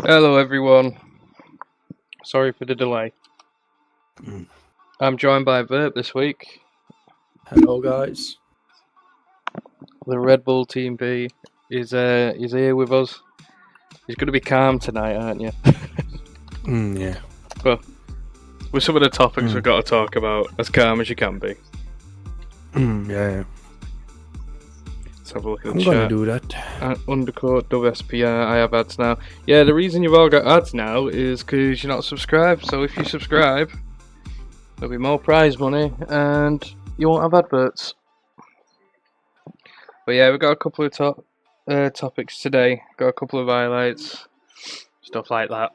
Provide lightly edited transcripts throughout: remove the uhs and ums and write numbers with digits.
Hello everyone, sorry for the delay. I'm joined by Verp this week. Hello guys. The Red Bull Team B is here with us. He's going to be calm tonight, aren't you? Yeah. Well, with some of the topics we've got to talk about, as calm as you can be. Yeah. Let's have a look at the I'm chat. gonna do that. Undercut, SPR, I have ads now. Yeah, the reason you've all got ads now is because you're not subscribed, so if you subscribe, there'll be more prize money and you won't have adverts. But yeah, we've got a couple of topics today. Got a couple of highlights, stuff like that.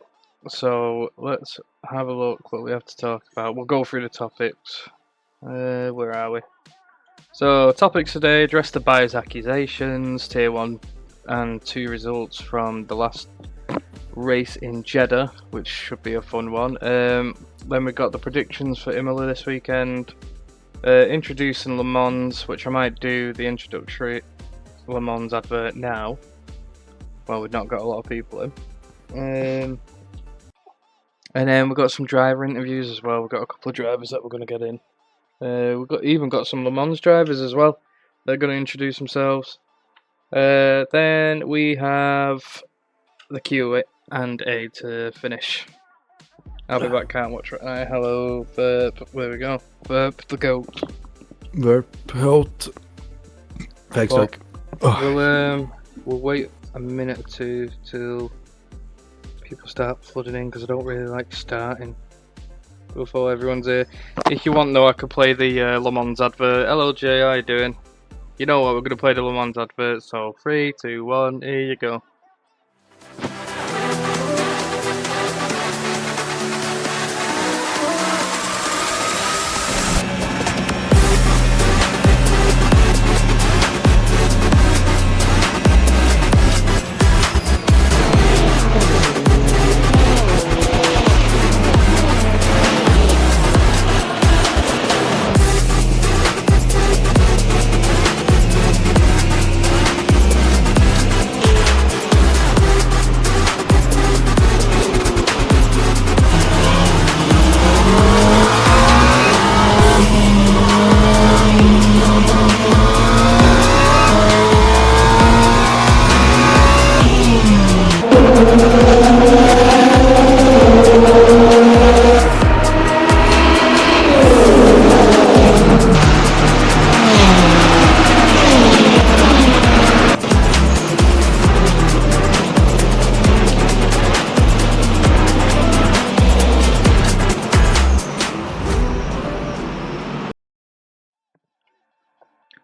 So let's have a look what we have to talk about. We'll go through the topics. Where are we? So topics today: address the buyer's accusations, tier 1 and 2 results from the last race in Jeddah, which should be a fun one. Then we've got the predictions for Imola this weekend. Introducing Le Mans, which I might do the introductory Le Mans advert now. Well, we've not got a lot of people in. And then we've got some driver interviews as well. We've got a couple of drivers that we're going to get in. We've even got some Le Mans drivers as well. They're going to introduce themselves. Then we have the Q&A to finish. I'll be back, can't watch right now. Hello, Verp. Where we go? Verp the goat. Verp out. Thanks, Doc. We'll wait a minute or two till people start flooding in because I don't really like starting before everyone's here. If you want though, I could play the Le Mans advert. Hello Jay, how you doing? You know what, we're going to play the Le Mans advert, so 3, 2, 1, here you go.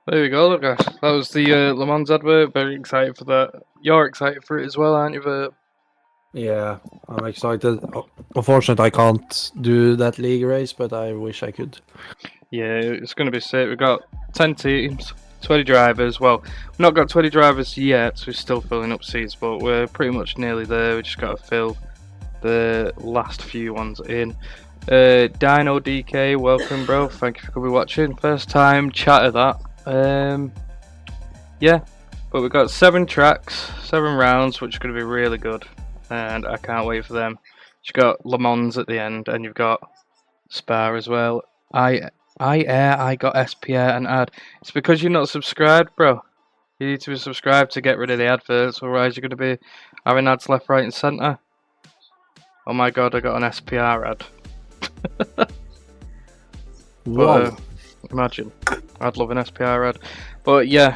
There we go, look guys. That was the Le Mans advert. Very excited for that. You're excited for it as well, aren't you, Verp? Yeah, I'm excited. Unfortunately, I can't do that league race, but I wish I could. Yeah, it's going to be sick. We've got 10 teams, 20 drivers. Well, we've not got 20 drivers yet, so we're still filling up seats, but we're pretty much nearly there. We just got to fill the last few ones in. Dino DK, welcome, bro. Thank you for coming watching. First time chat of that. Yeah, but we've got 7 tracks, 7 rounds, which is going to be really good, and I can't wait for them. You've got Le Mans at the end, and you've got SPR as well. I got SPR and ad. It's because you're not subscribed, bro. You need to be subscribed to get rid of the adverts, otherwise you're going to be having ads left, right, and centre. Oh my god, I got an SPR ad. Wow. But, imagine. I'd love an SPR ad. But yeah,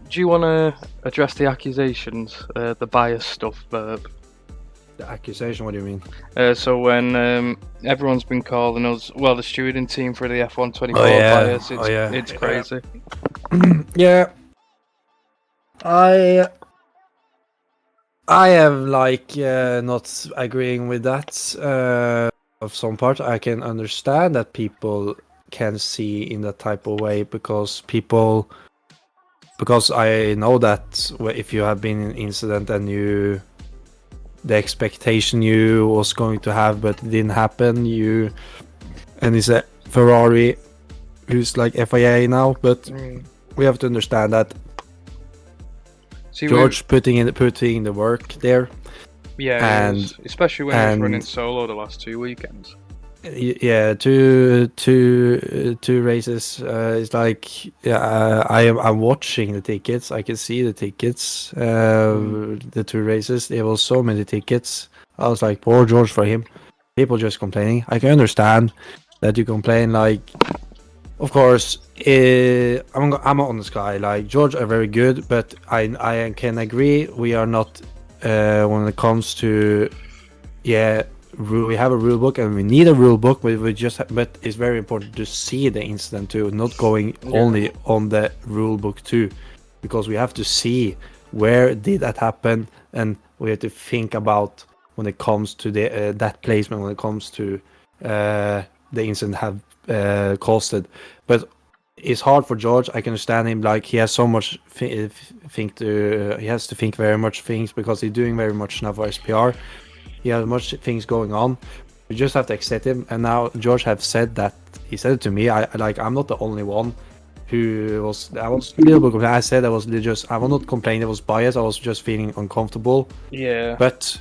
do you want to address the accusations, the bias stuff, Verb? The accusation, what do you mean? So when everyone's been calling us, well, the stewarding team for the F124 bias, it's crazy. Yeah. I am like not agreeing with that of some part. I can understand that people can see in that type of way because I know that if you have been in an incident and the expectation you was going to have but it didn't happen, and it's a Ferrari who's like FIA now, but we have to understand that George putting in the work there, Yeah, he and is. Especially when he was running and solo the last 2 weekends. yeah, two races. It's like, yeah, I'm watching the tickets. I can see the tickets. The two races. There was so many tickets. I was like, poor George for him. People just complaining. I can understand that you complain. Like, of course, I'm on the sky. Like, George are very good, but I can agree we are not when it comes to, yeah, we have a rule book and we need a rule book, but but it's very important to see the incident too, not going only on the rule book too, because we have to see where did that happen, and we have to think about when it comes to the that placement, when it comes to the incident have caused it. But it's hard for George. I can understand him. Like, he has so much he has to think very much things because he's doing very much now for SPR. He has much things going on. We just have to accept him. And now George have said that, he said it to me. I'm not the only one who was. I was a little bit complaining. I said I was just. I was not complaining. I was biased. I was just feeling uncomfortable. Yeah. But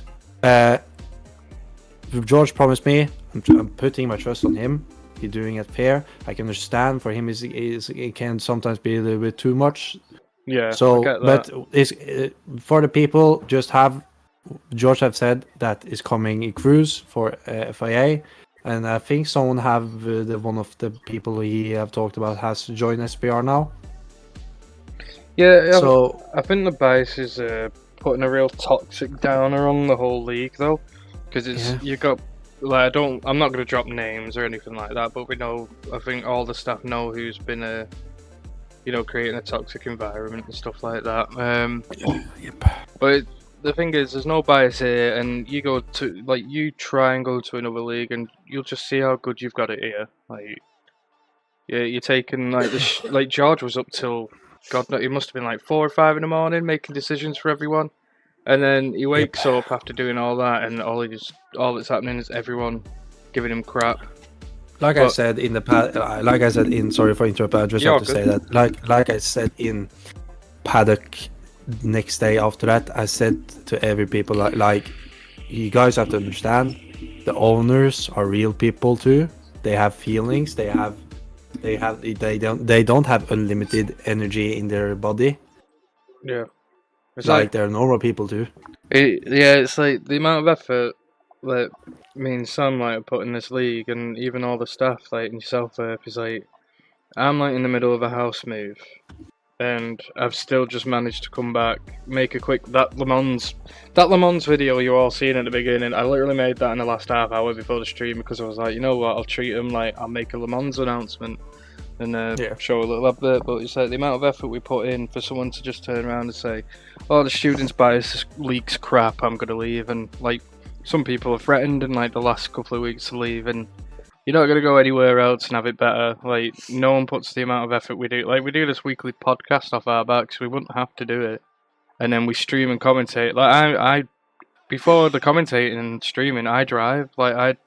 George promised me. I'm putting my trust on him. He's doing it fair. I can understand for him it can sometimes be a little bit too much. Yeah. So, I get that. but it's for the people. Just have. George have said that is coming a cruise for FIA, and I think someone have one of the people he have talked about has joined SPR now. Yeah, So I think the bias is putting a real toxic downer on the whole league, though, because you got like I'm not going to drop names or anything like that, but we know, I think all the staff know who's been creating a toxic environment and stuff like that. Yep. But the thing is, there's no bias here, and you try and go to another league, and you'll just see how good you've got it here. Like, yeah, you're taking like like George was up till God, no, he must have been like 4 or 5 in the morning making decisions for everyone, and then he wakes up after doing all that, and all that's happening is everyone giving him crap. I said in the past, like I said in, sorry for interrupting, I just have to say that, like I said in paddock next day after that, I said to every people like you guys have to understand, the owners are real people too. They have feelings. They don't have unlimited energy in their body. Yeah, it's like they're normal people too. It's like the amount of effort that me and Sam like put in this league, and even all the staff like and yourself is like, I'm like in the middle of a house move, and I've still just managed to come back, make a quick that Le Mans video you all seen at the beginning. I literally made that in the last half hour before the stream because I was like, you know what, I'll treat them like I'll make a Le Mans announcement and show a little bit. But it's like the amount of effort we put in for someone to just turn around and say, "Oh, the students' bias leaks crap. I'm gonna leave," and like some people have threatened in like the last couple of weeks to leave, and you're not gonna go anywhere else and have it better. Like, no one puts the amount of effort we do. Like, we do this weekly podcast off our backs. We wouldn't have to do it, and then we stream and commentate. Like I before the commentating and streaming, I drive. Like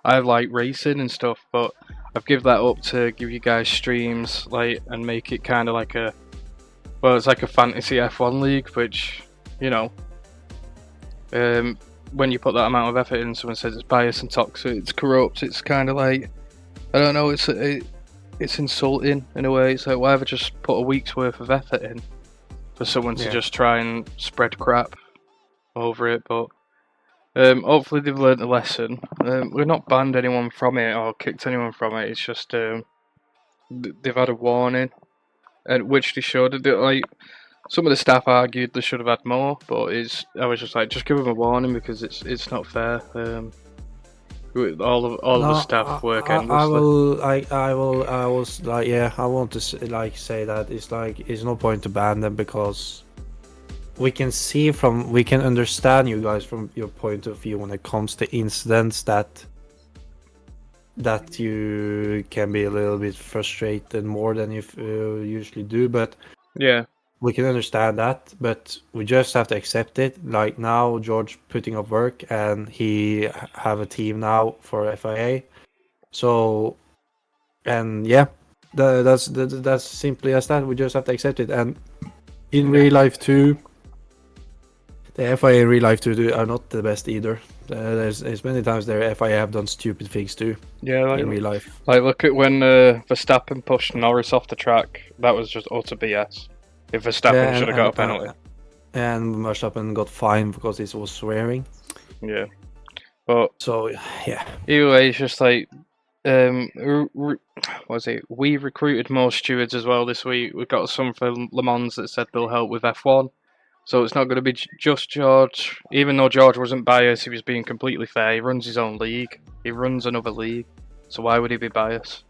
I like racing and stuff, but I've given that up to give you guys streams, like, and make it kind of like it's like a fantasy F1 league, which, when you put that amount of effort in, someone says it's biased and toxic, it's corrupt, it's kind of like, I don't know, it's insulting in a way. It's like, why have I just put a week's worth of effort in for someone to just try and spread crap over it? But hopefully they've learned a lesson. We've not banned anyone from it or kicked anyone from it. It's just they've had a warning, and which they should. Like, some of the staff argued they should have had more, but I was just like, just give them a warning because it's not fair. All of the staff work endlessly. I want to say that it's no point to ban them because we can understand you guys from your point of view when it comes to incidents that you can be a little bit frustrated more than you usually do, but yeah, we can understand that, but we just have to accept it. Like, now George putting up work and he have a team now for FIA, so, and yeah, that's simply as that. We just have to accept it. And in real life too, The FIA in real life are not the best either. There's many times their FIA have done stupid things too Yeah, in real life. look at when Verstappen pushed Norris off the track. That was just utter BS. If Verstappen Yeah, should have got a penalty. and Verstappen got fined because he was swearing. Yeah, but So yeah, either way, it's just like what was it? We recruited more stewards as well this week. We've got some for Le Mans that said they'll help with F1. So it's not going to be just George. Even though George wasn't biased, he was being completely fair. He runs his own league. He runs another league. So why would he be biased?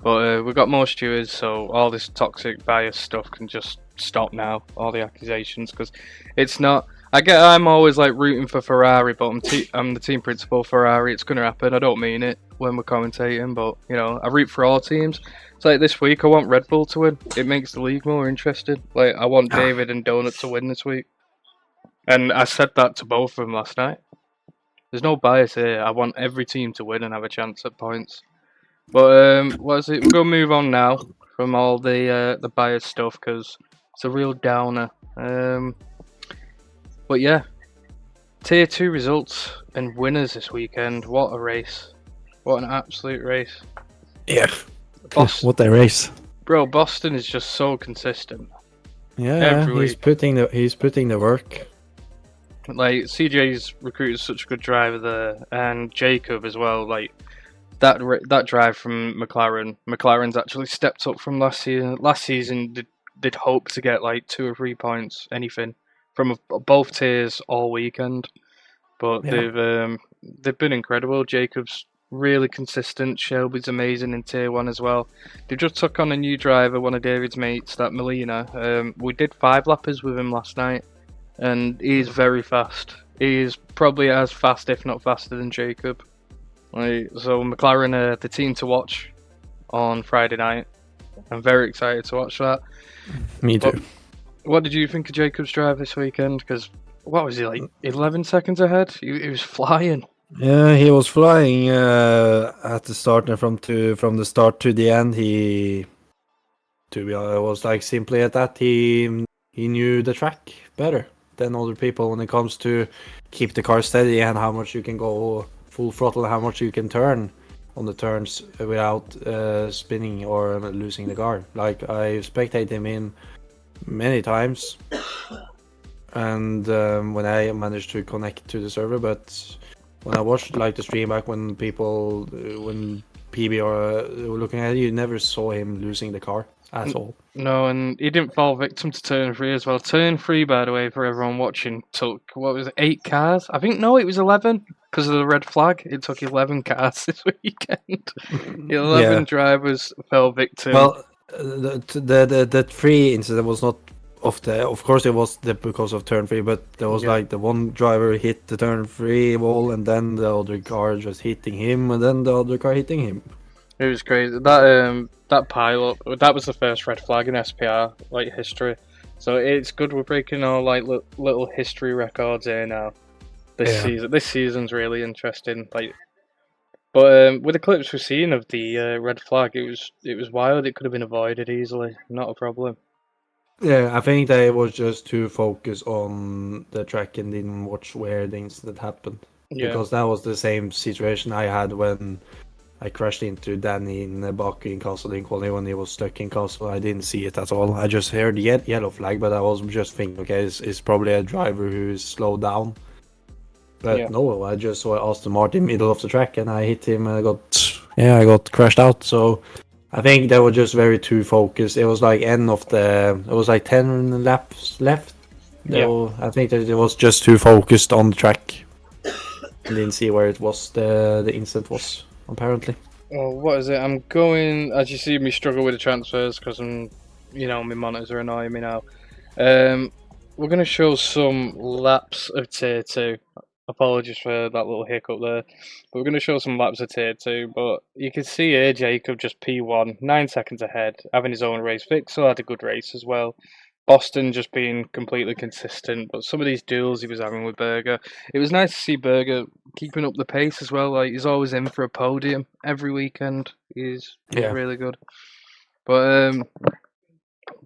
But we've got more stewards, so all this toxic bias stuff can just stop now. All the accusations, because it's not. I'm always like rooting for Ferrari, but I'm the team principal Ferrari. It's gonna happen. I don't mean it when we're commentating, but I root for all teams. It's like this week, I want Red Bull to win. It makes the league more interesting. Like I want David and Donut to win this week, and I said that to both of them last night. There's no bias here. I want every team to win and have a chance at points. But what is it? We're gonna move on now from all the bias stuff because it's a real downer. But yeah, Tier 2 results and winners this weekend. What a race! What an absolute race! yeah. Boston, What a race! bro, Boston is just so consistent. Yeah, Every he's week. putting the work. Like CJ's recruited such a good driver there, and Jacob as well. Like that drive from McLaren. McLaren's actually stepped up from last season. Last season, they'd hope to get like 2 or 3 points, anything, from both tiers all weekend. But Yeah. they've been incredible. Jacob's really consistent. Shelby's amazing in tier 1 as well. They just took on a new driver, one of David's mates, that Molina. We did 5-lappers with him last night, and he's very fast. He's probably as fast, if not faster, than Jacob. So McLaren are the team to watch on Friday night. I'm very excited to watch that. Me too. But what did you think of Jacob's drive this weekend? Because what was he like, 11 seconds ahead? He was flying. Yeah, he was flying at the start, and from the start to the end, to be honest, was like simply at that he knew the track better than other people when it comes to keep the car steady and how much you can go full throttle, how much you can turn on the turns without spinning or losing the car. Like I spectated him in many times, and when I managed to connect to the server, but when I watched like the stream back when PB were looking at it, you never saw him losing the car at all. No, and he didn't fall victim to turn 3 as well. Turn 3, by the way, for everyone watching, took, what was it, 8 cars? I think, no, it was 11 because of the red flag. It took 11 cars this weekend. 11 Yeah. drivers fell victim. Well, the three incident was not of course it was because of turn 3, but there was like the one driver hit the turn 3 wall, and then the other car just hitting him, and then the other car hitting him. It was crazy. That pileup, that was the first red flag in SPR like history. So it's good we're breaking all like little history records here now. This season's really interesting. Like, but with the clips we've seen of the red flag, it was wild. It could have been avoided easily. Not a problem. Yeah, I think they was just too focused on the track and didn't watch where the incident happened. Yeah. Because that was the same situation I had when I crashed into Danny in Baku in Castle Lincoln when he was stuck in Castle. I didn't see it at all. I just heard the yellow flag, but I was just thinking, okay, it's probably a driver who's slowed down. But no, I just saw Aston Martin middle of the track, and I hit him, and I got crashed out. So I think they were just very too focused. It was like it was like 10 laps left. So I think that it was just too focused on the track. Didn't see where it was the incident was, apparently. Oh, what is it? I'm going, as you see me struggle with the transfers because my monitors are annoying me now. We're going to show some laps of Tier 2. Apologies for that little hiccup there. But we're going to show some laps of Tier 2. But you can see here Jacob just P1, 9 seconds ahead, having his own race. Vixel had a good race as well. Boston just being completely consistent. But some of these duels he was having with Berger, it was nice to see Berger keeping up the pace as well. Like, he's always in for a podium every weekend. He's really good. But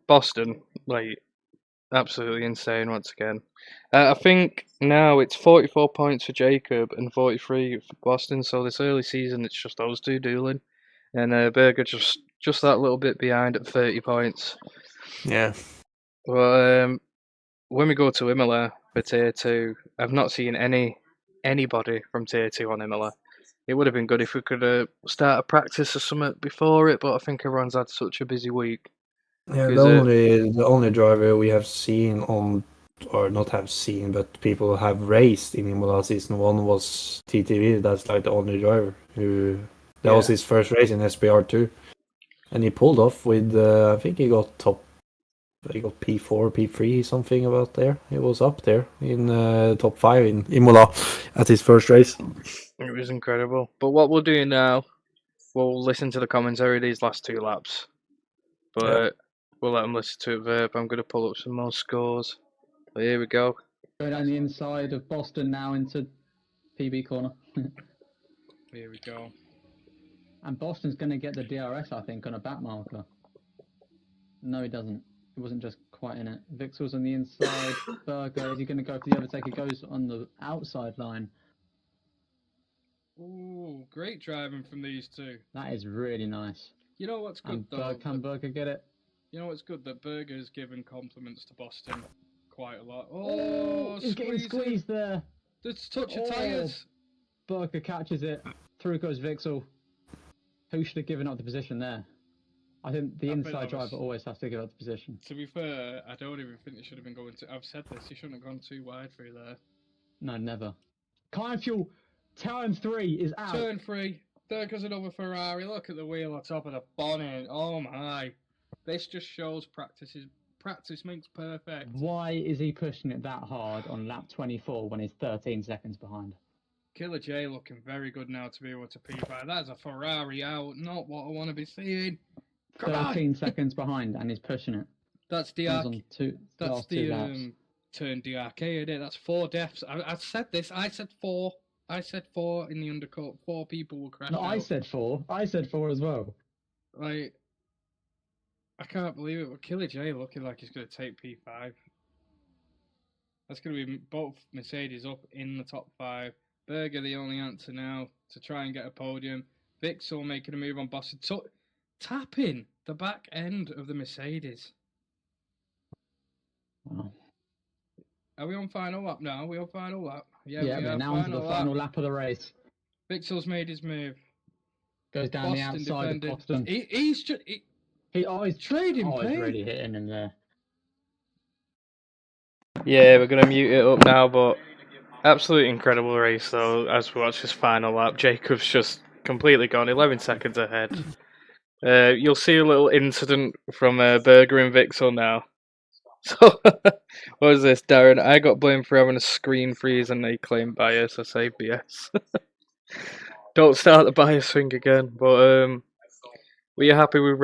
Boston, like, absolutely insane once again. I think now it's 44 points for Jacob and 43 for Boston. So this early season, it's just those two dueling, and Berger just that little bit behind at 30 points. Yeah. Well, when we go to Imola for Tier 2, I've not seen anybody from Tier 2 on Imola. It would have been good if we could start a practice or something before it, but I think everyone's had such a busy week. Yeah, Cause, the only driver we have seen on, or not have seen, but people have raced in Imola season 1 was TTV. That's like the only driver that was his first race in SPR too, and he pulled off with I think he got P4, P3, something about there. He was up there in top 5 in Imola at his first race. it was incredible. But what we'll do now, we'll listen to the commentary these last 2 laps. But we'll let them listen to it verb. I'm going to pull up some more scores. But here we go. Going down the inside of Boston now into PB corner. Here we go. And Boston's going to get the DRS, I think, on a back marker. No, he doesn't. He wasn't just quite in it. Vixel's on the inside. Berger, is he going to go for the overtake? He goes on the outside line. Ooh, great driving from these two. That is really nice. You know what's good though? Can Berger get it? You know what's good? That Berger's given compliments to Boston quite a lot. Oh, he's getting squeezed there. Just touch your tyres. Berger catches it. Through goes Vixel. Who should have given up the position there? I think the inside driver always has to give up the position. To be fair, I don't even think they should have been going to. I've said this, he shouldn't have gone too wide through there. No, never. Kind Fuel, turn 3 is out. Turn 3. There goes another Ferrari. Look at the wheel on top of the bonnet. Oh my. This just shows practice makes perfect. Why is he pushing it that hard on lap 24 when he's 13 seconds behind? Killer J looking very good now to be able to P5. That's a Ferrari out, not what I want to be seeing. 13 seconds behind and he's pushing it. That's the turn DRK, isn't it? That's 4 deaths. I said this. I said 4. I said 4 in the undercut. 4 people will crash out. I said 4. I said 4 as well. Like, I can't believe it. But Killer J looking like he's going to take P5. That's going to be both Mercedes up in the top 5. Berger the only answer now to try and get a podium. Vixel making a move on Boston. Tapping the back end of the Mercedes. Wow. Are we on final lap now? Are we on final lap? Yeah, we're now onto the final lap of the race. Vixel's made his move. Goes down the outside of Boston. He's trading he's really hitting in there. Yeah, we're going to mute it up now, but absolutely incredible race though as we watch this final lap. Jacob's just completely gone, 11 seconds ahead. You'll see a little incident from Berger and Vixel now. So, what was this, Darren? I got blamed for having a screen freeze and they claim bias. I say BS. Don't start the bias thing again. But were you happy with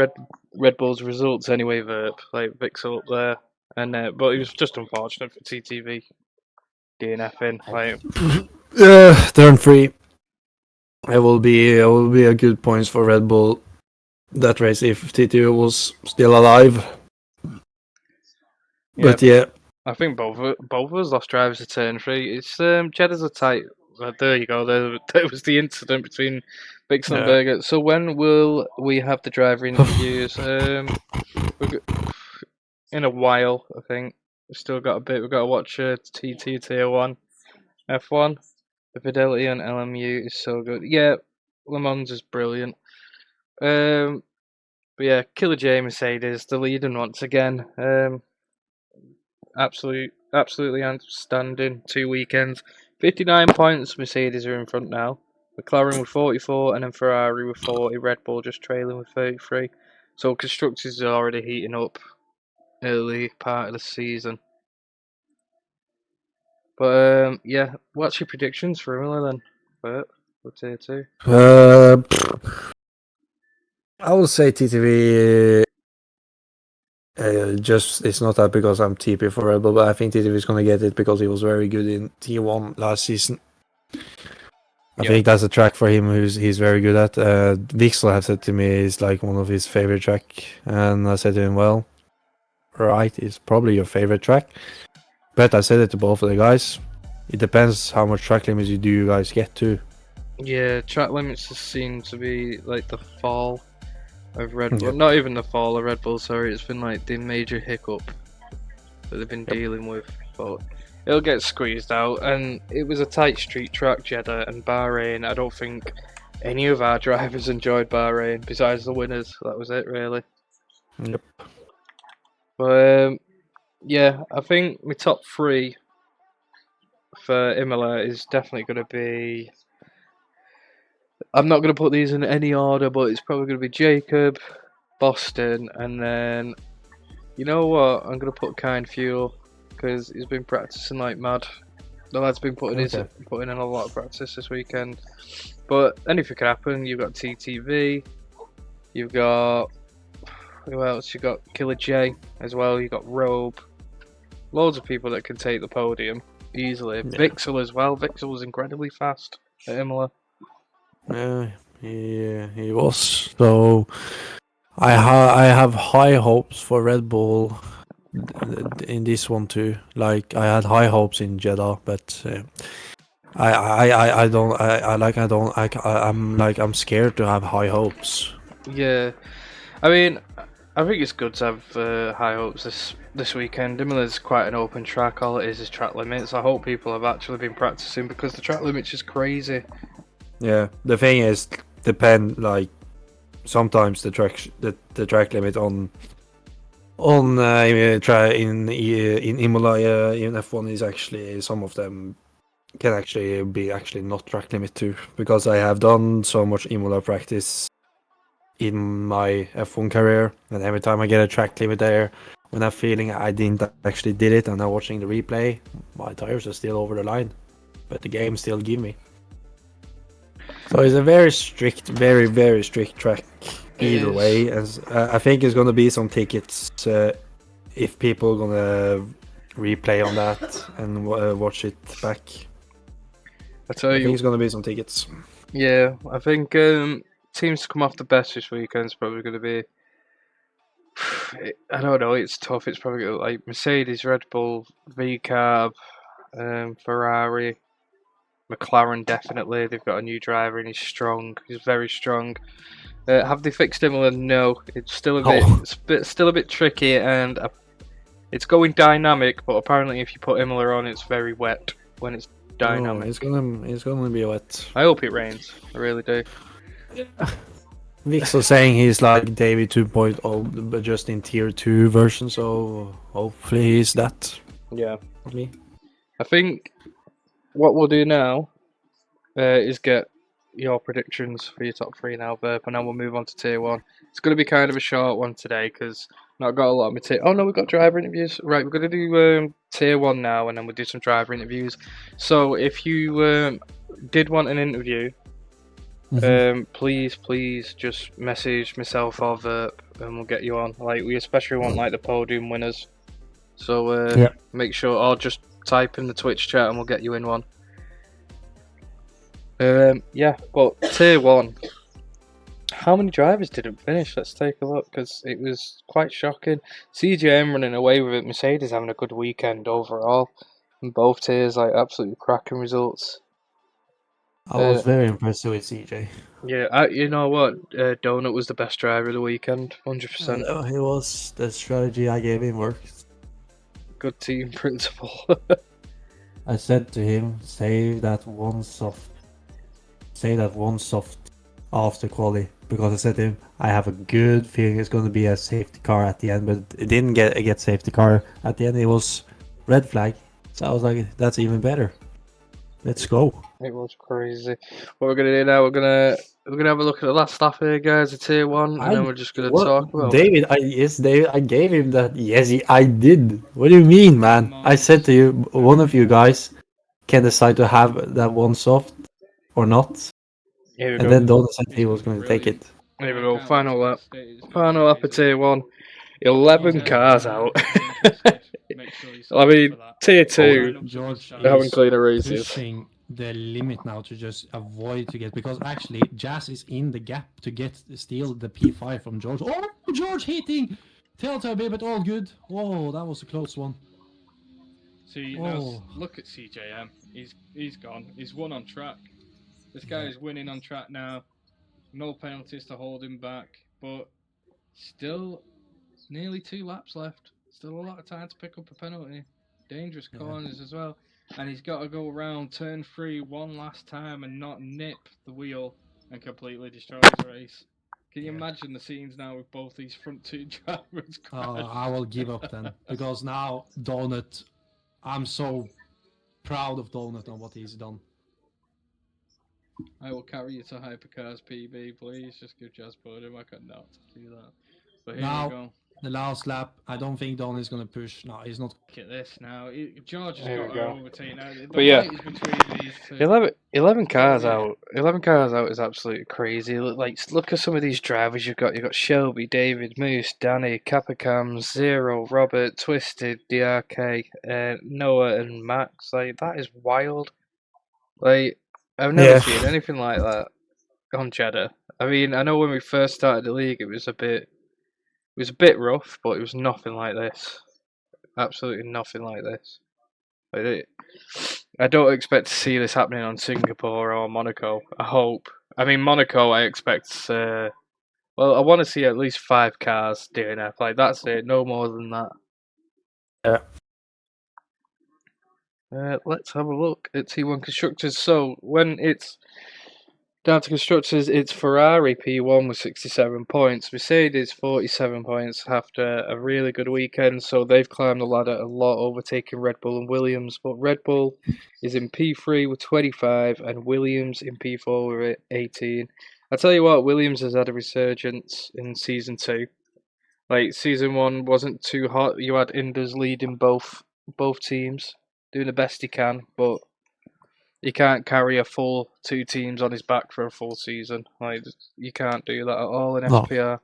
Red Bull's results anyway, Verb? Like Vixel up there, and but it was just unfortunate for TTV DNFing. Like, turn 3. It will be a good points for Red Bull that race if TTV was still alive. But yeah, I think both of us lost drivers to turn 3. It's Jeddah's a tight. There you go. There was the incident between Vixel and Berger. So when will we have the driver interviews? In a while, I think. We've still got a bit. We've got to watch TT Tier 1 F1. The fidelity on LMU is so good. Yeah, Le Mans is brilliant. But yeah, Killer J Mercedes, the leading once again. Absolutely outstanding 2 weekends. 59 points, Mercedes are in front now. McLaren with 44 and then Ferrari with 40. Red Bull just trailing with 33. So Constructors are already heating up early part of the season. But yeah, what's your predictions for Imola then? For Tier 2? I would say TTV. Just it's not that because I'm TP for Red Bull, but I think TTV is gonna get it because he was very good in T1 last season. I think that's a track for him he's very good at. Vixel has said to me is like one of his favorite track, and I said to him, well, right is probably your favorite track. But I said it to both of the guys. It depends how much track limits you guys get to. Yeah, track limits just seem to be like the fall of Red Bull. Yep. Not even the fall of Red Bull, sorry. It's been like the major hiccup that they've been Yep. dealing with. But it'll get squeezed out. And it was a tight street track, Jeddah and Bahrain. I don't think any of our drivers enjoyed Bahrain besides the winners. That was it, really. Yep. But yeah, I think my top three for Imola is definitely going to be. I'm not going to put these in any order, but it's probably going to be Jacob, Boston, and then you know what? I'm going to put Kind Fuel because he's been practicing like mad. The lad's been putting in a lot of practice this weekend. But anything can happen. You've got TTV, you've got who else? You've got Killer J as well. You've got Robe. Loads of people that can take the podium easily. Yeah. Vixel as well. Vixel was incredibly fast at Imola. Yeah, he was. So I have high hopes for Red Bull in this one too. Like I had high hopes in Jeddah, but I'm scared to have high hopes. Yeah, I mean, I think it's good to have high hopes this weekend. Imola's quite an open track. All it is track limits. I hope people have actually been practicing because the track limits is crazy. Yeah, the thing is, sometimes the track limit in Imola in F1 is actually, some of them can actually be not track limit too, because I have done so much Imola practice in my F1 career, and every time I get a track limit there, when I'm feeling I didn't actually did it and I'm watching the replay, my tires are still over the line, but the game still give me. So it's a very strict, very, very strict track either way. As I think it's gonna be some tickets if people are gonna replay on that and watch it back. I tell I you, think it's gonna be some tickets. yeah, I think teams to come off the best this weekend is probably going to be. I don't know. It's tough. It's probably gonna, like Mercedes, Red Bull, VCAB, Ferrari. McLaren definitely. They've got a new driver and he's strong. He's very strong. Have they fixed Imola? No. It's still a bit tricky and it's going dynamic. But apparently, if you put Imola on, it's very wet when it's dynamic. Oh, it's gonna be wet. I hope it rains. I really do. Vic's saying he's like David 2.0, but just in tier 2 version. So hopefully he's that. Yeah. Me. I think what we'll do now is get your predictions for your top three now, Verb, and then we'll move on to tier one. It's going to be kind of a short one today because not got a lot of material. Oh no, we've got driver interviews. Right, we're going to do tier one now, and then we'll do some driver interviews. So if you did want an interview, please just message myself or Verb, and we'll get you on. Like we especially want like the podium winners. So make sure, or just type in the Twitch chat and we'll get you in one. Yeah, but tier one. How many drivers didn't finish? Let's take a look because it was quite shocking. CJM running away with it. Mercedes having a good weekend overall. In both tiers, like absolutely cracking results. I was very impressed with CJ. Yeah, you know what? Donut was the best driver of the weekend, 100%. He was. The strategy I gave him worked. Good team principle. I said to him, save that one soft after quali, because I said to him, I have a good feeling it's going to be a safety car at the end, but it didn't get safety car at the end. It was red flag, so I was like, that's even better. Let's go. It was crazy. What we're gonna do now? We're gonna have a look at the last stuff here, guys. A tier one, and then we're just gonna talk about David. David, I gave him that. Yes, I did. What do you mean, man? I said to you, one of you guys can decide to have that one soft or not. Here we and go. Then Donald said he was going to take it. Here we go. Final lap. Final lap of tier one. 11 cars out. I mean, tier two. George They haven't cleaned the races. pushing the limit now to just avoid to get, because actually Jazz is in the gap to steal the P5 from George. Oh, George hitting Teletubby, but all good. Whoa, that was a close one. See, now look at CJM. He's gone. He's won on track. This guy is winning on track now. No penalties to hold him back, but still nearly 2 laps left. Still a lot of time to pick up a penalty. Dangerous corners as well. And he's got to go around turn 3 one last time and not nip the wheel and completely destroy his race. Can you imagine the scenes now with both these front 2 drivers crashed? I will give up then, because now Donut, I'm so proud of Donut and what he's done. I will carry you to Hypercars PB, please. Just give Jazz podium. I cannot do that. But here Now, we go. The last lap, I don't think Donut is going to push. No, he's not. Look at this now. George has Here got we to go. overtake now. The But yeah, fight is between these two. 11 cars Yeah. out. 11 cars out is absolutely crazy. Look at some of these drivers you've got. You've got Shelby, David, Moose, Danny, Capicam, Zero, Robert, Twisted, DRK, Noah, and Max. Like, that is wild. Like, I've never seen anything like that on Jeddah. I mean, I know when we first started the league, it was a bit rough, but it was nothing like this. Absolutely nothing like this. I don't expect to see this happening on Singapore or Monaco. I hope. I mean, Monaco, I expect. Well, I want to see at least 5 cars DNF. Like, that's it. No more than that. Let's have a look at T1 Constructors. So, when it's down to Constructors, it's Ferrari P1 with 67 points. Mercedes 47 points after a really good weekend. So, they've climbed the ladder a lot, overtaking Red Bull and Williams. But Red Bull is in P3 with 25 and Williams in P4 with 18. I tell you what, Williams has had a resurgence in Season 2. Like, Season 1 wasn't too hot. You had Indus leading both teams, doing the best he can, but he can't carry a full 2 teams on his back for a full season. Like, you can't do that at all in SPR.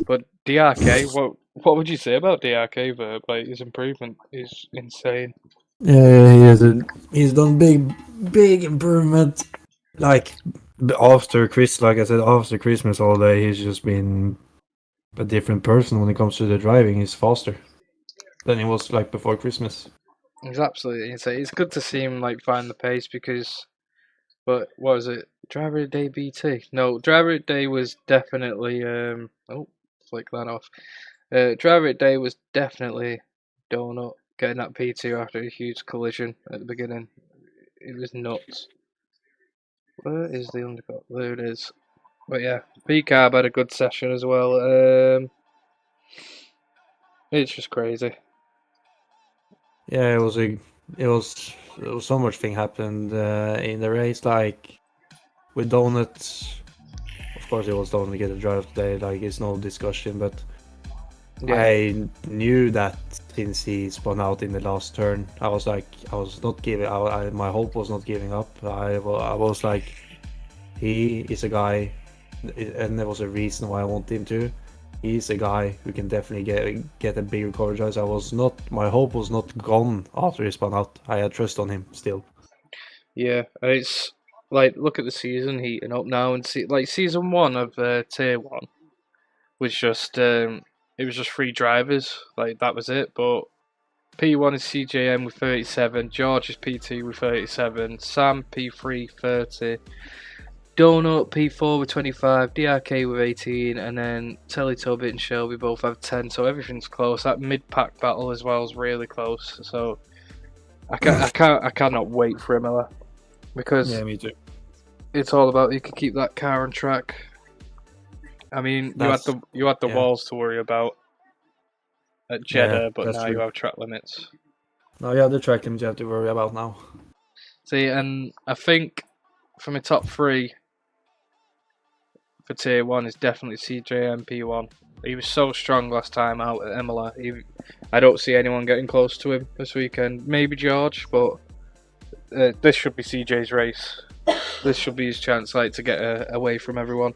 But DRK, what would you say about DRK, Verb? Like, his improvement is insane. Yeah, he's done big improvement. Like after Christmas holiday, he's just been a different person when it comes to the driving. He's faster than he was like before Christmas. He's absolutely insane. It's good to see him like find the pace because, but what was it? Driver of the Day BT? No, Driver of the Day was definitely flick that off. Driver of the Day was definitely Donut getting that P2 after a huge collision at the beginning. It was nuts. Where is the undercut? There it is. But yeah, P-Carb had a good session as well. It's just crazy. Yeah, it was so much thing happened in the race. Like with Donut, of course it was Donut get a drive today. Like it's no discussion, but Yeah. I knew that since he spun out in the last turn, I was not giving. My hope was not giving up. I was like, he is a guy, and there was a reason why I want him to. He's a guy who can definitely get a bigger coverage. My hope was not gone after he spun out. I had trust on him still. Yeah, and it's like, look at the season heating up now, and see, like season 1 of Tier 1 was just it was just 3 drivers, like that was it. But P1 is CJM with 37, George is P2 with 37, Sam P3 30, Donut P4 with 25, DRK with 18, and then Teletubby and Shelby both have 10. So everything's close. That mid-pack battle as well is really close. So I cannot wait for Imola because Yeah, me too. it's all about you can keep that car on track. I mean, you had the walls to worry about at Jeddah, but now you have track limits. Now you have the track limits you have to worry about now. See, and I think from the top 3 for Tier 1 is definitely CJM P1. He was so strong last time out at Imola. I don't see anyone getting close to him this weekend. Maybe George, but this should be CJ's race. This should be his chance, like, to get away from everyone.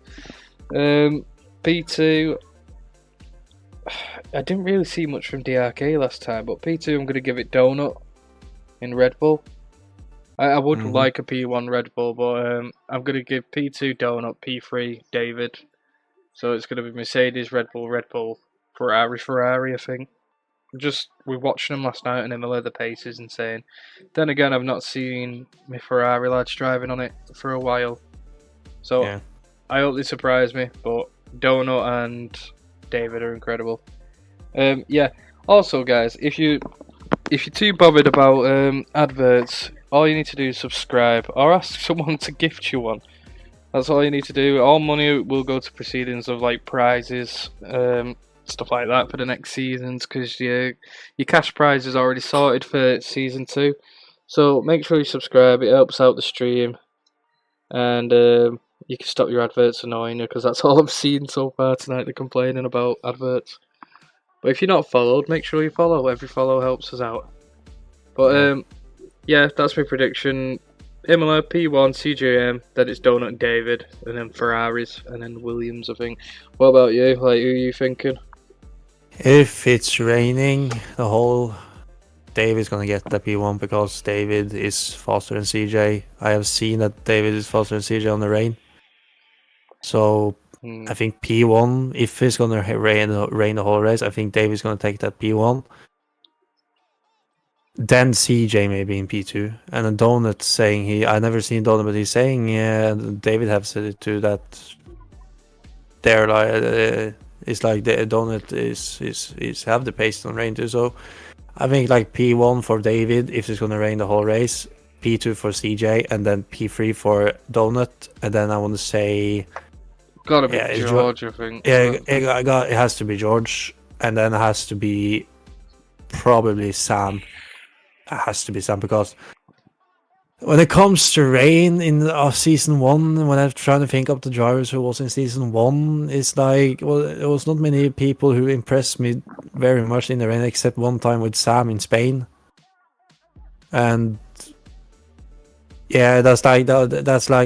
P2, I didn't really see much from DRK last time, but P2 I'm going to give it Donut in Red Bull. I would like a P1 Red Bull, but I'm going to give P2 Donut, P3 David. So it's going to be Mercedes, Red Bull, Ferrari, I think. We watched them last night and Imola, the pace is insane. Then again, I've not seen my Ferrari lads driving on it for a while. So Yeah. I hope they surprise me, but Donut and David are incredible. Yeah. Also, guys, if you're too bothered about adverts, all you need to do is subscribe or ask someone to gift you one. That's all you need to do. All money will go to proceedings of like prizes, stuff like that for the next seasons, because your cash prize is already sorted for season 2. So make sure you subscribe. It helps out the stream, and you can stop your adverts annoying you, because that's all I've seen so far tonight. They're complaining about adverts. But if you're not followed, make sure you follow. Every follow helps us out. But yeah, that's my prediction. Imola, P1, CJM, then it's Donut and David, and then Ferraris, and then Williams, I think. What about you? Like, who are you thinking? If it's raining, the whole David's gonna get the P1 because David is faster than CJ. I have seen that David is faster than CJ on the rain. So I think P1, if it's gonna rain the whole race, I think David's gonna take that P1. Then CJ maybe in P2, and then Donut saying I never seen Donut, but he's saying David have said it too, that they're like it's like the Donut is have the pace on rain too. So I think like P1 for David if it's gonna rain the whole race, P2 for CJ, and then P3 for Donut, and then I want to say gotta be George, I think. Yeah, it has to be George, and then it has to be probably Sam. It has to be Sam, because when it comes to rain in season 1, when I'm trying to think of the drivers who was in season 1, it's like, well, there was not many people who impressed me very much in the rain, except one time with Sam in Spain. And yeah, that's like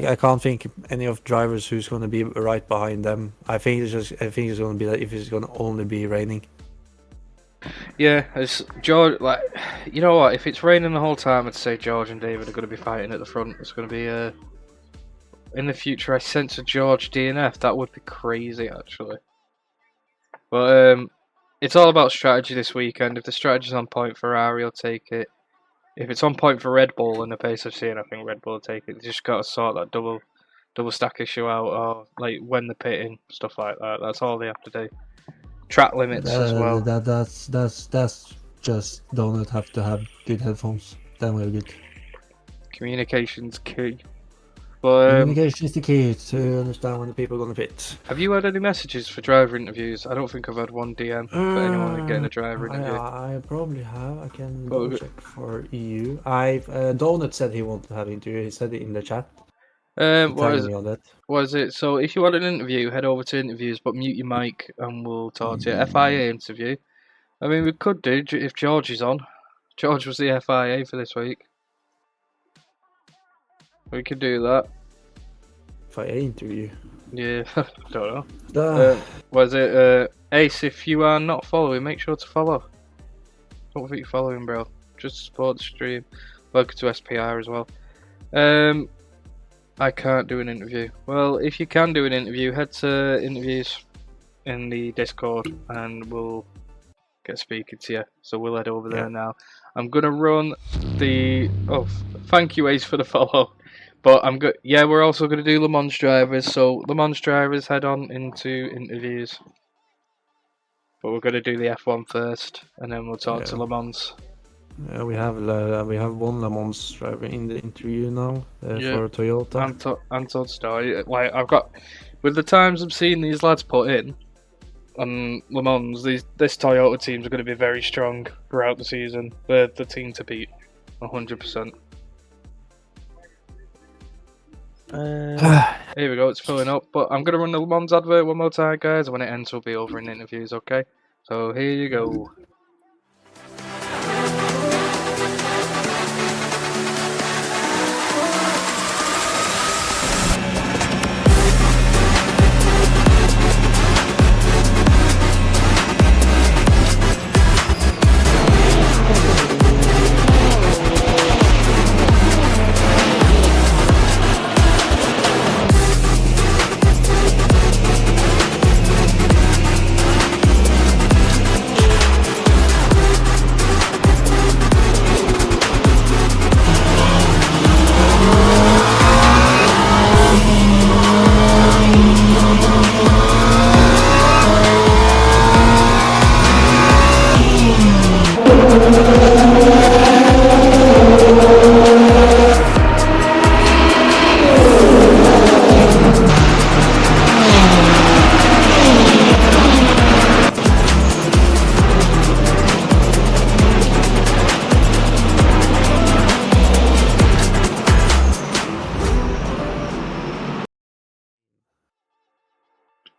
I can't think any of drivers who's going to be right behind them. I think it's going to be that if it's going to only be raining. Yeah, it's George. Like, you know what? If it's raining the whole time, I'd say George and David are going to be fighting at the front. It's going to be in the future. I sense a George DNF. That would be crazy, actually. But it's all about strategy this weekend. If the strategy's on point, Ferrari will take it. If it's on point for Red Bull in the pace I've seen, I think Red Bull will take it. You just got to sort that double stack issue out, or like when they're pitting, stuff like that. That's all they have to do. Track limits as well. That's just don't have to have good headphones. Then we're good. Communication's key. But communication is the key to understand when the people are going to pit. Have you had any messages for driver interviews? I don't think I've had one DM for anyone getting a driver interview. I probably have. I can go check for EU. Donut said he wanted to have an interview. He said it in the chat. What is it? So if you want an interview, head over to interviews, but mute your mic and we'll talk to you. FIA interview. I mean, we could do if George is on. George was the FIA for this week. We could do that. FIA interview? Yeah, don't know. Was it Ace? If you are not following, make sure to follow. Don't think you're following, bro. Just support the stream. Welcome to SPR as well. I can't do an interview. Well, if you can do an interview, head to interviews in the Discord and we'll get speaking to you. So we'll head over there now. I'm gonna run the. Oh, thank you, Ace, for the follow. But I'm good. Yeah, we're also gonna do Le Mans drivers. So Le Mans drivers head on into interviews. But we're gonna do the F1 first, and then we'll talk to Le Mans. We have one Le Mans driver in the interview now for Toyota. Anton Story. Like I've got, with the times I'm seeing these lads put in on Le Mans, this Toyota teams are going to be very strong throughout the season. They're the team to beat, 100%. Here we go. It's filling up. But I'm going to run the Le Mans advert one more time, guys. When it ends, we'll be over in interviews. Okay. So here you go.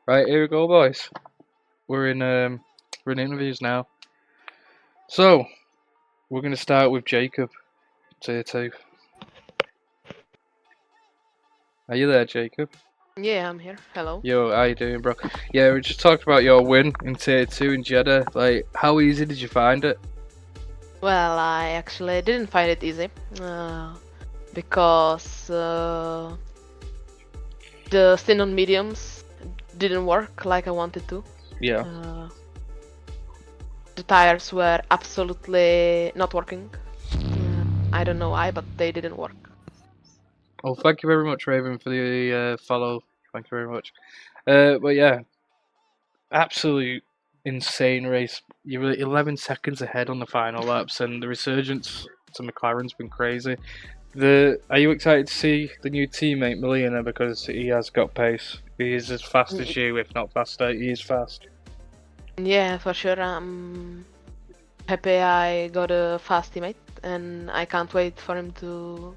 Right, here we go, boys. We're in interviews now. So we're gonna start with Jacob, tier 2. Are you there, Jacob? Yeah, I'm here. Hello. Yo, how you doing, bro? Yeah, we just talked about your win in tier 2 in Jeddah. Like, how easy did you find it? Well, I actually didn't find it easy because the thin on mediums didn't work like I wanted to. Yeah. The tires were absolutely not working. I don't know why, but they didn't work. Well, thank you very much, Raven, for the follow. Thank you very much. But yeah, absolute insane race. You were 11 seconds ahead on the final laps, and the resurgence to McLaren's been crazy. Are you excited to see the new teammate Molina, because he has got pace? He is as fast as you, if not faster. He is fast. Yeah, for sure. I'm happy I got a fast teammate, and I can't wait for him to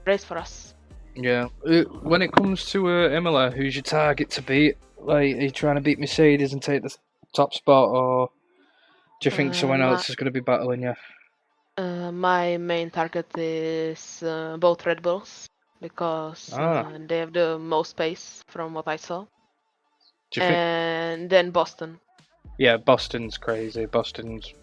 race for us. Yeah. When it comes to Imola, who's your target to beat? Like, are you trying to beat Mercedes and take the top spot, or do you think someone else is going to be battling you? My main target is both Red Bulls because they have the most pace from what I saw. Do you think? And then Boston. Yeah, Boston's crazy. Boston's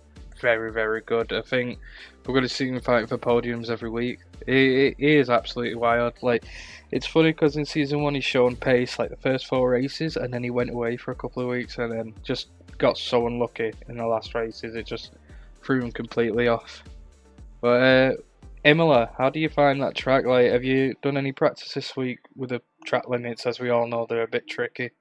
very, very good. I think we're going to see him fighting for podiums every week. He is absolutely wild. Like, it's funny because in season 1 he's shown pace like the first 4 races, and then he went away for a couple of weeks, and then just got so unlucky in the last races. It just threw him completely off. But Imola, how do you find that track? Like, have you done any practice this week with the track limits? As we all know, they're a bit tricky.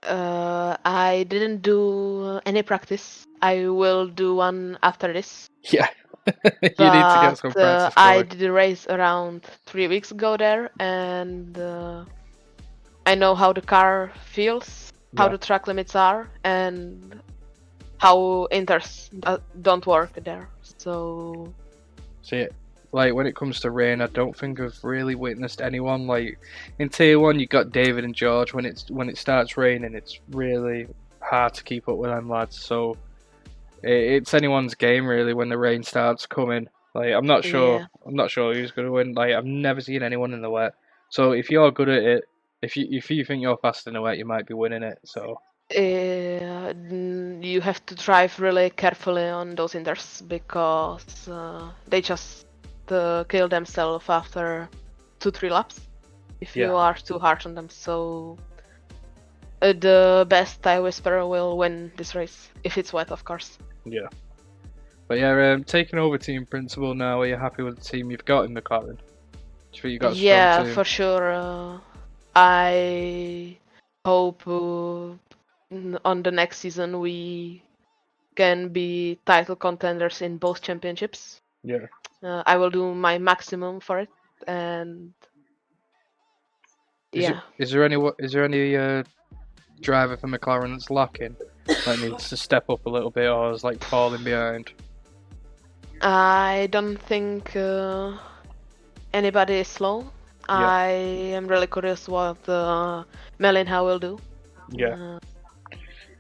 I didn't do any practice. I will do one after this. Yeah, you need to get some practice going. I did a race around 3 weeks ago there, and I know how the car feels, how the track limits are, and how inters don't work there. So. See, like when it comes to rain, I don't think I've really witnessed anyone like in tier 1. You got David and George. When it starts raining, it's really hard to keep up with them lads. So it's anyone's game really when the rain starts coming. Like I'm not sure who's gonna win. Like I've never seen anyone in the wet. So if you're good at it, if you think you're fast in the wet, you might be winning it. So. You have to drive really carefully on those inters because they just kill themselves after 2-3 laps if you are too hard on them. So the best tie whisperer will win this race if it's wet, of course. Yeah. But yeah, taking over team principal now. Are you happy with the team you've got in McLaren? Do you think you got a strong team? For sure. I hope on the next season we can be title contenders in both championships. Yeah. I will do my maximum for it, and Is there any driver for McLaren that's lacking, that needs to step up a little bit, or is like falling behind? I don't think anybody is slow. I am really curious what Melinha will do. Yeah.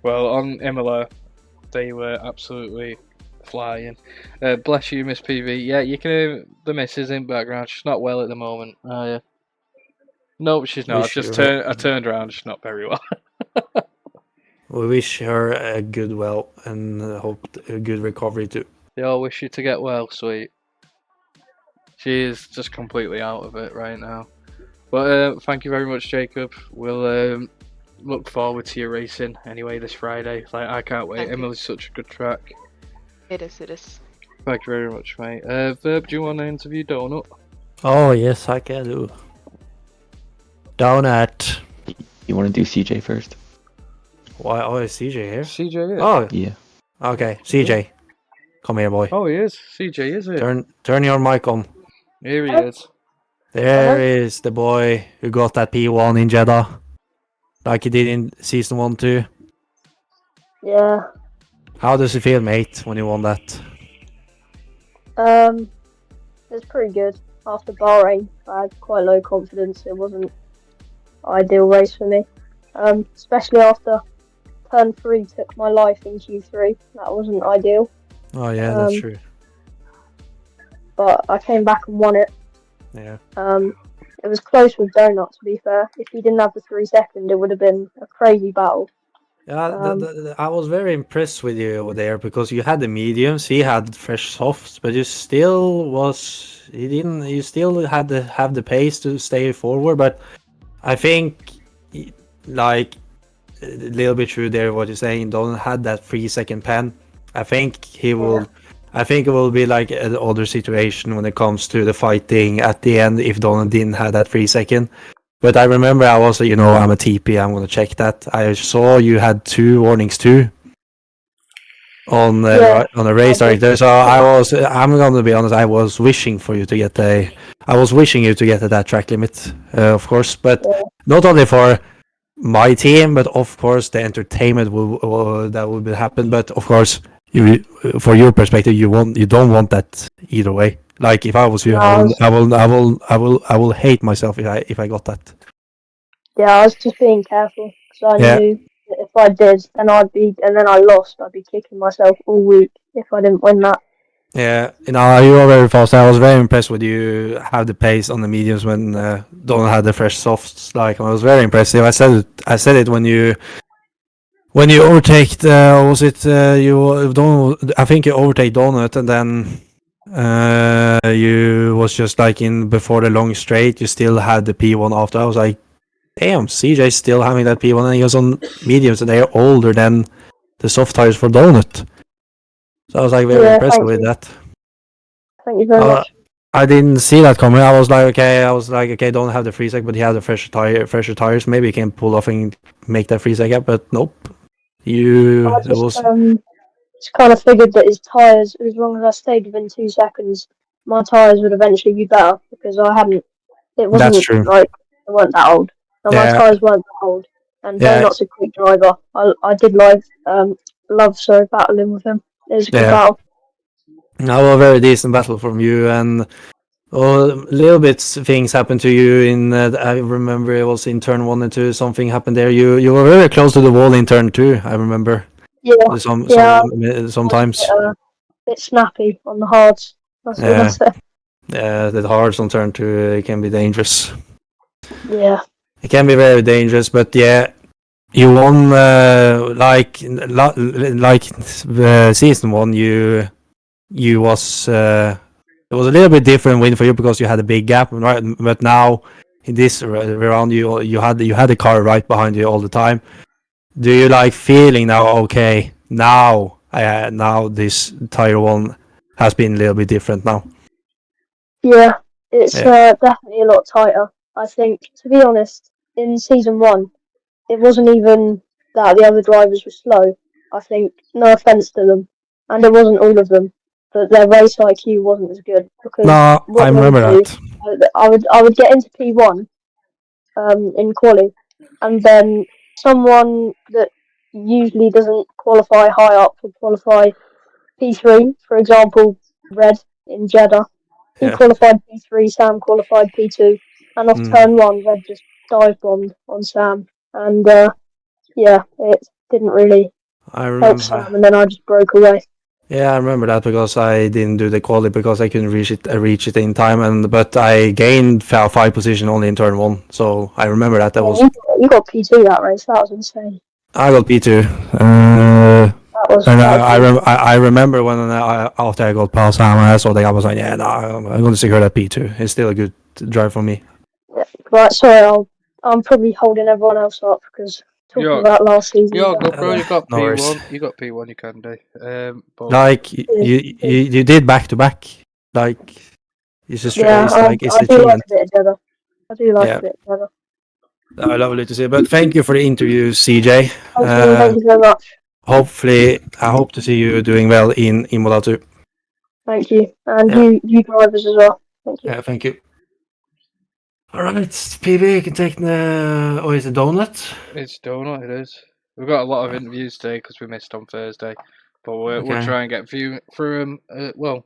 Well, on Imola, they were absolutely flying. Bless you, Miss PV. Yeah, you can hear the missus in background. She's not well at the moment. No, she's not. I turned around. She's not very well. We wish her a good well and hope a good recovery too. They all wish you to get well, sweet. She is just completely out of it right now. But thank you very much, Jacob. We'll look forward to your racing anyway this Friday. Like I can't wait. Emily's such a good track. It is. Thank you very much, mate. Verb, do you want to interview Donut? Oh yes, I can do. Donut. You want to do CJ first? Why? Oh, is CJ here? CJ is. Oh Yeah. Okay, CJ, come here, boy. Oh, he is. CJ is it? Turn your mic on. Here he is. There is the boy who got that P1 in Jeddah, like he did in season 1 too. Yeah. How does it feel, mate, when you won that? It's pretty good. After Bahrain, I had quite low confidence. It wasn't an ideal race for me. especially after turn 3 took my life in Q3. That wasn't ideal. Oh yeah, that's Um, true. But I came back and won it. Yeah. It was close with Donut, to be fair. If he didn't have the 3 second, it would have been a crazy battle. Yeah, I was very impressed with you over there because you had the mediums, he had fresh softs, but you still was he didn't. You still had to have the pace to stay forward. But I think, like a little bit true there what you're saying. Don had that 3 second pen. I think he will. I think it will be like an other situation when it comes to the fighting at the end if Don didn't have that 3 second. But I remember I was, I'm a TP. I'm gonna check that. I saw you had 2 warnings too on a race director. So I'm gonna be honest. I was wishing for you to get I was wishing you to get to that track limit, of course. But not only for my team, but of course the entertainment that will happen. But of course, for your perspective, you don't want that either way. Like if I was you, I will hate myself if I got that. Yeah, I was just being careful because I Yeah. knew that if I did, and then I lost, I'd be kicking myself all week if I didn't win that. Yeah, you are very fast. I was very impressed with you have the pace on the mediums when Donald had the fresh softs. Like I was very impressive. I said it when you overtake was it you don't I think you overtake Donut and then you was just like in before the long straight you still had the P1 after. I was like, damn, CJ's still having that P1 and he was on mediums and they are older than the soft tires for Donut. So I was like very impressed with that. Thank you very much. I didn't see that coming. I was like, okay, don't have the free sec, but he had the fresher tires. Maybe he can pull off and make that free sec up, but nope. I just kind of figured that his tyres, as long as I stayed within 2 seconds, my tyres would eventually be better because I hadn't. It wasn't That's true. like they weren't that old. No, my tyres weren't that old. And Donut's a quick driver. I did love battling with him. It was a good battle. Now a very decent battle from you, and little bit things happened to you in. I remember it was in turn 1 and 2. Something happened there. You were very close to the wall in turn 2. I remember. Yeah. Sometimes. A bit snappy on the hards. That's all I say. Yeah, the hards on turn 2 it can be dangerous. Yeah. It can be very dangerous, but yeah, you won like season 1. You was it was a little bit different win for you because you had a big gap, right? But now in this round, you had the car right behind you all the time. Do you like feeling now? Okay, now this tire 1 has been a little bit different now. Yeah, it's definitely a lot tighter. I think, to be honest, in season 1, it wasn't even that the other drivers were slow. I think, no offense to them, and it wasn't all of them, but their race IQ wasn't as good because no, I remember that. I would get into P1 in quali, and then someone that usually doesn't qualify high up would qualify P3, for example, Red in Jeddah. He qualified P3, Sam qualified P2, and off turn 1, Red just dive bombed on Sam, and it didn't really help Sam, and then I just broke away. Yeah, I remember that because I didn't do the quali because I couldn't reach it in time, but I gained 5 position only in turn 1, so I remember that. You got P2 that race. That was insane. I got P2. I remember when after I got past Sam, I saw that I was like, I'm going to secure that P2. It's still a good drive for me. Yeah, right. Sorry, I'm probably holding everyone else up because talking about last season. You're good, bro. You got P1. You got P1. You can do. But like you did back to back. Like it's just it's I do like a bit of Jeddah. I do like a bit of Jeddah. Lovely to see. But thank you for the interview, CJ. Thank you very much. Hopefully, I hope to see you doing well in Model 2. Thank you, and you drivers as well. Thank you. Yeah, thank you. All right, PB, you can take the. Oh, is it Donut? It's Donut. It is. We've got a lot of interviews today because we missed on Thursday, but we'll try and get through them. Well,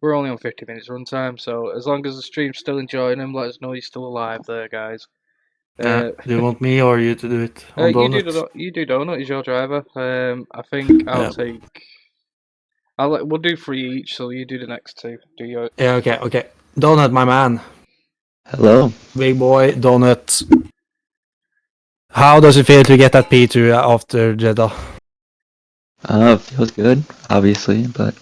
we're only on 50 minutes runtime, so as long as the stream's still enjoying them, let us know you're still alive there, guys. Uh, Do you want me or you to do it on donuts? you do donut. He's your driver. I think I'll Yeah. take. We'll do 3 each. So you do the next 2. Do your. Yeah. Okay. Donut, my man, Hello. big boy, donut. How does it feel to get that P2 after Jeddah? Feels good, obviously, but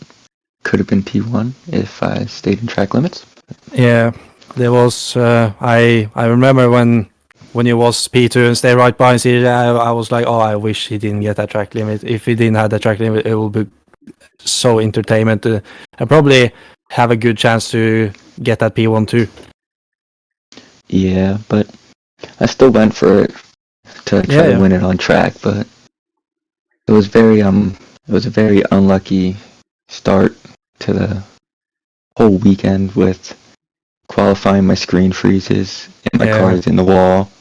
could have been P1 if I stayed in track limits. Yeah, there was. I remember when he was P2 and stayed right behind CJ. I was like, oh, I wish he didn't get that track limit. If he didn't have that track limit, it would be so entertainment. And probably have a good chance to get that P1 too. Yeah, but I still went for it to try to win it on track, but it was a very unlucky start to the whole weekend with qualifying. My screen freezes and my car is in the wall.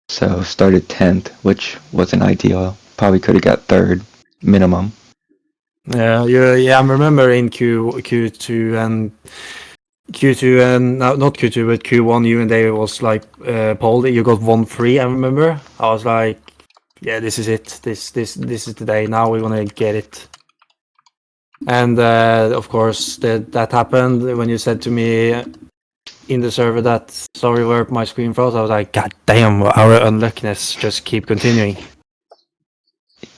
So started 10th, which wasn't ideal. Probably could have got 3rd minimum. Yeah, I remember in Q2 and not Q2 but Q1 you and David was like pole. You got 1-3. I remember. I was like, yeah, this is it. This is the day. Now we're gonna get it. And of course that happened when you said to me in the server that sorry where my screen froze. I was like, God damn, our unluckiness just keep continuing.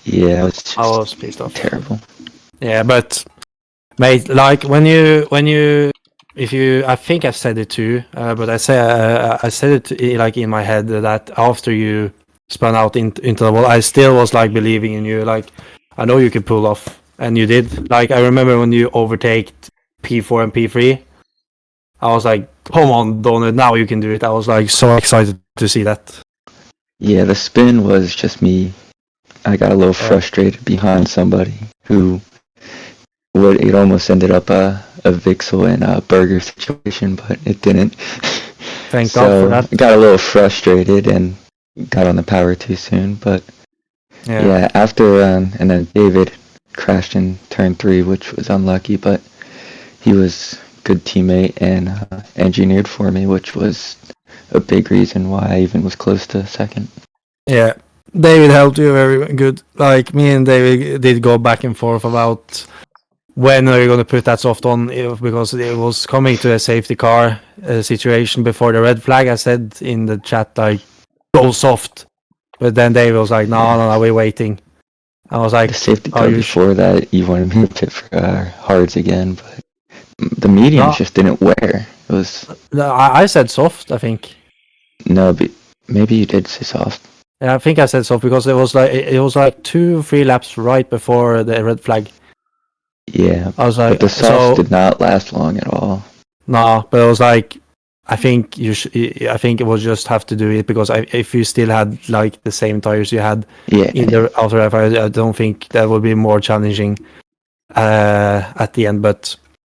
Yeah, it was just I was pissed off. terrible. Yeah, but mate, like when you if you, I think I said it too, but I said it like in my head that after you spun out into the wall, I still was like believing in you. Like I know you could pull off, and you did. Like I remember when you overtake P4 and P3, I was like, come on, Donut, now you can do it. I was like so excited to see that. Yeah, the spin was just me. I got a little frustrated behind somebody who it almost ended up a Vixel and a Burger situation, but it didn't. Thank God for that. I got a little frustrated and got on the power too soon, but yeah after and then David crashed in turn 3, which was unlucky, but he was a good teammate and engineered for me, which was a big reason why I even was close to 2nd. Yeah, David helped you very good. Like me and David did go back and forth about when are you going to put that soft on, because it was coming to a safety car situation before the red flag. I said in the chat like go soft, but then David was like no, we're waiting. I was like the safety car before that you wanted me to pit for hards again, but the mediums just didn't wear. It was I said soft, I think. No, but maybe you did say soft. Yeah, I think I said soft because it was like 2-3 laps right before the red flag. Yeah, I was like, but the softs did not last long at all. No, but it was like, I think I think it was just have to do it because if you still had like the same tires you had in the after I don't think that would be more challenging at the end. But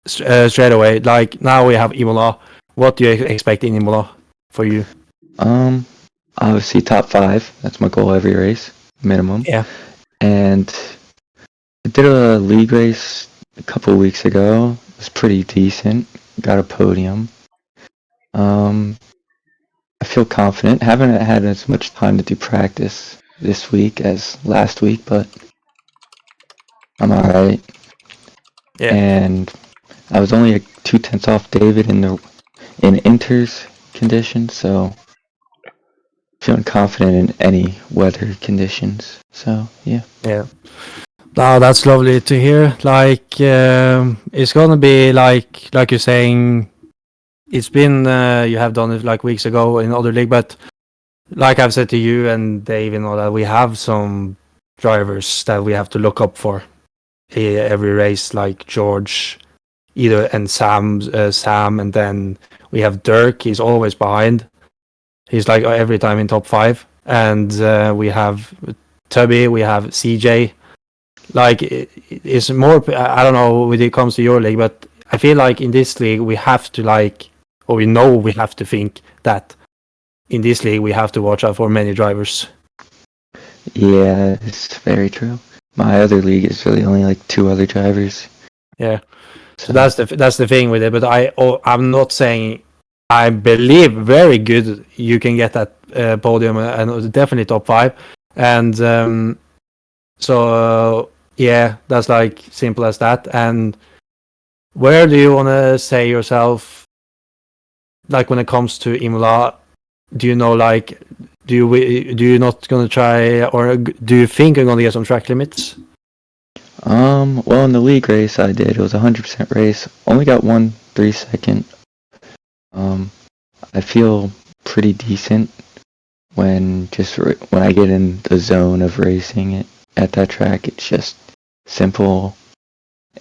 straight away, like now we have Imola. What do you expect in Imola for you? Obviously top 5. That's my goal every race, minimum. Yeah. And I did a league race a couple weeks ago. It was pretty decent. Got a podium. I feel confident. Haven't had as much time to do practice this week as last week, but I'm alright. Yeah. And I was only 2/10 off David in Inter's condition, so feeling confident in any weather conditions. So yeah. Yeah. Oh, that's lovely to hear. Like it's gonna be like you're saying. It's been you have done it like weeks ago in other league, but like I've said to you and Dave and all that, we have some drivers that we have to look up for every race, like George, and Sam, and then we have Dirk. He's always behind. He's like every time in top 5, and we have Tubby, we have CJ. Like it's more. I don't know when it comes to your league, but I feel like in this league we have to or we know we have to think that in this league we have to watch out for many drivers. Yeah, it's very true. My other league is really only like 2 other drivers. Yeah, so that's the thing with it. But I'm not saying I believe very good. You can get that podium and definitely top 5. And so yeah, that's like simple as that. And where do you want to say yourself? Like when it comes to Imola, do you know like do you not gonna try, or do you think you're gonna get some track limits? Well, in the league race I did, it was 100% race. Only got 1 3-second. I feel pretty decent when when I get in the zone of racing it at that track. It's just simple,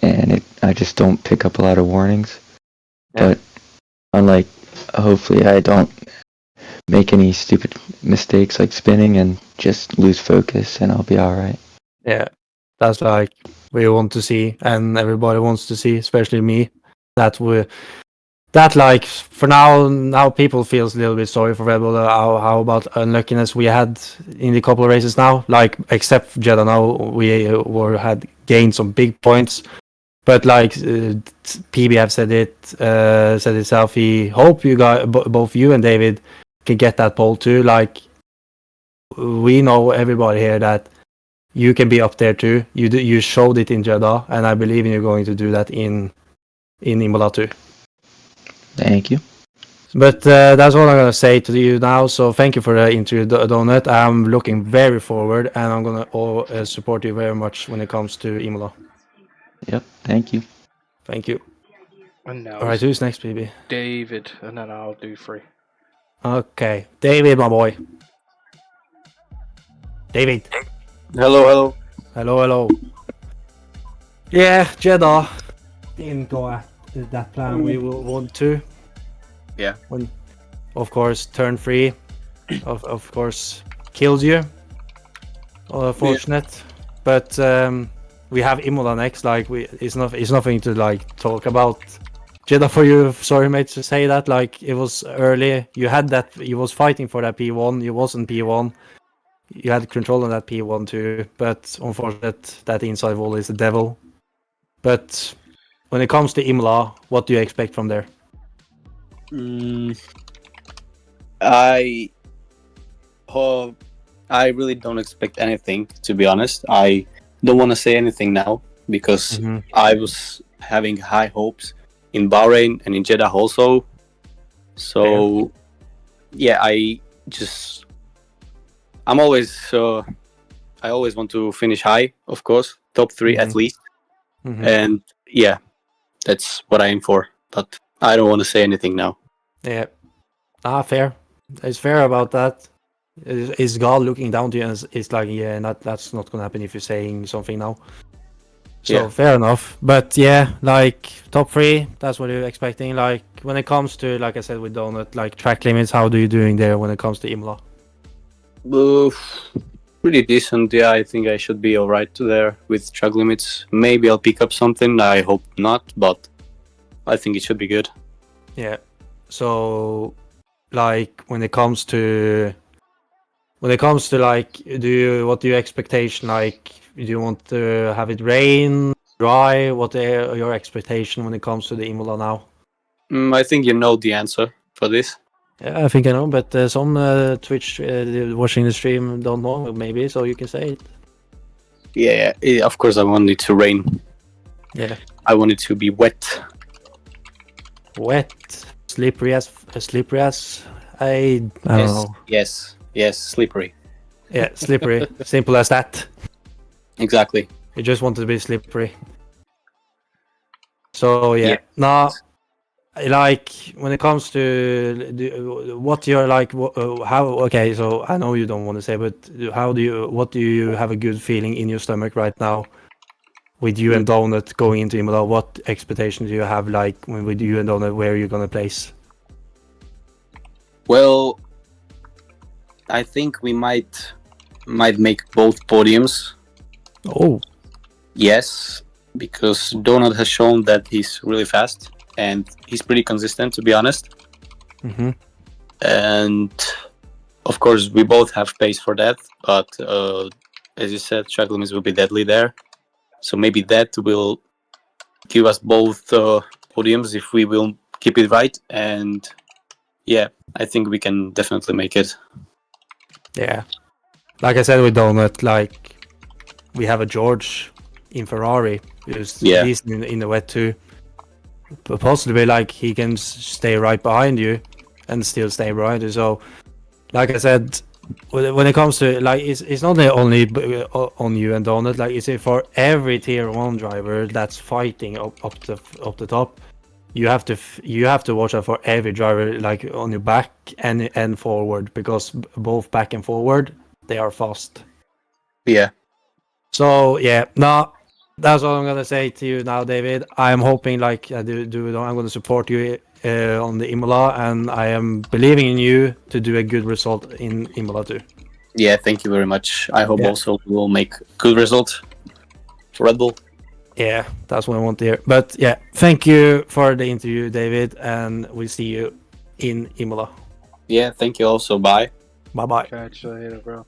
and I just don't pick up a lot of warnings. Yeah. But unlike, hopefully I don't make any stupid mistakes like spinning and just lose focus, and I'll be all right. Yeah, that's like we want to see, and everybody wants to see, especially me. That like for now people feels a little bit sorry for Red Bull. How about unluckiness we had in the couple of races now? Like except for Jeddah now, we had gained some big points, but like PB have said itself. He hope you guys, both you and David, can get that pole too. Like we know everybody here that you can be up there too. You showed it in Jeddah, and I believe in you going to do that in Imola too. Thank you. But that's all I'm gonna say to you now. So thank you for the interview, Donut. I'm looking very forward, and I'm gonna support you very much when it comes to Imola. Yep. Thank you. Thank you. And now All right, who's next, baby? David, and then I'll do 3. Okay, David, my boy. David. Hello. Hello. Yeah, Jeddah didn't go at that plan we will want to. Yeah. When, of course, turn 3, of course, kills you. Fortunate, but we have Imola next. Like it's nothing to like talk about. Jeddah for you. Sorry, mate, to say that. Like it was early. You had that. You was fighting for that P1. You wasn't P1. You had control on that P1 too. But unfortunately, that inside wall is the devil. But when it comes to Imola, what do you expect from there? I really don't expect anything, to be honest. I don't want to say anything now because I was having high hopes in Bahrain and in Jeddah also. So yeah, I always want to finish high, of course, top 3 at least. And yeah, that's what I aim for. But I don't want to say anything now. Yeah. Fair. It's fair about that. Is God looking down to you and it's like, yeah, that's not gonna happen if you're saying something now. So fair enough. But yeah, like top 3, that's what you're expecting. Like when it comes to, like I said with Donut, like track limits, how do you doing there when it comes to Imola? Pretty decent. Yeah, I think I should be alright there with track limits. Maybe I'll pick up something. I hope not, but I think it should be good. Yeah. So like when it comes to like what do your expectation, like do you want to have it rain, dry? What are your expectation when it comes to the Imola now? I think you know the answer for this. Yeah, I think I know, but some Twitch watching the stream don't know maybe, so you can say it. Yeah, of course I want it to rain. Yeah. I want it to be wet. Wet, slippery as I don't know. Yes, slippery. Yeah, slippery. Simple as that. Exactly. You just want it to be slippery. So yeah. Now, like when it comes to what you're like, how? Okay, so I know you don't want to say, but what do you have a good feeling in your stomach right now? With you and Donut going into Imola, what expectation do you have, like with you and Donut, where you're gonna place? Well, I think we might make both podiums. Oh. Yes, because Donut has shown that he's really fast and he's pretty consistent, to be honest. And of course, we both have pace for that, but as you said, track limits will be deadly there. So maybe that will give us both podiums if we will keep it right. And yeah, I think we can definitely make it. Yeah. Like I said with Donut, like we have a George in Ferrari who's decent in the wet too. But possibly like he can stay right behind you and still stay behind you. So like I said, when it comes to like it's not only on you and Donut, like it's for every tier 1 driver that's fighting up the top. You have to watch out for every driver, like on your back and forward, because both back and forward they are fast. Yeah. So yeah, no, that's all I'm gonna say to you now, David. I'm hoping like I'm gonna support you on the Imola, and I am believing in you to do a good result in Imola too. Yeah, thank you very much. I hope also we will make good result for Red Bull. Yeah, that's what I want to hear. But yeah, thank you for the interview, David, and we'll see you in Imola. Yeah, thank you also. Bye. Bye. Catch you later, bro.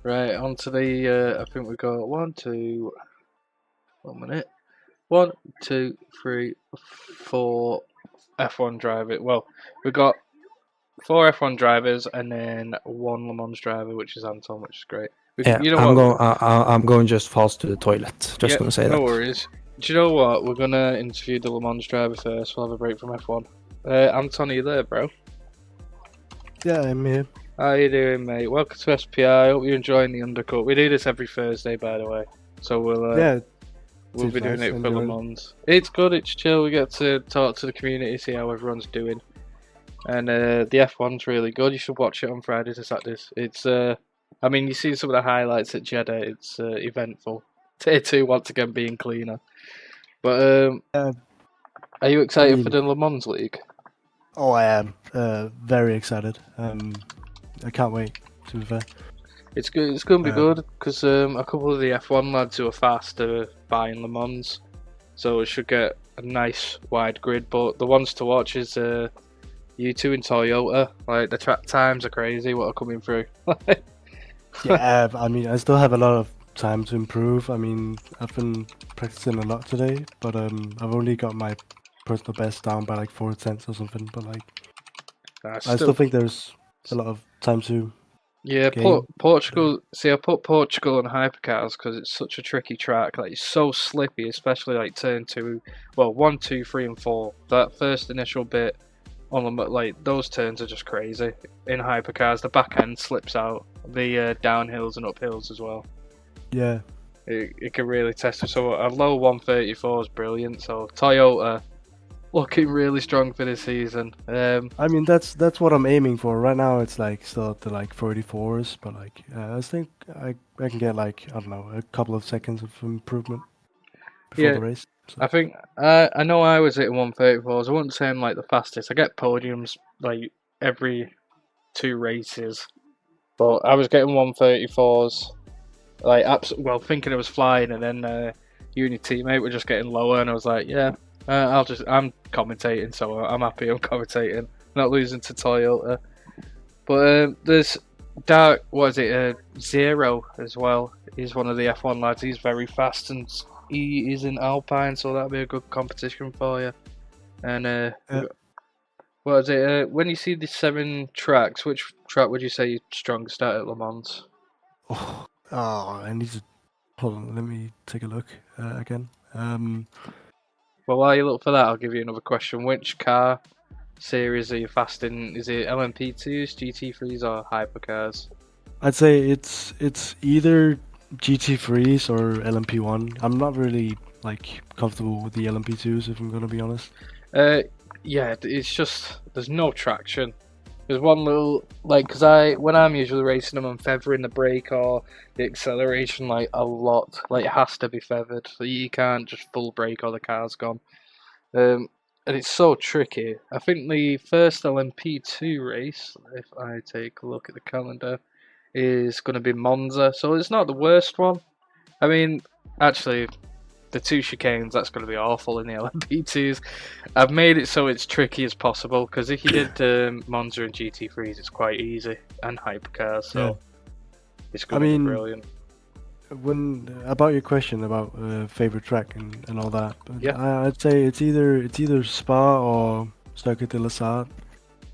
Right, on to the, I think we've got 1, 2, 4 F1 drivers. Well, we've got 4 F1 drivers and then 1 Le Mans driver, which is Anton, which is great. You know I'm going just fast to the toilet. Just gonna say that. No worries. Do you know what? We're gonna interview the Le Mans driver first. We'll have a break from F1. Anton, are you there, bro? Yeah, I'm here. How you doing, mate? Welcome to SPR. I hope you're enjoying the Undercut. We do this every Thursday, by the way. So we'll be doing it for Le Mans. It's good. It's chill. We get to talk to the community, see how everyone's doing. And the F1's really good. You should watch it on Fridays and Saturdays. It's I mean, you see some of the highlights at Jeddah. It's eventful. Tier 2 once again being cleaner. But are you excited for the Le Mans League? Oh, I am. Very excited. I can't wait, to be fair. It's good. It's going to be good because a couple of the F1 lads who are fast are buying Le Mans, so it should get a nice wide grid. But the ones to watch is you two in Toyota. Like the track times are crazy. What are coming through? Yeah, I mean, I still have a lot of time to improve. I mean, I've been practicing a lot today, but I've only got my personal best down by like 4 tenths or something. But like, I still think there's a lot of time to. Yeah, Portugal. See, I put Portugal on hypercars because it's such a tricky track. Like, it's so slippy, especially like turn 2, well, 1, 2, 3, and 4. That first initial bit on the like those turns are just crazy in hypercars. The back end slips out. The downhills and uphills as well. Yeah, it can really test it. So a low 134 is brilliant. So Toyota looking really strong for this season. I mean, that's what I'm aiming for. Right now it's like still at the like 34s, but like I think I can get like, I don't know, a couple of seconds of improvement before the race. So. I think I know I was hitting 134s. I wouldn't say I'm like the fastest. I get podiums like every 2 races, but I was getting 134s. Like thinking I was flying, and then you and your teammate were just getting lower, and I was like, yeah. I'm commentating, so I'm happy I'm commentating. Not losing to Toyota. But there's Dark, Zero as well. He's one of the F1 lads. He's very fast, and he is in Alpine, so that'll be a good competition for you. And when you see the 7 tracks, which track would you say you're strongest at Le Mans? Oh, I need to... Hold on, let me take a look again. Well, while you look for that, I'll give you another question. Which car series are you fast in? Is it LMP2s, GT3s, or hypercars? I'd say it's either GT3s or LMP1. I'm not really like comfortable with the LMP2s, if I'm gonna be honest. Yeah, it's just there's no traction. There's one little because when I'm usually racing them, I'm feathering the brake or the acceleration like a lot. Like it has to be feathered. So you can't just full brake or the car's gone. And it's so tricky. I think the first LMP2 race, if I take a look at the calendar, is going to be Monza. So it's not the worst one. I mean, actually, the 2 chicanes, that's going to be awful in the LMP2s. I've made it so it's tricky as possible, because if you did Monza and GT3s, it's quite easy, and hypercars, so it's going to be brilliant. About your question about favorite track and all that, I'd say it's either Spa or Circuit de la Sarthe.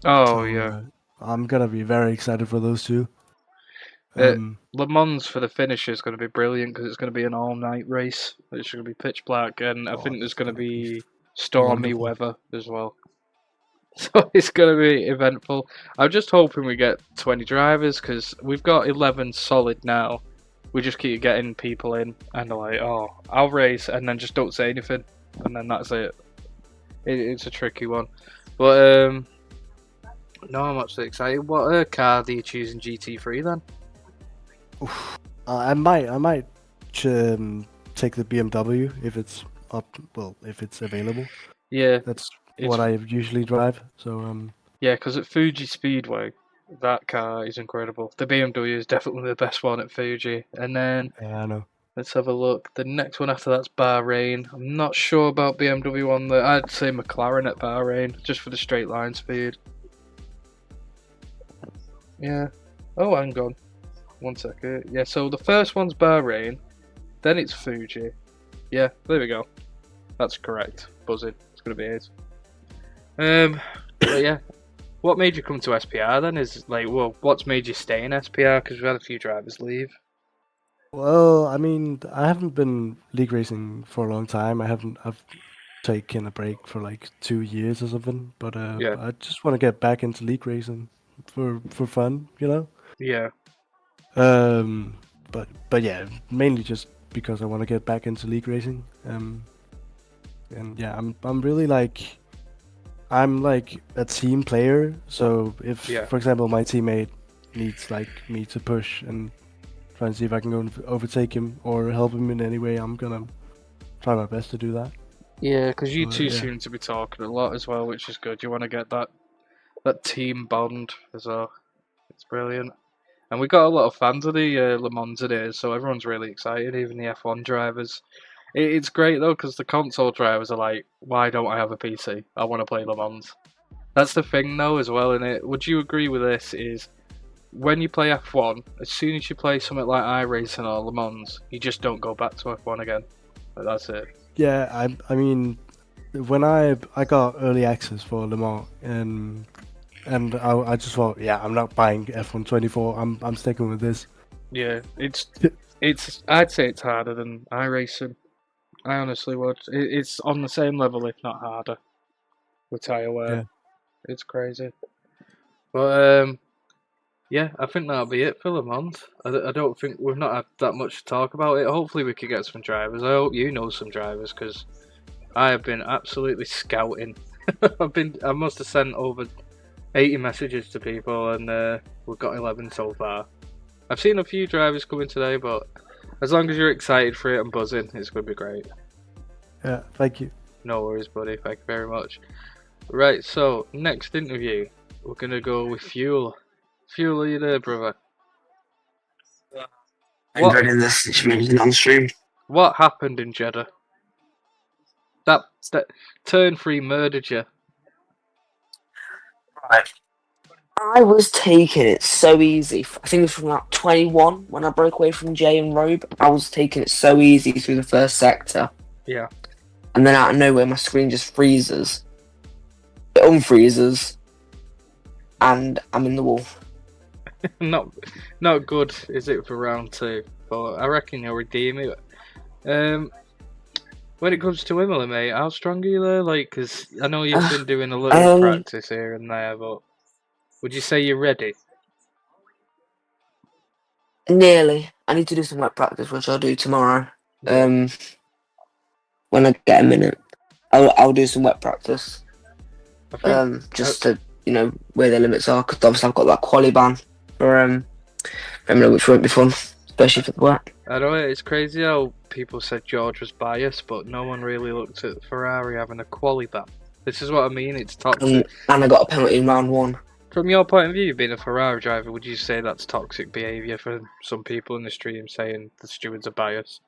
Oh So, yeah. I'm gonna be very excited for those two. Le Mans for the finish is going to be brilliant because it's going to be an all-night race. It's going to be pitch black, and I think there's that's going to gonna be be stormy wonderful. weather as well. So it's going to be eventful. I'm just hoping we get 20 drivers because we've got 11 solid now. We just keep getting people in, and they're like, "Oh, I'll race," and then just don't say anything, and then that's it. It's a tricky one, but no, I'm actually excited. What car do you choose in GT3 then? I might take the BMW if it's if it's available. Yeah, That's it's what I usually drive. So yeah, because at Fuji Speedway, that car is incredible. The BMW is definitely the best one at Fuji. And then yeah, I know. let's have a look. The next one after that's Bahrain. I'm not sure about BMW on the. I'd say McLaren at Bahrain, just for the straight line speed. Yeah. Oh, hang on. 1 second. Yeah, so the first one's Bahrain, then it's Fuji. Yeah, there we go. That's correct. Buzzing. It's gonna be it. But yeah. What made you come to SPR then? Is like, well, what's made you stay in SPR? Because we've had a few drivers leave. Well, I mean, I haven't been league racing for a long time. I've taken a break for like 2 years or something. But Yeah. I just want to get back into league racing for fun, you know. Yeah. But yeah, mainly just because I want to get back into league racing. And yeah, I'm really like, I'm like a team player. So if, for example, my teammate needs like me to push and try and see if I can go and overtake him or help him in any way, I'm gonna try my best to do that. Yeah, because you two yeah. seem to be talking a lot as well, which is good. You want to get that team bond as well. It's brilliant. And we got a lot of fans of the Le Mans today, so everyone's really excited, even the F1 drivers. It's great though, because the console drivers are like, why don't I have a PC? I want to play Le Mans. That's the thing though as well, innit? Would you agree with this? Is when you play F1, as soon as you play something like iRacing or Le Mans, you just don't go back to F1 again. Like, that's it. Yeah, I mean, when I got early access for Le Mans, and I just thought, yeah, I'm not buying F1 24. I'm sticking with this. Yeah, it's I'd say it's harder than iRacing. I honestly would. It's on the same level, if not harder, with tire wear. Yeah. It's crazy. But yeah, I think that'll be it for Le Mans. I don't think we've not had that much to talk about it. Hopefully we could get some drivers. I hope you know some drivers because I have been absolutely scouting. I must have sent over 80 messages to people and we've got 11 so far. I've seen a few drivers coming today, but as long as you're excited for it and buzzing, it's going to be great. Yeah, thank you. No worries, buddy. Thank you very much. Right, so next interview, we're going to go with Fuel. Fuel, are you there, brother? I'm dreading this situation on stream. What happened in Jeddah? That turn 3 murdered you. Right. I was taking it so easy. I think it was from like 21 when I broke away from Jay and Robe. I was taking it so easy through the first sector. Yeah. And then out of nowhere, my screen just freezes. It unfreezes. And I'm in the wall. Not good, is it, for round 2? But I reckon you'll redeem it. When it comes to Imola, mate, how strong are you there? Like, because I know you've been doing a little practice here and there, but would you say you're ready? Nearly. I need to do some wet practice, which I'll do tomorrow. Yeah. When I get a minute, I'll do some wet practice. Just to where the limits are, because obviously I've got that quali ban for which won't be fun, especially for the wet. I know it's crazy how people said George was biased, but no one really looked at Ferrari having a quali ban. This is what I mean. It's toxic. And I got a penalty in round 1. From your point of view, being a Ferrari driver, would you say that's toxic behaviour for some people in the stream saying the stewards are biased?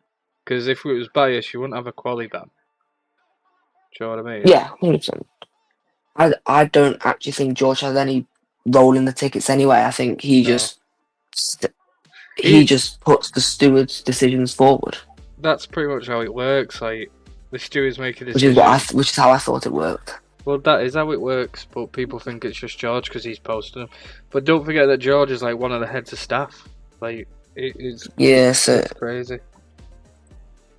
Because if it was biased, you wouldn't have a quali ban. Do you know what I mean? Yeah, 100%. I don't actually think George has any role in the tickets anyway. I think he just puts the stewards' decisions forward. That's pretty much how it works. Like the stewards make a decision, which is how I thought it worked. Well, that is how it works, but people think it's just George because he's posting them. But don't forget that George is like one of the heads of staff. Like, it's so it's crazy.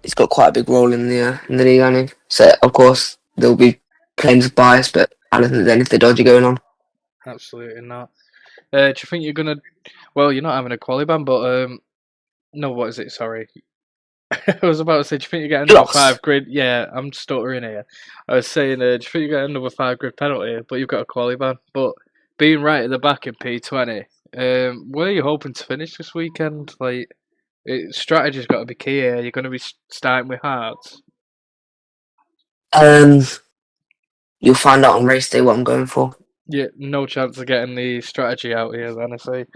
he's got quite a big role in the league, hasn't he? So of course there'll be claims of bias, but I don't think there's anything dodgy going on. Absolutely not. Do you think you're gonna? Well, you're not having a quali ban, but no, what is it? Sorry, I was about to say, do you think you get another Loss. 5 grid? Yeah, I'm stuttering here. I was saying, do you think you get another 5 grid penalty? But you've got a quali ban. But being right at the back in P20, where are you hoping to finish this weekend? Like, strategy's got to be key here. You're going to be starting with hearts. You'll find out on race day what I'm going for. Yeah, no chance of getting the strategy out here, then I say.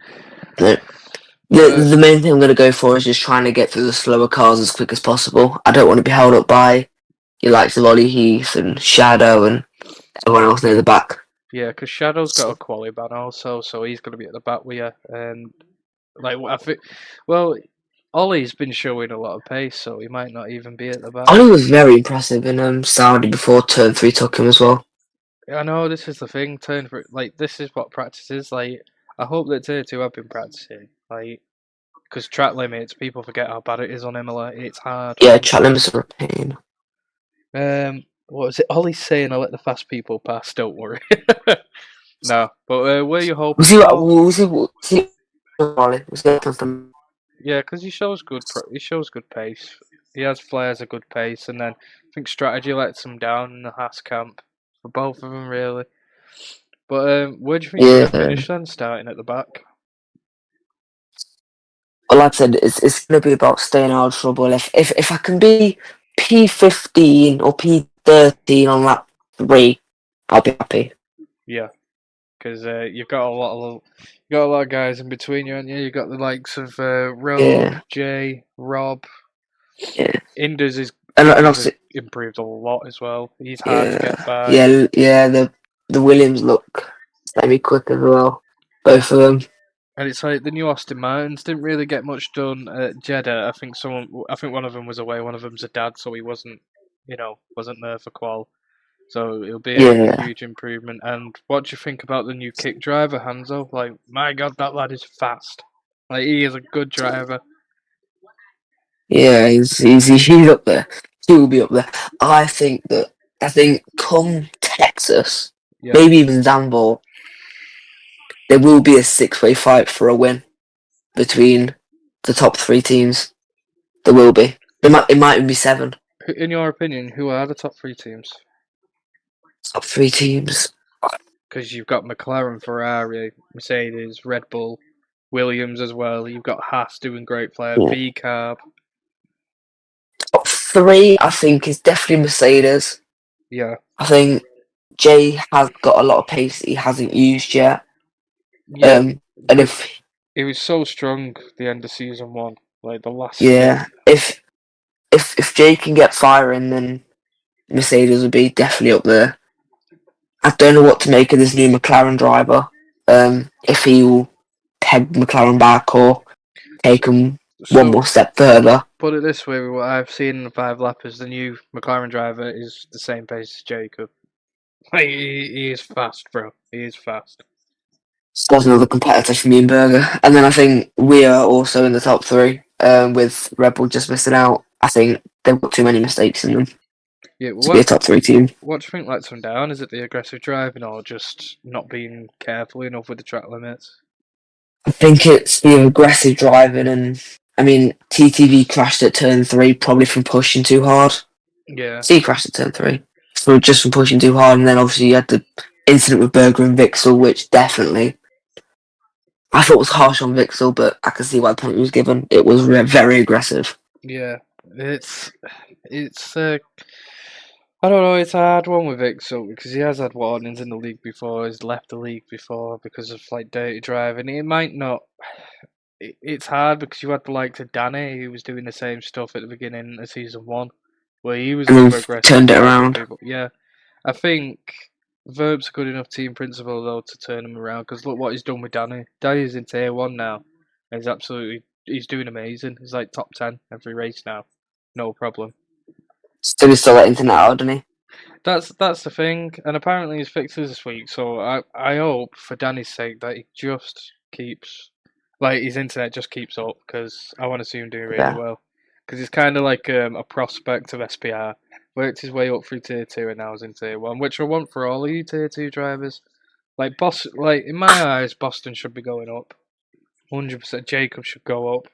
No. The main thing I'm going to go for is just trying to get through the slower cars as quick as possible. I don't want to be held up by your likes of Ollie Heath and Shadow and everyone else near the back. Yeah, because Shadow's got a quali ban also, so he's going to be at the back with you. And like, I think, well, Ollie's been showing a lot of pace, so he might not even be at the back. Ollie was very impressive in Saudi before turn 3 took him as well. I know this is the thing. This is what practice is like. I hope that tier 2 have been practicing, like, because track limits, people forget how bad it is on Imola. It's hard. Yeah, track limits are a pain. What was it? Ollie's saying, "I'll let the fast people pass. Don't worry." No, but where you hoping? Yeah, because he shows good. He shows good pace. He has flares a good pace, and then I think strategy lets him down in the Haas camp for both of them really. But where do you think you're gonna finish then? Starting at the back. Well, like I said, it's going to be about staying out of trouble. If I can be P15 or P13 on lap 3, I'll be happy. Yeah, because you've got a lot of guys in between you, and you got the likes of Rogue, Jay, Rob. Yeah. Indus has improved a lot as well. He's hard to get by. Yeah. The Williams look semi-quick as well. Both of them. And it's like the new Austin Martins didn't really get much done at Jeddah. I think one of them was away. One of them's a dad, so he wasn't there for qual. So it'll be a huge improvement. And what do you think about the new kick driver, Hanzo? Like, my God, that lad is fast. Like, he is a good driver. Yeah, he's up there. He will be up there. I think come Texas, maybe even Zandvoort, there will be a 6-way fight for a win between the top 3 teams. There will be. It might even be 7. In your opinion, who are the top 3 teams? Top 3 teams. Because you've got McLaren, Ferrari, Mercedes, Red Bull, Williams as well. You've got Haas doing great flare, V-Carb. Top 3, I think, is definitely Mercedes. Yeah. I think Jay has got a lot of pace that he hasn't used yet. Yeah. And if he was so strong the end of season 1, like the last. Yeah. If Jay can get firing, then Mercedes would be definitely up there. I don't know what to make of this new McLaren driver. If he will peg McLaren back or take them one more step further. Put it this way, what I've seen in the 5 lappers, the new McLaren driver is the same pace as Jacob. Like, he is fast, bro. He is fast. So that's another competitor for me and Berger. And then I think we are also in the top 3, with Red Bull just missing out. I think they've got too many mistakes in them to be a top 3 team. What do you think lets them down? Is it the aggressive driving or just not being careful enough with the track limits? I think it's the aggressive driving, and I mean TTV crashed at turn 3 probably from pushing too hard. Yeah. He crashed at turn 3 just from pushing too hard, and then obviously you had the incident with Berger and Vixel, which definitely I thought was harsh on Vixel, but I can see why the penalty was given. It was very aggressive. Yeah, it's I don't know, it's a hard one with Vixel because he has had warnings in the league before, he's left the league before because of like dirty driving. It might not. It's hard because you had the likes of Danny who was doing the same stuff at the beginning of season 1, where he was over aggressive. Turned it around. People. Yeah, I think Verb's a good enough team principal though to turn him around because look what he's done with Danny. Danny's in tier 1 now. And he's doing amazing. He's like top 10 every race now, no problem. Still let internet out, doesn't he? That's the thing, and apparently he's fixed this week. So I hope for Danny's sake that he just keeps like his internet just keeps up because I want to see him doing really Yeah. well. Because he's kind of like a prospect of SPR, worked his way up through tier 2 and now is in tier 1, which I want for all of you tier 2 drivers. Like in my eyes, Boston should be going up. 100%. Jacob should go up.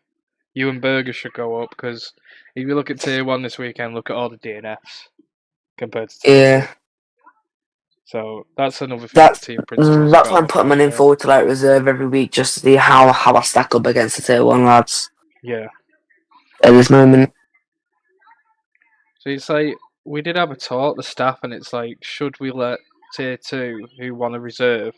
You and Berger should go up because if you look at tier 1 this weekend, look at all the DNFs compared to tier 2. So that's another thing That's team principals have got why to I'm look putting out my name for. forward to like reserve every week just to see how I stack up against the tier 1 lads. Yeah. At this moment. So it's like we did have a talk, the staff, and it's like, should we let tier 2 who want to reserve,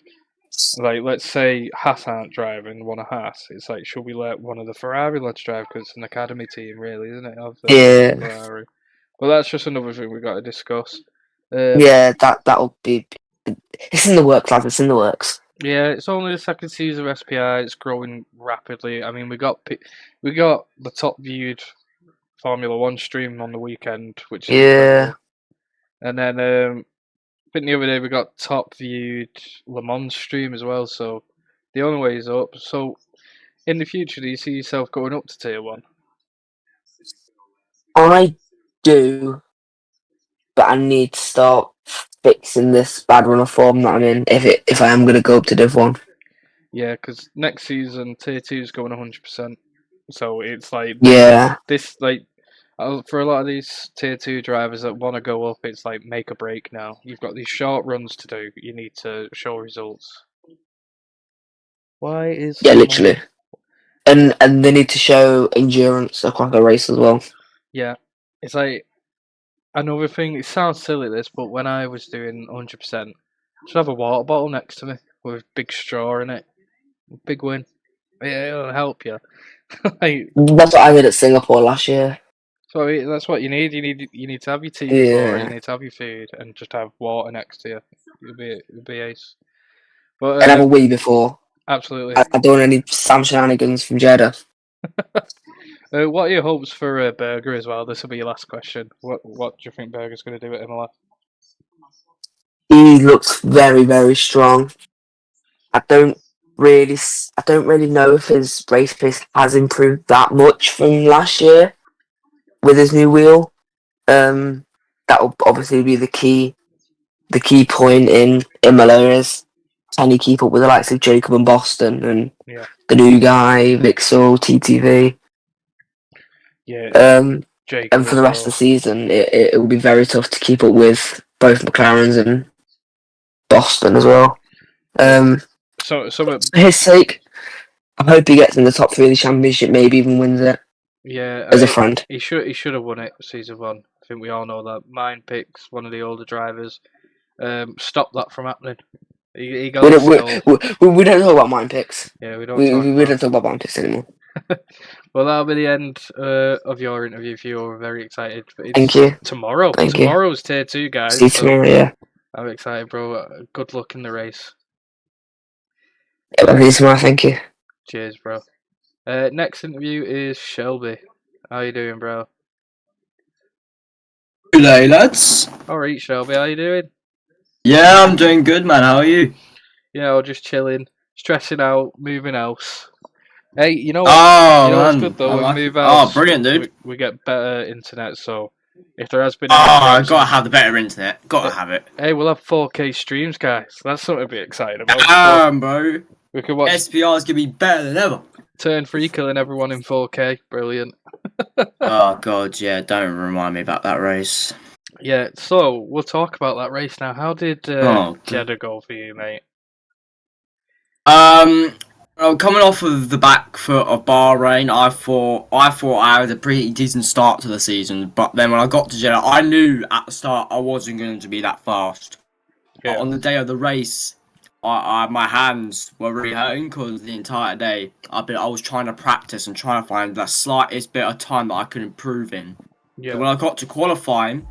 like let's say Haas aren't driving, want a Haas, it's like, should we let one of the Ferrari lads drive because it's an academy team, really, isn't it? Of the Ferrari. Well, that's just another thing we got to discuss. Yeah, that'll be. It's in the works, lads. It's in the works. Yeah, it's only the second season of SPR. It's growing rapidly. I mean, we got the top viewed Formula One stream on the weekend, which is incredible. And then I think the other day we got top viewed Le Mans stream as well. So the only way is up. So in the future, do you see yourself going up to tier 1? I do, but I need to start fixing this bad run of form that I'm in. If I am going to go up to Div 1. Yeah, because next season tier 2 is going 100%. So it's like this like. For a lot of these tier 2 drivers that want to go up, it's like make or break now. You've got these short runs to do. You need to show results. Why is literally, and they need to show endurance across the race as well. Yeah, it's like another thing. It sounds silly this, but when I was doing 100%, I should have a water bottle next to me with big straw in it. Big win. Yeah, it'll help you. That's what I did at Singapore last year. So that's what you need. You need to have your tea before. You need to have your food and just have water next to you. You'll be ace. But and have a wee before. Absolutely. I don't want any Sam shenanigans from Jeddah. What are your hopes for Berger as well? This will be your last question. What do you think Berger's going to do at Imola? He looks very, very strong. I don't really know if his race pace has improved that much from last year with his new wheel. That will obviously be the key point in Imola is can he keep up with the likes of Jacob and Boston and the new guy Vixel TTV. Jacob and for the rest of the season, it will be very tough to keep up with both McLarens and Boston as well. So for his sake, I hope he gets in the top 3 of the championship, maybe even wins it. Yeah, as a friend. He should have won it season 1. I think we all know that. Mine picks one of the older drivers. Stop that from happening. He got we don't talk about mine picks. Yeah, we don't talk about mine picks anymore. Well, that'll be the end of your interview. If you're very excited, thank you. Tomorrow. Thank Tomorrow's tier 2, guys. See you tomorrow. Yeah. I'm excited, bro. Good luck in the race. Yeah, see you tomorrow. Thank you. Cheers, bro. Next interview is Shelby. How you doing, bro? Good day, lads. Alright, Shelby, how you doing? Yeah, I'm doing good, man. How are you? Yeah, we're just chilling, stressing out, moving house. Hey, you know what? What's good though? When we move house, brilliant, dude. We get better internet, so if there has been gotta have the better internet. Gotta have it. Hey, we'll have 4K streams, guys. That's something to be excited about. Bro. We can watch SPR's gonna be better than ever. Turn 3 killing everyone in 4K. Brilliant. Oh god, yeah, don't remind me about that race. Yeah, so we'll talk about that race now. How did Jeddah go for you, mate? Coming off of the back foot of Bahrain, I thought I had a pretty decent start to the season, but then when I got to Jeddah, I knew at the start I wasn't going to be that fast. Yeah. On the day of the race, my hands were really hurting because the entire day I was trying to practice and trying to find the slightest bit of time that I could improve in. Yeah. So when I got to qualifying,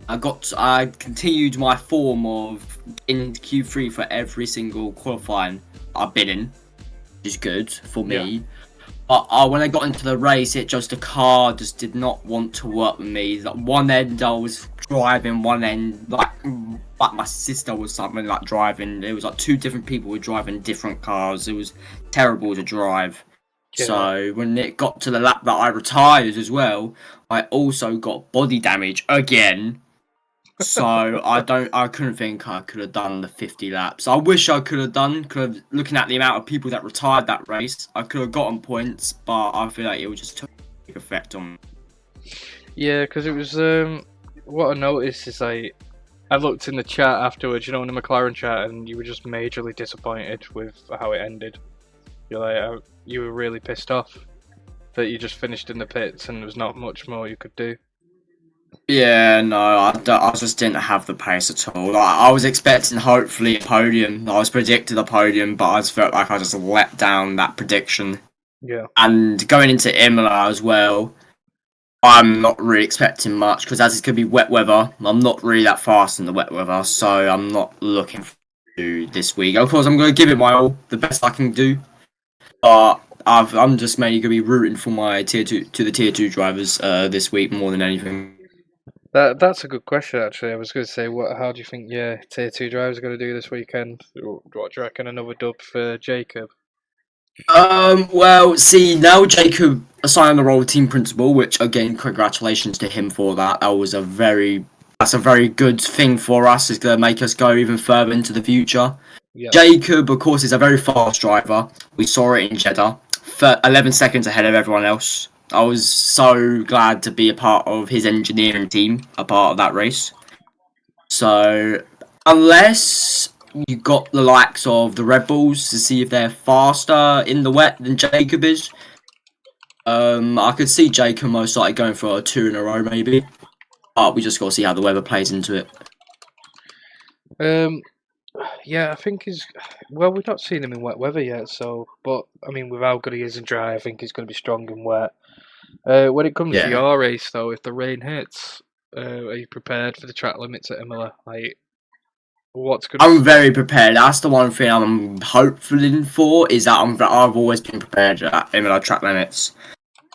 I continued my form of in Q3 for every single qualifying I've been in, which is good for me. But when I got into the race, the car just did not want to work with me. Like one end I was driving, one end like my sister was something like driving. It was like two different people were driving different cars. It was terrible to drive. Yeah. So when it got to the lap that I retired as well, I also got body damage again. So I couldn't think I could have done the 50 laps. I wish I could have done, looking at the amount of people that retired that race, I could have gotten points, but I feel like it would just take effect on me. Yeah, because it was, what I noticed is like, I looked in the chat afterwards, in the McLaren chat, and you were just majorly disappointed with how it ended. You're like, you were really pissed off that you just finished in the pits and there was not much more you could do. Yeah, no, I just didn't have the pace at all. I was expecting hopefully a podium. I was predicted a podium, but I just felt like I just let down that prediction. Yeah. And going into Imola as well, I'm not really expecting much because as it's going to be wet weather, I'm not really that fast in the wet weather, so I'm not looking to this week. Of course, I'm going to give it my all, the best I can do. But I'm just mainly going to be rooting for my tier 2 drivers this week more than anything. That's a good question, actually. I was going to say, how do you think your tier 2 drivers are going to do this weekend? What do you reckon, another dub for Jacob? Well, see, now Jacob assigned the role of team principal, which again, congratulations to him for that. That's a very good thing for us. It's going to make us go even further into the future. Yeah. Jacob, of course, is a very fast driver. We saw it in Jeddah, 11 seconds ahead of everyone else. I was so glad to be a part of his engineering team, a part of that race. So, unless you got the likes of the Red Bulls to see if they're faster in the wet than Jacob is, I could see Jacob most likely going for a 2 in a row, maybe. But we just got to see how the weather plays into it. Yeah, I think we've not seen him in wet weather yet, but I mean, with how good he is in dry, I think he's going to be strong in wet. When it comes to your race, though, if the rain hits, are you prepared for the track limits at Imola? Like, I'm very prepared. That's the one thing I'm hoping for, is that I've always been prepared at Imola track limits.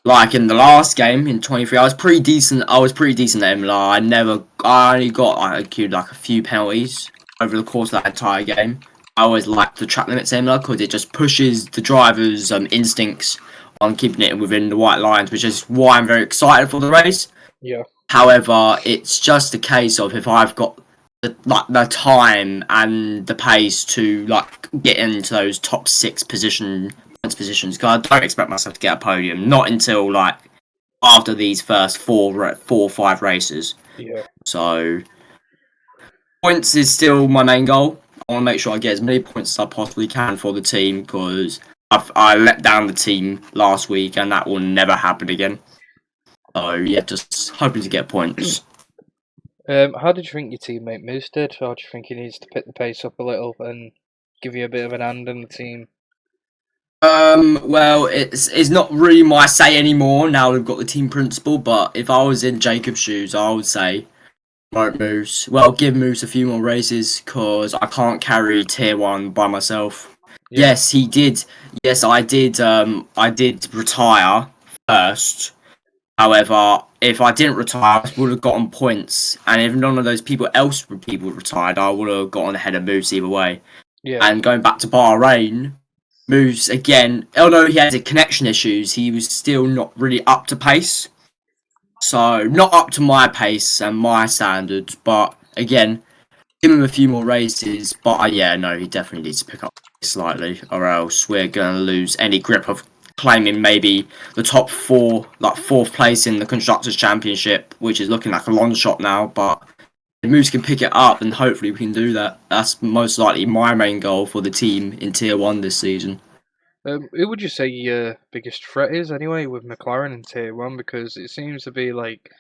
Like in the last game in 23, I was pretty decent. At Imola. I only got like a few penalties over the course of that entire game. I always liked the track limits at Imola because it just pushes the drivers' instincts on keeping it within the white lines, which is why I'm very excited for the race. Yeah. However, it's just a case of if I've got the time and the pace to get into those top 6 positions, because I don't expect myself to get a podium, not until after these first 4 or 5 races. Yeah. So points is still my main goal. I want to make sure I get as many points as I possibly can for the team, because I let down the team last week and that will never happen again. So yeah, just hoping to get points. How did you think your teammate Moose did? Or do you think he needs to pick the pace up a little and give you a bit of an hand in the team? Well, it's not really my say anymore now we've got the team principal, but if I was in Jacob's shoes, I would say, promote Moose. Well, give Moose a few more races, because I can't carry tier 1 by myself. Yeah. Yes, he did. Yes, I did. I did retire first. However, if I didn't retire, I would have gotten points, and if none of those people retired, I would have gotten ahead of Moose either way. Yeah. And going back to Bahrain, Moose again, although he had connection issues, he was still not really up to pace. So not up to my pace and my standards, but again, give him a few more races. But he definitely needs to pick up slightly, or else we're gonna lose any grip of claiming maybe the top 4, 4th place in the Constructors' Championship, which is looking like a long shot now. But if Moose can pick it up, then hopefully we can do that. That's most likely my main goal for the team in Tier 1 this season. Who would you say your biggest threat is anyway with McLaren in Tier 1? Because it seems to be like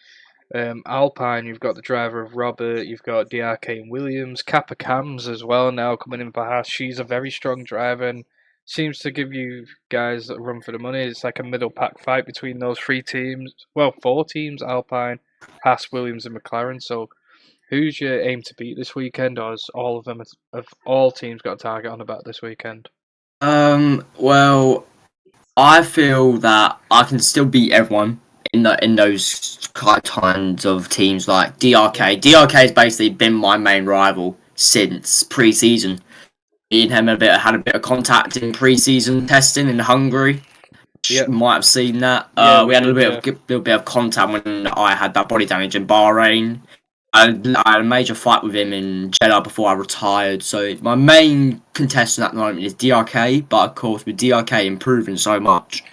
Alpine, you've got the driver of Robert, you've got DRK and Williams, Kappa Cams as well now coming in for Haas. She's a very strong driver and seems to give you guys a run for the money. It's like a middle pack fight between those 3 teams. Well, 4 teams: Alpine, Haas, Williams, and McLaren. So, who's your aim to beat this weekend, or has all all teams got a target on the back this weekend? Well, I feel that I can still beat everyone in those kinds of teams like DRK. DRK has basically been my main rival since pre-season. Me and him had a bit of contact in pre-season testing in Hungary. Yeah. Might have seen that. Yeah, we had a did, little bit of contact when I had that body damage in Bahrain. I had a major fight with him in Jeddah before I retired. So my main contestant at the moment is DRK, but of course with DRK improving so much,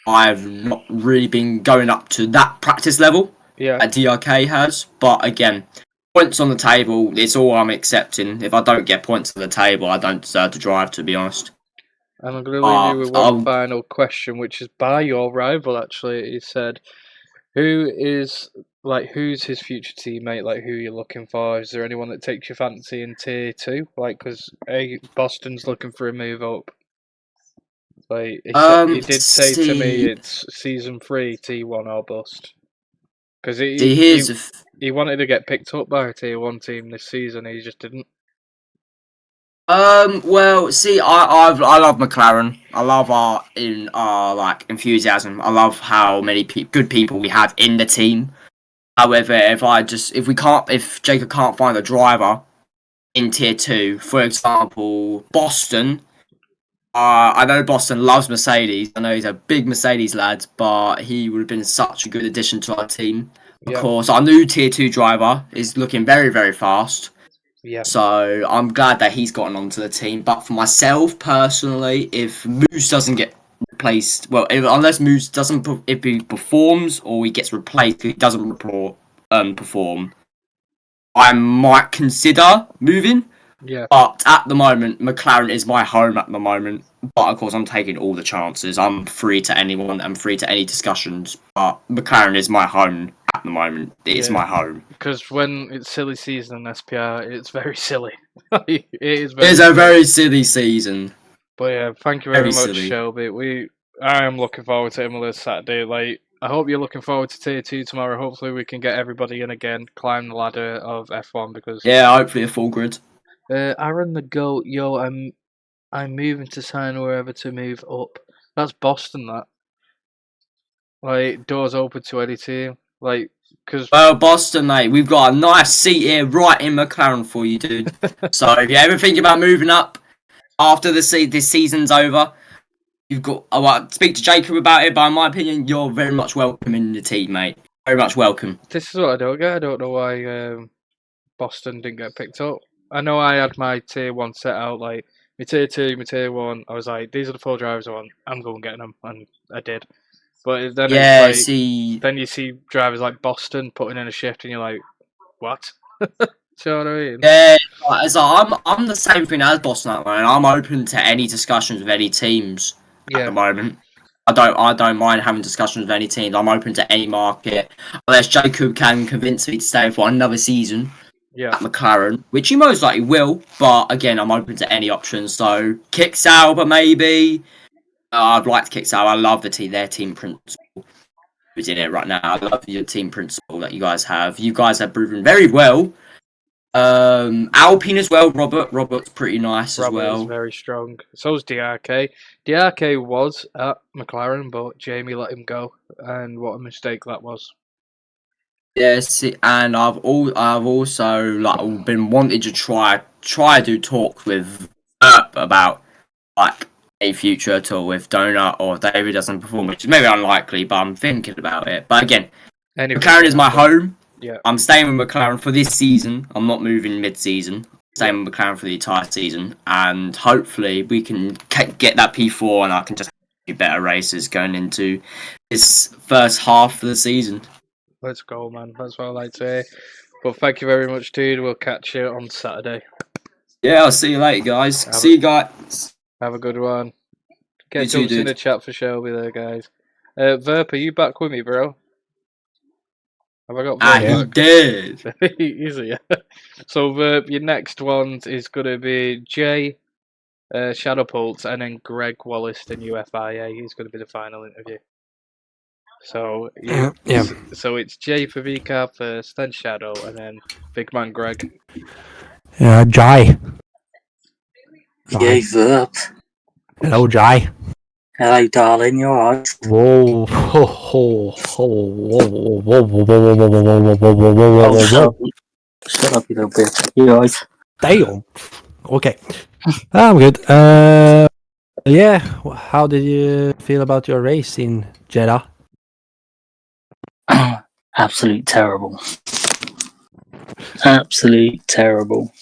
I've not really been going up to that practice level that DRK has. But again, points on the table, it's all I'm accepting. If I don't get points on the table, I don't deserve to drive, to be honest. And I'm going to leave you with one final question, which is by your rival, actually. He said, who's his future teammate? Like, who you're looking for? Is there anyone that takes your fancy in Tier 2? Like, because Boston's looking for a move up. Like, he did say to me it's Season 3, T1 or bust. Because he wanted to get picked up by a Tier 1 team this season, he just didn't. Well, see, I love McLaren. I love our enthusiasm. I love how many good people we have in the team. However, if Jacob can't find a driver in Tier 2, for example, Boston. I know Boston loves Mercedes. I know he's a big Mercedes lad, but he would have been such a good addition to our team. Of course, our new Tier 2 driver is looking very, very fast. Yeah. So I'm glad that he's gotten onto the team. But for myself personally, if Moose doesn't get replaced, unless Moose doesn't, if he performs or he gets replaced, if he doesn't perform, I might consider moving. Yeah. But at the moment, McLaren is my home at the moment. But of course, I'm taking all the chances. I'm free to anyone. I'm free to any discussions. But McLaren is my home at the moment. It's my home. Because when it's silly season in SPR, it's very silly. It's a very silly season. But yeah, thank you very much, Shelby. I am looking forward to Imola Saturday. Like, I hope you're looking forward to Tier 2 tomorrow. Hopefully, we can get everybody in again, climb the ladder of F1 because. Yeah, hopefully a full grid. Aaron the Goat, I'm moving to sign wherever to move up. That's Boston, that. Like, doors open to any team. Like, because. Well, Boston, mate, we've got a nice seat here right in McLaren for you, dude. So if you ever think about moving up after this season's over, you've got. I'll speak to Jacob about it, but in my opinion, you're very much welcome in the team, mate. Very much welcome. This is what I don't get. I don't know why Boston didn't get picked up. I know I had my Tier 1 set out, like, my Tier 2, my Tier 1. I was like, these are the 4 drivers I want. I'm going getting them, and I did. But then then you see drivers like Boston putting in a shift, and you're like, what? Do you know what I mean? Yeah, I'm the same thing as Boston at the moment. I'm open to any discussions with any teams at the moment. I don't mind having discussions with any teams. I'm open to any market, unless Jacob can convince me to stay for another season at McLaren, which he most likely will. But again, I'm open to any options. So kick Sauber maybe. I'd like to kick Sauber. I love their team principle. Who's in it right now? I love your team principle that you guys have. You guys have proven very well. Alpine as well. Robert's pretty nice as well. Robert is very strong. So's DRK. DRK was at McLaren, but Jamie let him go, and what a mistake that was. Yes, and I've also been wanting to try to do talks with about like a future tour with Donut or if David doesn't perform, which is maybe unlikely, but I'm thinking about it. But again, McLaren is my home. Yeah. I'm staying with McLaren for this season. I'm not moving mid-season. Staying with McLaren for the entire season, and hopefully we can get that P4, and I can just do better races going into this first half of the season. Let's go, man. That's what I like to hear. But thank you very much, dude. We'll catch you on Saturday. Yeah, I'll see you later, guys. See you guys. Have a good one. Get jumps in the chat for Shelby there, guys. Verp, are you back with me, bro? Have I got Verp? He did. Easy. So, Verp, your next one is going to be Jay, Shadowpult, and then Greg Wallace in UFIA. He's going to be the final interview. So, so it's Jay for VCAP first, then Shadow, and then Big Man Greg. Jai. Yay, Verp. Hello, Jai. Hello, darling. You alright? Whoa, ho, ho, ho, whoa, whoa, whoa, whoa, whoa, whoa, whoa, whoa, whoa, whoa, whoa, Oh, whoa, whoa. shut up, you little bitch. You alright? Damn. Okay. I'm good. Yeah. How did you feel about your race in Jeddah? Absolute terrible. Absolute terrible.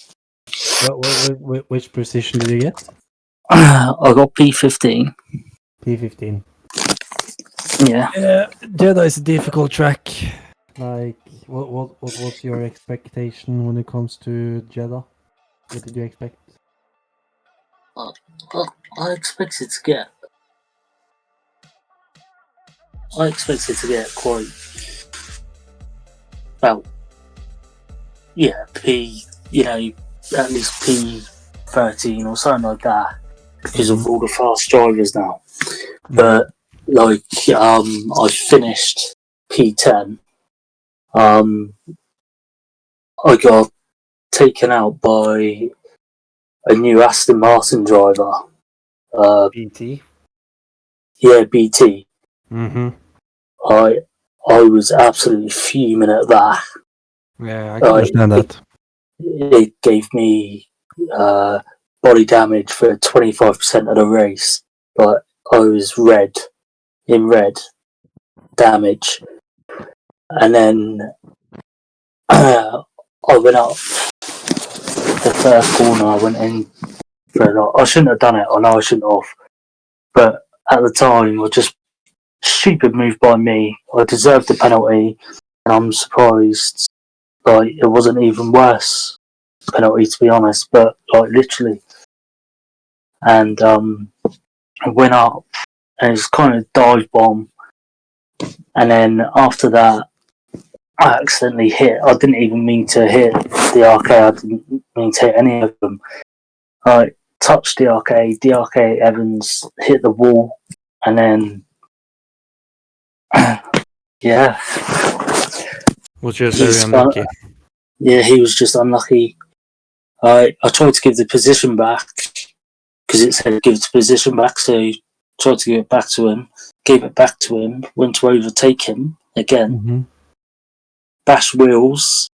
Which position did you get? I got P15. P15. Yeah. Yeah, Jeddah is a difficult track. Like, what was your expectation when it comes to Jeddah? What did you expect? I expected to get. I expected to get quite. Well, yeah, at least P13 or something like that, because of all the fast drivers now. But I finished P10. I got taken out by a new Aston Martin driver. BT. Yeah, BT. Mm-hmm. I was absolutely fuming at that. Yeah, I can understand that. It gave me body damage for 25% of the race, but I was in red damage, and then I went up the first corner. I went in for a lot. I shouldn't have done it. I know I shouldn't have, but at the time, I just stupid move by me. I deserved the penalty, and I'm surprised like it wasn't even worse penalty, to be honest. But like literally, and I went up, and it's kind of dive bomb, and then after that, I accidentally hit. I didn't even mean to hit the arcade. I didn't mean to hit any of them. I touched the arcade. The arcade Evans hit the wall, and then yeah. Was just very unlucky. Yeah, he was just unlucky. I tried to give the position back because it said give the position back, so I tried to give it back to him. Gave it back to him. Went to overtake him again. Mm-hmm. Bash wheels,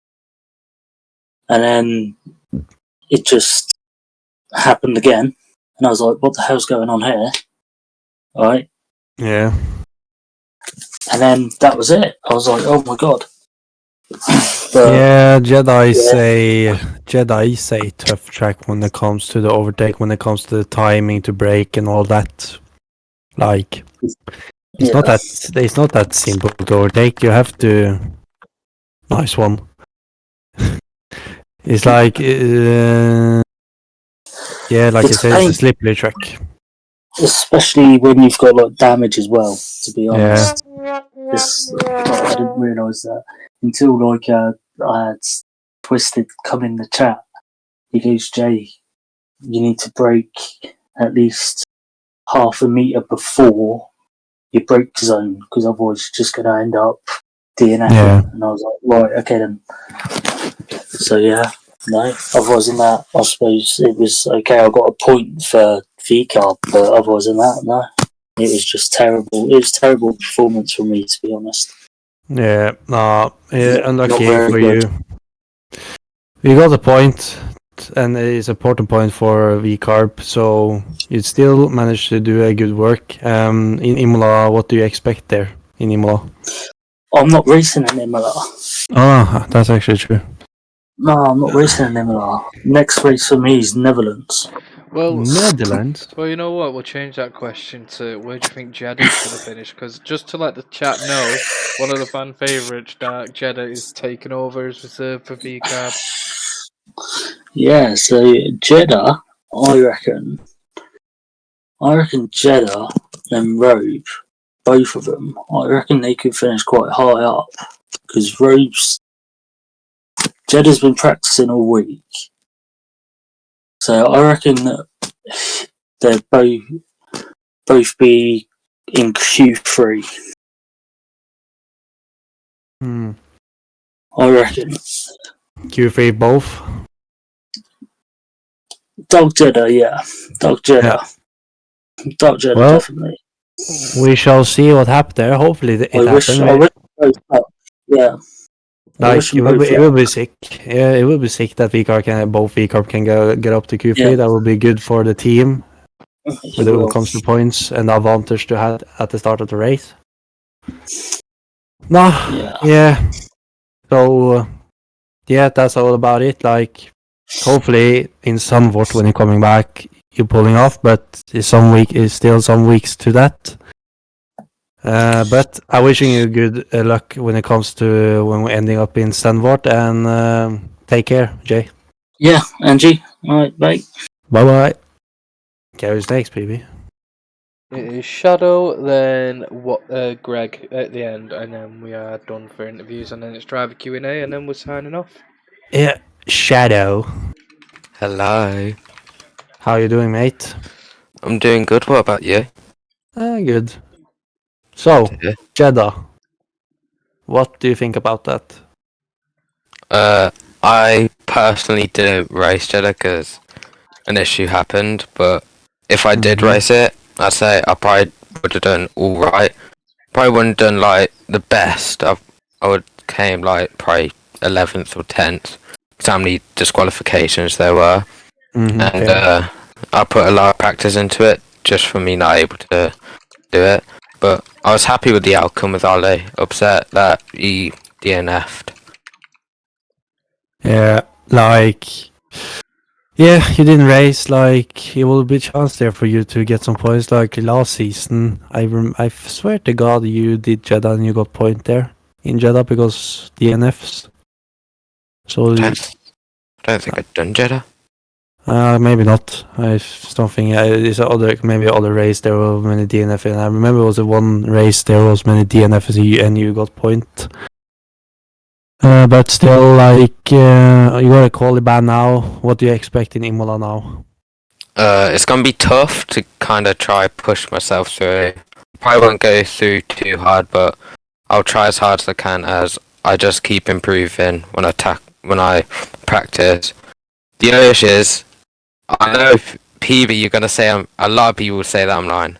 and then it just happened again. And I was like, "What the hell's going on here?" Right? Yeah. And then that was it. I was like, "Oh my god." Yeah, Jeddah is a tough track when it comes to the overtake, when it comes to the timing to brake and all that. Like, it's not that simple to overtake. You have to. Nice one. It's like, yeah, like you said, it's a slippery track. Especially when you've got like damage as well. To be honest, I didn't realise that until I had Twisted come in the chat. He goes, "Jay, you need to brake at least half a meter before your brake zone, because otherwise you're just going to end up DNFing." Yeah. And I was like, right, okay then. So yeah, no. Otherwise than that, I suppose it was okay. I got a point for VCAR, but otherwise than that, no. It was just terrible. It was terrible performance for me, to be honest. Yeah, unlucky not for good. you. You got a point, and it's an important point for VCarb, so you still managed to do a good work. In Imola, what do you expect there in Imola? I'm not racing in Imola. Oh, that's actually true. No, I'm not racing in Imola. Next race for me is Netherlands. Well, Netherlands? Well, you know what? We'll change that question to where do you think Jeddah's going to finish? Because just to let the chat know, one of the fan favourites, Dark Jeddah, is taking over as reserve for VCAB. Yeah, so Jeddah, I reckon Jeddah and Robe, both of them, I reckon they could finish quite high up, because Jeddah's been practicing all week, so I reckon that they'll both be in Q3. I reckon. Q3 both? Dog Jeddah, yeah. Dog Jeddah. Yeah. Dog Jeddah, Well, definitely. We shall see what happens there. Hopefully it happens. I wish both luck. Yeah. I wish Like them it will both be, it will luck. be sick. Yeah, it will be sick that both VCARP can get up to Q3. Yeah. That will be good for the team It when it will. comes to points and advantage to have at the start of the race. No, yeah. So yeah, that's all about it. Like hopefully in somewhat when you're coming back, you're pulling off, but is still some weeks to that. But I'm wishing you good luck when it comes to when we're ending up in Stanford, and take care, Jay. Yeah, Angie. Alright, bye. Bye bye. Okay, who's next, baby? It is Shadow, then Greg at the end, and then we are done for interviews, and then it's driver Q&A, and then we're signing off. Yeah, Shadow. Hello. How you doing, mate? I'm doing good. What about you? Good. So, Jeddah. What do you think about that? I personally didn't race Jeddah because an issue happened, but if I did race it, I'd say I probably would have done all right. Probably wouldn't have done like the best. I would came like probably 11th or 10th. Because how many disqualifications there were, and I put a lot of practice into it just for me not able to do it. But I was happy with the outcome with Ali. Upset that he DNF'd. Yeah, like... Yeah, you didn't race, like, it will be a chance there for you to get some points, like last season. I swear to God you did Jeddah and you got point there in Jeddah because DNFs. So... I don't think I'd done Jeddah. Maybe not. I don't think it's maybe other race there were many DNF, and I remember it was one race there was many DNFs and you got point. But still, like you got a quali ban now. What do you expect in Imola now? It's gonna be tough to kind of try push myself through. Probably won't go through too hard, but I'll try as hard as I can as I just keep improving when I practice. The only issue is, I know PB, you're gonna say a lot of people say that I'm lying,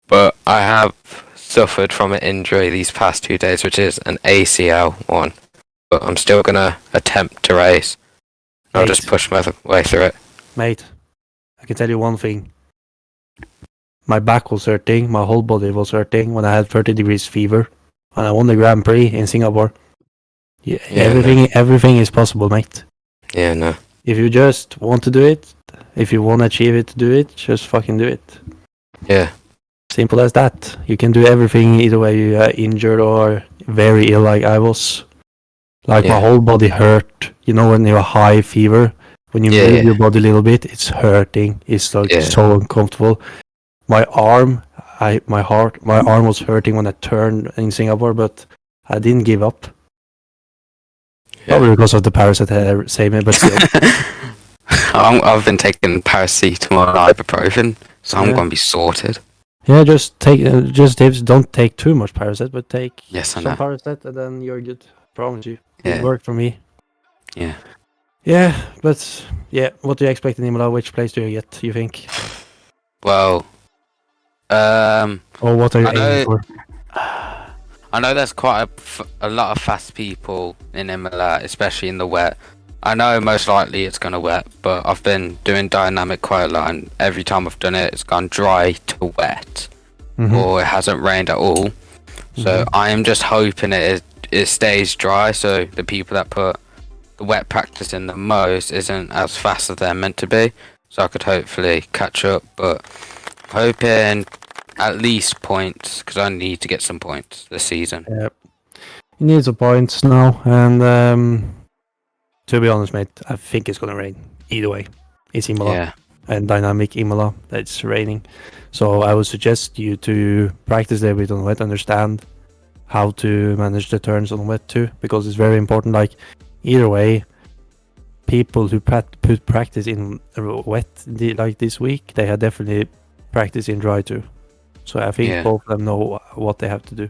but I have suffered from an injury these past 2 days, which is an ACL one. But I'm still gonna attempt to race. I'll just push my way through it. Mate, I can tell you one thing. My back was hurting, my whole body was hurting when I had 30 degrees fever, and I won the Grand Prix in Singapore. Yeah, everything is possible, mate. Yeah, no. If you just want to do it, if you want to achieve it to do it, just fucking do it. Yeah. Simple as that. You can do everything either way you are injured or very ill like I was. Like my whole body hurt. You know when you're high fever, when you move your body a little bit, it's hurting. It's like so uncomfortable. My arm was hurting when I turned in Singapore, but I didn't give up. Probably because of the parasite saved me, but still. I've been taking paracetamol and ibuprofen, so I'm gonna be sorted. Yeah, just don't take too much Paracet, but take some Paracet and then you're good. Promise you. It worked for me. Yeah. Yeah, but what do you expect in Imola? Which place do you get, you think? Well, or what are you aiming for? I know there's quite a lot of fast people in Imola, especially in the wet. I know most likely it's gonna wet, but I've been doing dynamic quite a lot, and every time I've done it, it's gone dry to wet, or it hasn't rained at all. So I am just hoping it stays dry, so the people that put the wet practice in the most isn't as fast as they're meant to be. So I could hopefully catch up, but hoping at least points, because I need to get some points this season. Yep. You need some points now, and to be honest, mate, I think it's gonna rain either way. It's Imola, and dynamic Imola. It's raining, so I would suggest you to practice a bit on wet, understand how to manage the turns on wet too, because it's very important. Like either way, people who put practice in wet like this week, they have definitely practice in dry too. So I think both of them know what they have to do.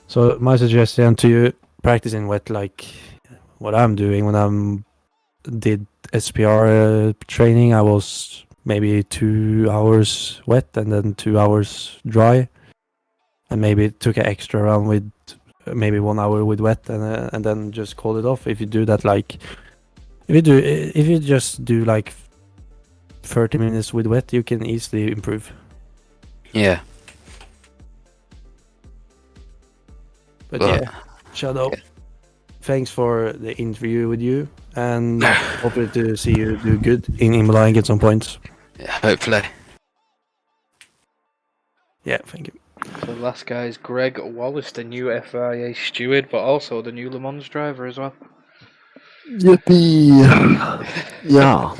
So my suggestion to you, practice in wet like what I'm doing when I did SPR training. I was maybe 2 hours wet and then 2 hours dry, and maybe took an extra round with maybe 1 hour with wet, and then just call it off. If you do that, like if you just do like 30 minutes with wet, you can easily improve. Yeah. But yeah, Shadow, thanks for the interview with you, and hopefully to see you do good in Imola and get some points. Yeah, hopefully. Yeah, thank you. So the last guy is Greg Wallace, the new FIA steward, but also the new Le Mans driver as well. Yippee! Yeah.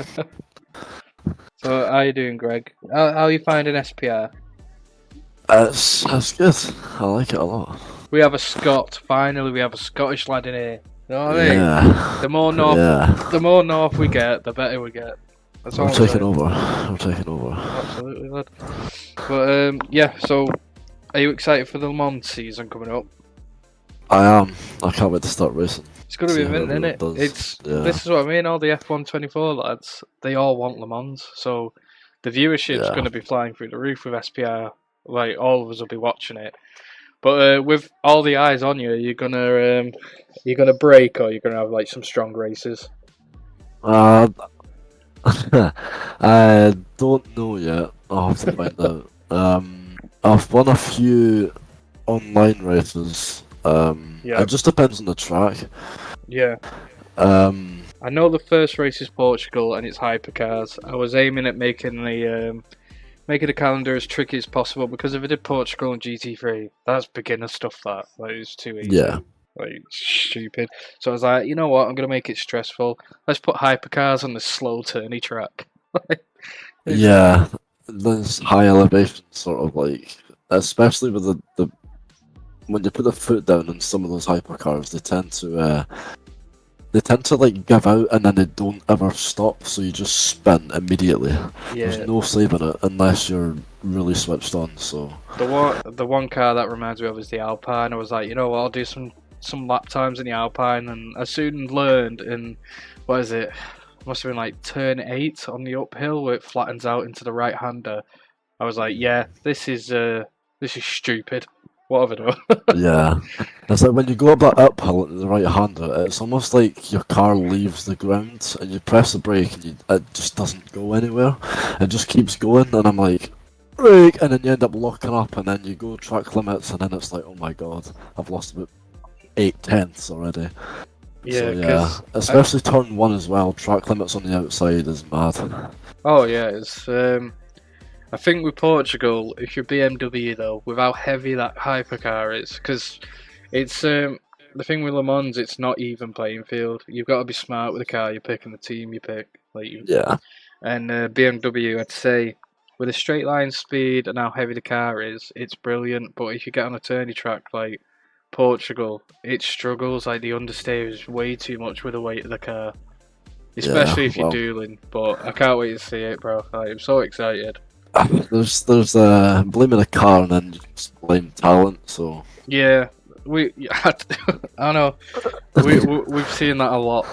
So how you doing, Greg? How are you finding SPR? It's good. I like it a lot. We have a Scot. Finally, we have a Scottish lad in here. You know what I mean? Yeah. The more north, Yeah. the more north we get, the better we get. That's all I'm I'm taking saying. over. I'm taking over. Absolutely, lad. But yeah. So, are you excited for the Le Mans season coming up? I am. I can't wait to start racing. It's going to be See how a minute, everyone innit? does. Yeah. This is what I mean. All the F124 lads, they all want Le Mans, so the viewership's Yeah. going to be flying through the roof with SPR. Like all of us will be watching it. But with all the eyes on you, you're gonna break, or you're gonna have like some strong races. I don't know yet. I'll have to find out. I've won a few online races. Yeah. It just depends on the track. Yeah. I know the first race is Portugal and it's hypercars. I was aiming at making the calendar as tricky as possible, because if I did Portugal and GT3, that's beginner stuff. Like it's too easy. Yeah. Like stupid. So I was like, you know what? I'm gonna make it stressful. Let's put hypercars on the slow turny track. Yeah, there's high elevation sort of like, especially with the when you put the foot down on some of those hypercars, they tend to like give out and then they don't ever stop, so you just spin immediately. Yeah. There's no saving it unless you're really switched on. So The one car that reminds me of is the Alpine. I was like, you know what? I'll do some lap times in the Alpine, and I soon learned in what is it? Must have been like turn 8 on the uphill where it flattens out into the right hander. I was like, yeah, this is stupid. What have I done? yeah, it's like when you go up that uphill at the right hander, it's almost like your car leaves the ground and you press the brake and it just doesn't go anywhere. It just keeps going, and I'm like, brake, and then you end up locking up, and then you go track limits, and then it's like, oh my god, I've lost about 8/10 already. Yeah, so, yeah, especially turn 1 as well. Track limits on the outside is mad. Oh yeah, it's I think with Portugal, if you're BMW though, with how heavy that hypercar is, because it's the thing with Le Mans, it's not even playing field. You've got to be smart with the car you pick and the team you pick. Yeah. And BMW, I'd say, with a straight line speed and how heavy the car is, it's brilliant. But if you get on a turny track like Portugal, it struggles. Like the understeer is way too much with the weight of the car, especially if you're dueling. But I can't wait to see it, bro. Like, I'm so excited. There's blaming a car and then just blame talent. So yeah, I know we've seen that a lot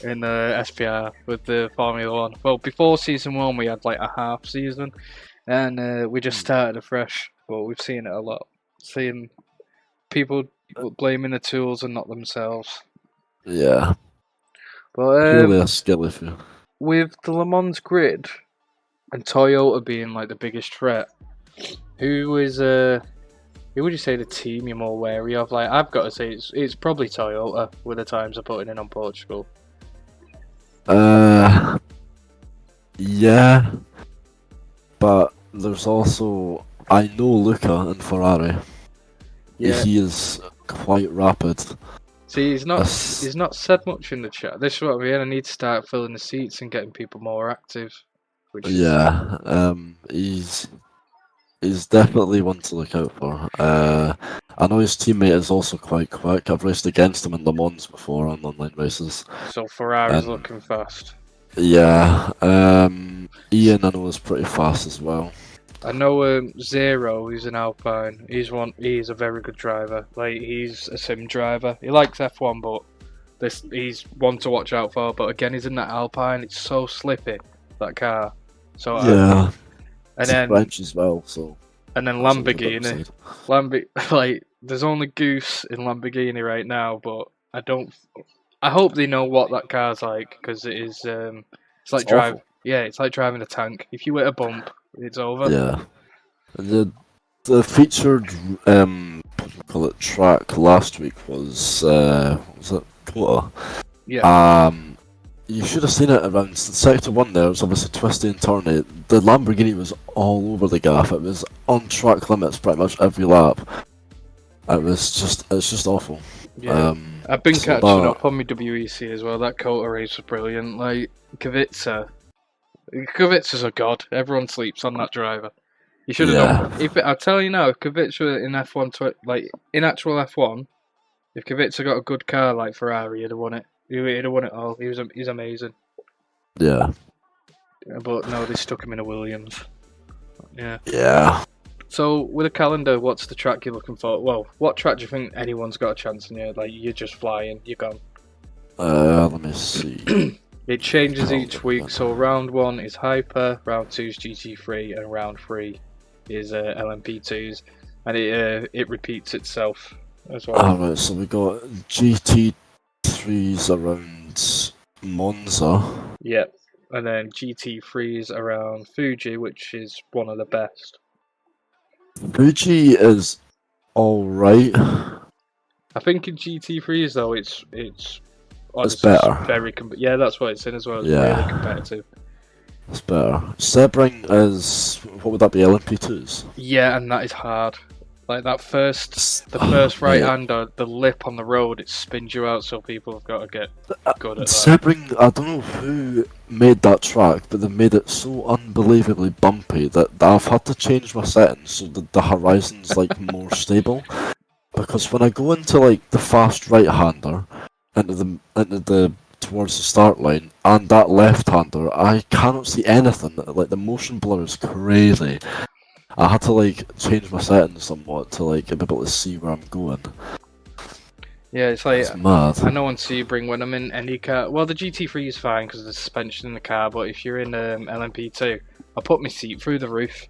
in the SPR with the Formula One. Well, before season 1, we had like a half season, and we just started afresh. But we've seen it a lot, seeing people blaming the tools and not themselves. Yeah. But purely a skill issue. With the Le Mans grid and Toyota being like the biggest threat, who would you say the team you're more wary of? Like, I've got to say it's probably Toyota with the times they're putting in on Portugal. Yeah, but there's also, I know Luca in Ferrari. Yeah. He is quite rapid. See, he's not said much in the chat. This is what I mean. I need to start filling the seats and getting people more active. Yeah, he's definitely one to look out for. I know his teammate is also quite quick. I've raced against him in Le Mans before on online races. So Ferrari's looking fast. Yeah, Ian I know is pretty fast as well. I know Zero, who's an Alpine. He's a very good driver. Like, he's a sim driver. He likes F1, but he's one to watch out for. But again, he's in that Alpine. It's so slippy, that car. So yeah, and then French as well. So and then that's always a Lamborghini. downside. Like there's only Goose in Lamborghini right now, but I hope they know what that car's like because it is. It's like awful. Yeah, it's like driving a tank. If you hit a bump, it's over. Yeah, and the featured what do we call it, track last week was what was it, Kota? Yeah. You should have seen it around Sector 1 there. It was obviously twisty and turny. The Lamborghini was all over the gaff. It was on track limits pretty much every lap. It's just awful. Yeah. I've been so catching up on my WEC as well. That Kota race was brilliant. Like Kavitsa's a god. Everyone sleeps on that driver. You should have done. I tell you now, if Kubica in F1, like in actual F1, if Kubica got a good car like Ferrari, he'd have won it. He'd have won it all. He's amazing. Yeah. But no, they stuck him in a Williams. Yeah. Yeah. So with a calendar, what's the track you're looking for? Well, what track do you think anyone's got a chance in here? Like you're just flying, you're gone. Let me see. It changes each week. So round 1 is Hyper, round 2 is GT3, and round 3 is LMP2s, and it repeats itself as well. Alright, so we got GT3s around Monza. Yep, and then GT3s around Fuji, which is one of the best. Fuji is alright. I think in GT3s though, it's honestly better. Very yeah, that's what it's in as well. It's really competitive. It's better. Sebring is, what would that be, LMP2s? Yeah, and that is hard. Like the first right-hander, the lip on the road, it spins you out, so people have got to get good at that. Sebring, I don't know who made that track, but they made it so unbelievably bumpy that I've had to change my settings so that the horizon's like more stable. Because when I go into like the fast right-hander, into the towards the start line, and that left-hander, I cannot see anything. Like the motion blur is crazy. I had to like change my settings somewhat to like be able to see where I'm going. Yeah, it's like it's mad. I know on Sebring when I'm in any car. Well, the GT3 is fine because of the suspension in the car, but if you're in LMP2, I put my seat through the roof.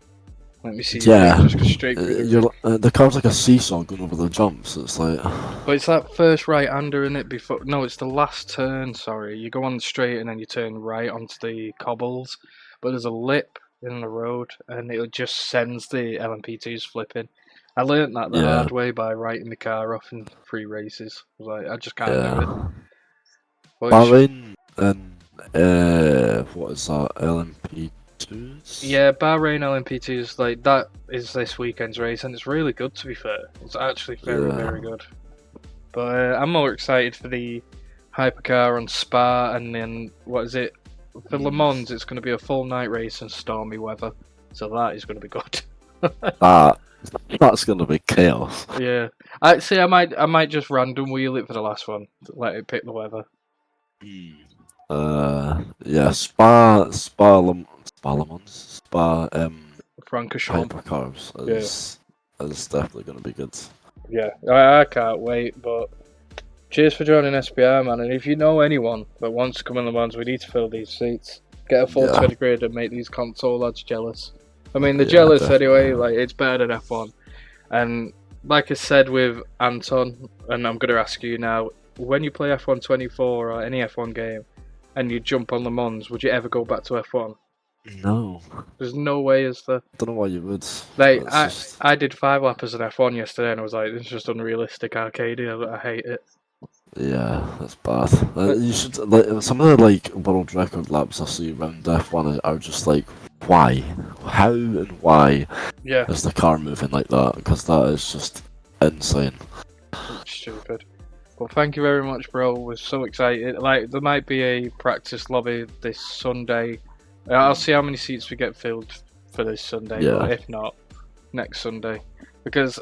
Let me see. Yeah, just go straight through the car's like a seesaw going over the jumps. It's like. But it's that first right-hander in it before. No, it's the last turn. Sorry, you go on the straight and then you turn right onto the cobbles. But there's a lip in the road, and it just sends the LMP2s flipping. I learnt that the hard way by writing the car off in 3 races. I was like, I just can't do it. Bahrain and what is that? LMP2s? Yeah, Bahrain LMP2s, like that is this weekend's race, and it's really good to be fair. It's actually very good. But I'm more excited for the hypercar on Spa, and then what is it? For Le Mans, it's going to be a full night race and stormy weather, so that is going to be good. That's going to be chaos. Yeah, I might just random wheel it for the last one, let it pick the weather. Yeah, Spa Le Mans, Francorchamps hypercars is definitely going to be good. Yeah, I can't wait. But cheers for joining SPR, man. And if you know anyone that wants to come in Le Mans, we need to fill these seats. Get a full 20 grid and make these console lads jealous. I mean, they're jealous anyway. Like, it's better than F1. And like I said with Anton, and I'm going to ask you now, when you play F1 24 or any F1 game, and you jump on Le Mans, would you ever go back to F1? No. There's no way, is there? Don't know why you would. Like, I did 5 lappers in F1 yesterday, and I was like, this is just unrealistic arcadia. I hate it. Yeah, that's bad. You should like some of the like world record laps I see around F1 are just like, why, how, and why is the car moving like that? Because that is just insane. It's stupid. Well, thank you very much, bro. We're so excited. Like, there might be a practice lobby this Sunday. I'll see how many seats we get filled for this Sunday. But if not, next Sunday. Because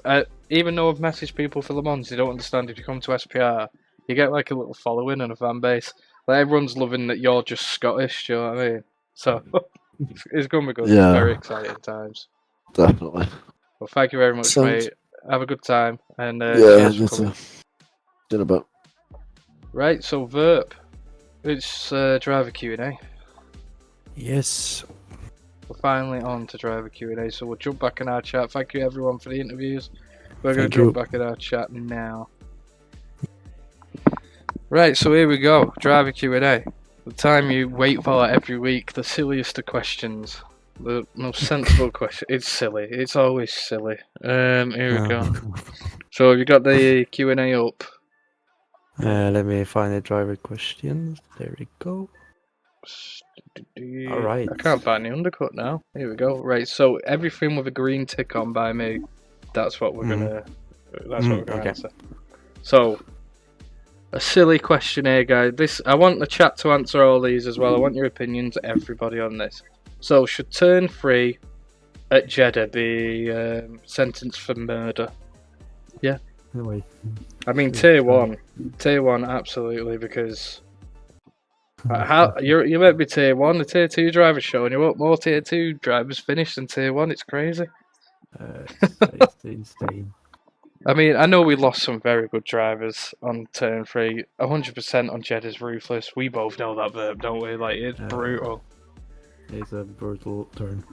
even though I've messaged people for Le Mans, they don't understand if you come to SPR, you get like a little following and a fan base. Like, everyone's loving that you're just Scottish, do you know what I mean? So, it's going to be good. Yeah. Very exciting times. Definitely. Well, thank you very much, mate. Have a good time. And you too. Did a bit. Right, so Verp, it's driver Q&A. Yes. we're finally on to driver Q&A, so we'll jump back in our chat. Thank you everyone for the interviews. We're going to jump back in our chat now. Right, so here we go. Driver Q&A. The time you wait for every week, the silliest of questions. The most sensible question. It's silly. It's always silly. Here we go. So have you got the Q&A up? Let me find the driver questions. There we go. Alright. I can't find the undercut now. Here we go. Right, so everything with a green tick on by me, that's what we're gonna answer. So a silly question here, guys. I want the chat to answer all these as well. I want your opinions, everybody, on this. So should turn 3 at Jeddah be sentenced for murder? Yeah. Anyway. I mean tier 1, absolutely, because how you might be tier 1, the tier 2 drivers showing you what more tier 2 drivers finish than tier 1. It's crazy. It's insane. I mean, I know we lost some very good drivers on turn 3. 100% on Jeddah's ruthless. We both know that verb, don't we? Like, it's brutal. It's a brutal turn.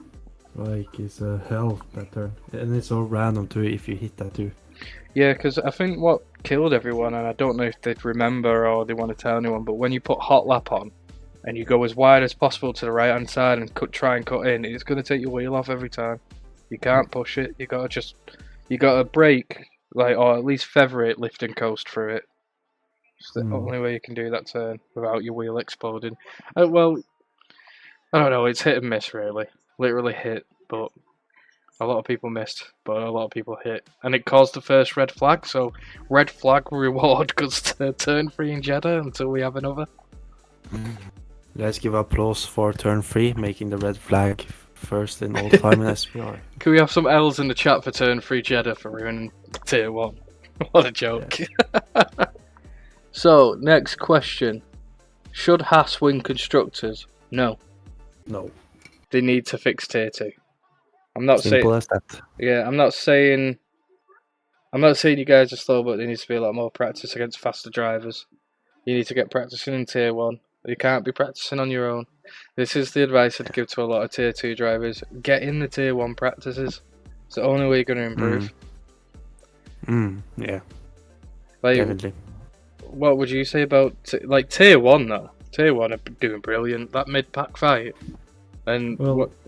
Like, it's a hell, that turn. And it's so random too if you hit that too. Yeah, because I think what killed everyone, and I don't know if they'd remember or they want to tell anyone, but when you put hot lap on and you go as wide as possible to the right hand side and try and cut in, it's going to take your wheel off every time. You can't push it. You gotta brake, like, or at least feather it, lift and coast through it. It's the only way you can do that turn without your wheel exploding. Well, I don't know. It's hit and miss, really. Literally hit, but a lot of people missed, but a lot of people hit, and it caused the first red flag. So red flag reward goes to turn 3 in Jeddah until we have another. Let's give applause for turn 3, making the red flag first in all time in SPR. Can we have some L's in the chat for turn 3 Jeddah for ruining tier 1? What a joke. Yeah. So next question: should Haas win constructors? No. No. They need to fix tier 2. I'm not Simple saying. as that. Yeah, I'm not saying you guys are slow, but there needs to be a lot more practice against faster drivers. You need to get practicing in tier 1. You can't be practicing on your own. This is the advice I'd give to a lot of tier 2 drivers. Get in the tier 1 practices. It's the only way you're going to improve. Yeah. Like, definitely. What would you say about tier 1 though? Tier 1 are doing brilliant. That mid-pack fight. And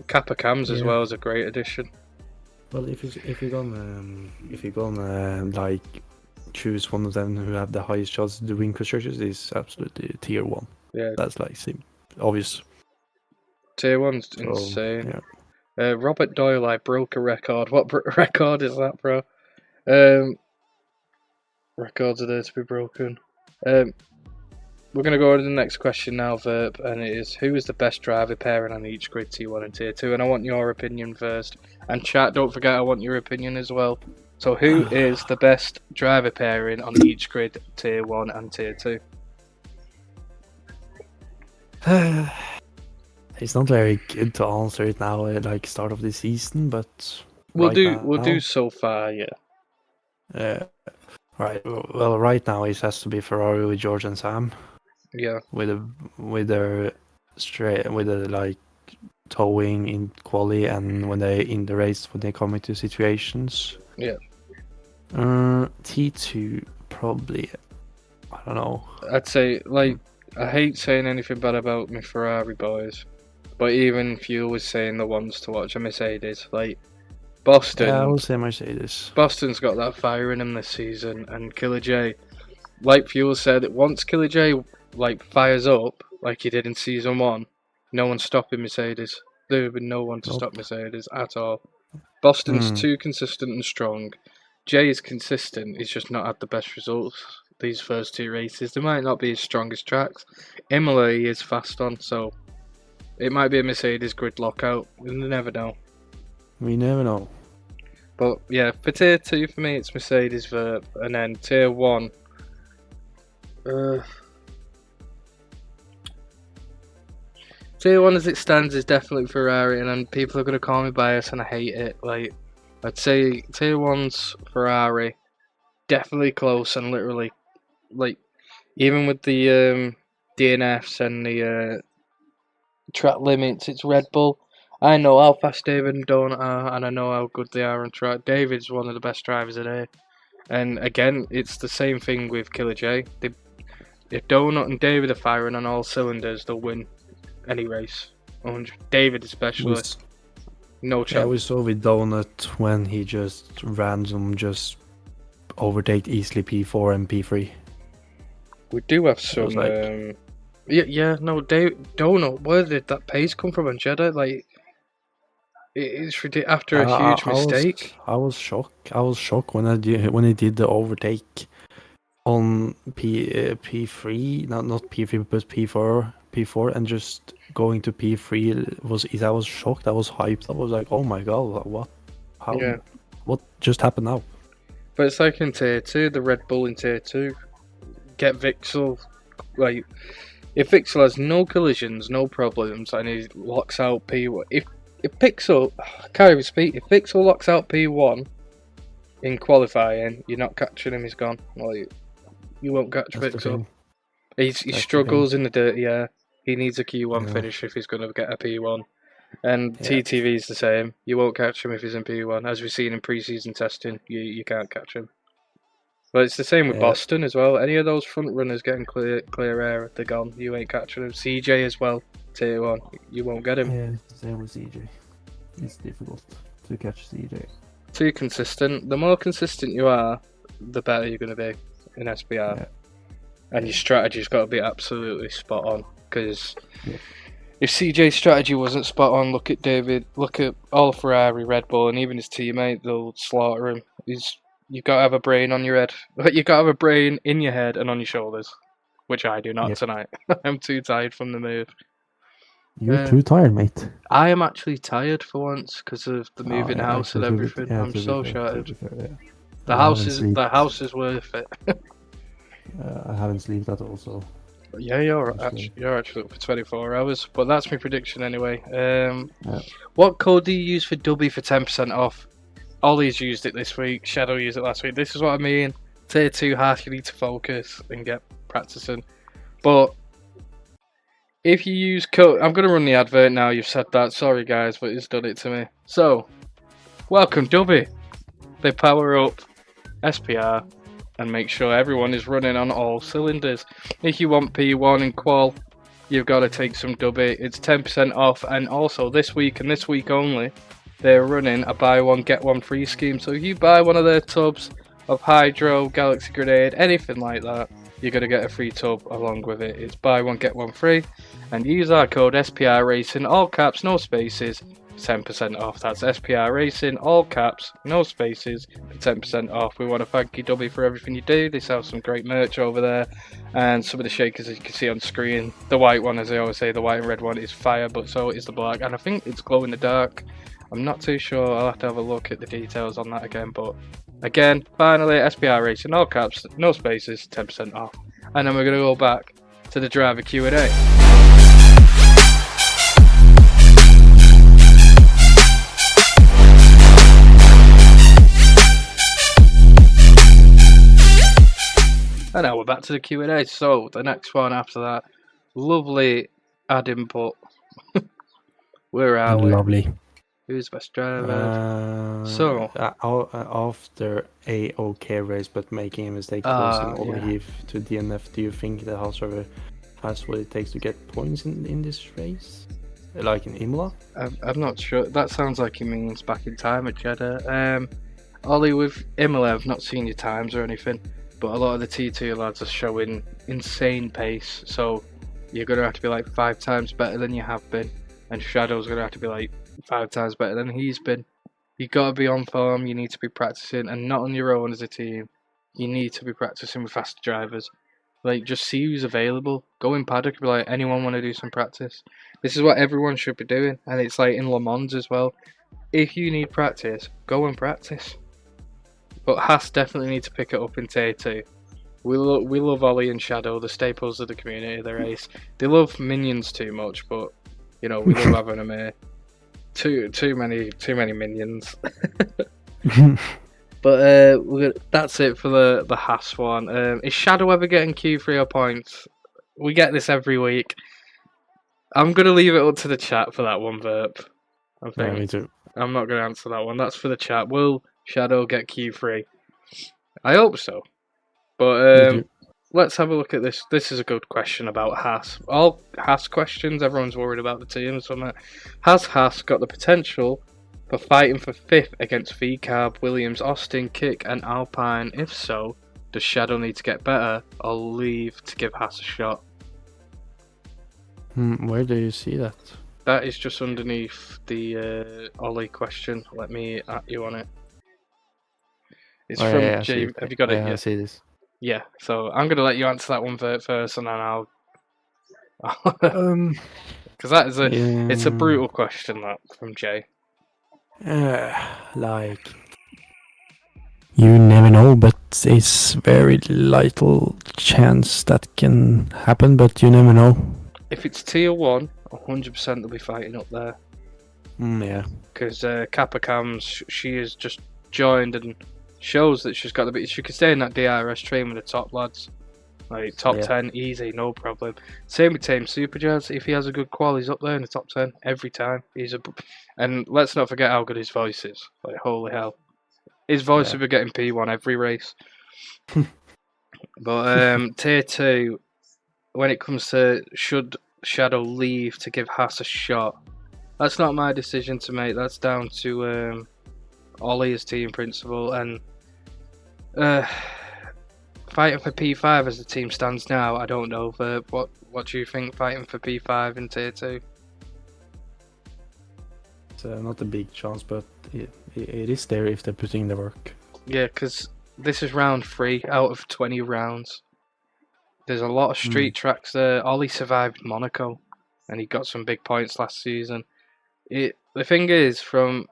Kappa Cams as well is a great addition. Well, if you're gonna like choose one of them who have the highest chances to win constructors, is absolutely tier 1. Yeah, that's like obvious. Tier 1's insane. Yeah. Robert Doyle, I broke a record. What record is that, bro? Records are there to be broken. We're going to go on to the next question now, Verp, and it is: who is the best driver pairing on each grid, Tier 1 and Tier 2? And I want your opinion first. And chat, don't forget, I want your opinion as well. So who is the best driver pairing on each grid, Tier 1 and Tier 2? It's not very good to answer it now at like start of the season, but we'll do so far, yeah. Right. Well, right now it has to be Ferrari with George and Sam. Yeah. With their like towing in quali and when they in the race when they come into situations. Yeah. T2 probably. I don't know. I'd say I hate saying anything bad about my Ferrari boys, but even Fuel was saying the ones to watch are Mercedes. Like Boston. Yeah, I will say Mercedes. Boston's got that fire in them this season, and Killer J, like Fuel said, once Killer J fires up like he did in season 1, no one's stopping Mercedes. There would be no one to stop Mercedes at all. Boston's too consistent and strong. J is consistent, he's just not had the best results these first 2 races. They might not be his strongest tracks. Imola he is fast on, so it might be a Mercedes grid lockout. You never know. We never know. But yeah, for tier 2 for me it's Mercedes Verb, and then tier 1. Tier 1 as it stands is definitely Ferrari, and then people are going to call me biased and I hate it. Like, I'd say tier 1's Ferrari, definitely close, and literally, like, even with the DNFs and the track limits, it's Red Bull. I know how fast David and Donut are, and I know how good they are on track. David's one of the best drivers today. And again, it's the same thing with Killer J. If Donut and David are firing on all cylinders, they'll win any race. David especially. No chance. Yeah, we saw with Donut when he just random just overtake easily P4 and P3. We do have some. Like... No, Donut. Where did that pace come from on Jeddah? Like, it's ridiculous. After a huge mistake. I was shocked. I was shocked when he did the overtake on P3, not P3 but P4, and just going to P3 I was shocked. I was hyped. I was like, oh my god, what? How? Yeah. What just happened now? But it's like in Tier 2, the Red Bull in Tier 2. Get Vixel, like, if Vixel has no collisions, no problems, and he locks out P1, if Pixel, I can't even speak, if Vixel locks out P1 in qualifying, you're not catching him, he's gone. Like, you won't catch Vixel. He struggles in the dirt, yeah. He needs a Q1 finish if he's going to get a P1. And TTV is the same. You won't catch him if he's in P1. As we've seen in pre-season testing, you can't catch him. But it's the same with Boston as well. Any of those front runners getting clear air, they're gone. You ain't catching them. CJ as well, Tier 1. You won't get him. Yeah, same with CJ. It's difficult to catch CJ. Too consistent. The more consistent you are, the better you're going to be in SPR. Yeah. And your strategy's got to be absolutely spot on. Because if CJ's strategy wasn't spot on, look at David, look at all Ferrari, Red Bull, and even his teammate, they'll slaughter him. You've got to have a brain on your head. You've got to have a brain in your head and on your shoulders. Which I do not tonight. I'm too tired from the move. You're too tired, mate. I am actually tired for once because of the moving house and everything. I'm so shattered. The house is worth it. I haven't slept at all, so... Yeah, you're actually up for 24 hours. But that's my prediction anyway. What code do you use for Dubby for 10% off? Ollie's used it this week. Shadow used it last week. This is what I mean. Tier 2 half, you need to focus and get practicing. But if you use code... I'm going to run the advert now. You've said that. Sorry, guys, but it's done it to me. So, welcome, Dubby. They power up SPR and make sure everyone is running on all cylinders. If you want P1 in qual, you've got to take some Dubby. It's 10% off. And also, this week and this week only, they're running a buy one get one free scheme. So if you buy one of their tubs of Hydro, Galaxy Grenade, anything like that, you're going to get a free tub along with it. It's buy one get one free, and use our code SPR Racing, all caps, no spaces, 10% off. That's SPR Racing, all caps, no spaces, for 10% off. We want to thank you, Dubby, for everything you do. They sell some great merch over there, and some of the shakers as you can see on screen. The white one, as I always say, the white and red one is fire, but so is the black, and I think it's glow in the dark. I'm not too sure. I'll have to have a look at the details on that again. But again, finally, SPR Racing, all caps, no spaces, 10% off. And then we're going to go back to the driver Q&A. And now we're back to the Q&A. So the next one after that, lovely ad input. Where are we? Lovely. Who's best driver? After a OK race, but making a mistake closing Olive to DNF, do you think the house driver has what it takes to get points in this race? Like in Imola? I'm not sure. That sounds like he means back in time at Jeddah. Ollie, with Imola, I've not seen your times or anything, but a lot of the T2 lads are showing insane pace, so you're going to have to be like 5 times better than you have been, and Shadow's going to have to be like 5 times better than he's been. You got to be on form, you need to be practicing, and not on your own as a team. You need to be practicing with faster drivers. Like, just see who's available. Go in paddock and be like, anyone want to do some practice? This is what everyone should be doing, and it's like in Le Mans as well. If you need practice, go and practice. But Haas definitely need to pick it up in Tier 2. We love Ollie and Shadow, the staples of the community, the race. They love minions too much, but you know, we love having them here. Too many minions. But that's it for the Haas one. Is Shadow ever getting Q3 or points? We get this every week. I'm gonna leave it up to the chat for that one, Verp. I Yeah, think. me too. I'm not going to answer that one. That's for the chat. Will Shadow get Q3? I hope so. But let's have a look at this. This is a good question about Haas. All Haas questions, everyone's worried about the team. So has Haas got the potential for fighting for 5th against VCARB, Williams, Austin, Kick, and Alpine? If so, does Shadow need to get better or leave to give Haas a shot? Where do you see that? That is just underneath the Ollie question. Let me at you on it. It's from Jay. Have you got it? Yeah, I see this. Yeah. So I'm gonna let you answer that one first, and then I'll. Because that is it's a brutal question that from Jay. Like, you never know, but it's very little chance that can happen. But you never know. If it's tier 1, 100% they'll be fighting up there. Yeah. Because Kappa Cams, she has just joined and shows that she's got the bit. She could stay in that DRS train with the top lads. Like top 10, easy, no problem. Same with Tame Superjazz. If he has a good qual, he's up there in the top 10 every time. And let's not forget how good his voice is. Like holy hell, his voice will be getting P1 every race. But tier 2, when it comes to should Shadow leave to give Haas a shot, that's not my decision to make. That's down to Ollie as team principal and fighting for P5 as the team stands now. I don't know, Verb. What do you think fighting for P5 in tier 2? It's not a big chance, but it is there if they're putting in the work. Yeah, because this is round 3 out of 20 rounds. There's a lot of street tracks there. Ollie survived Monaco, and he got some big points last season. The thing is, from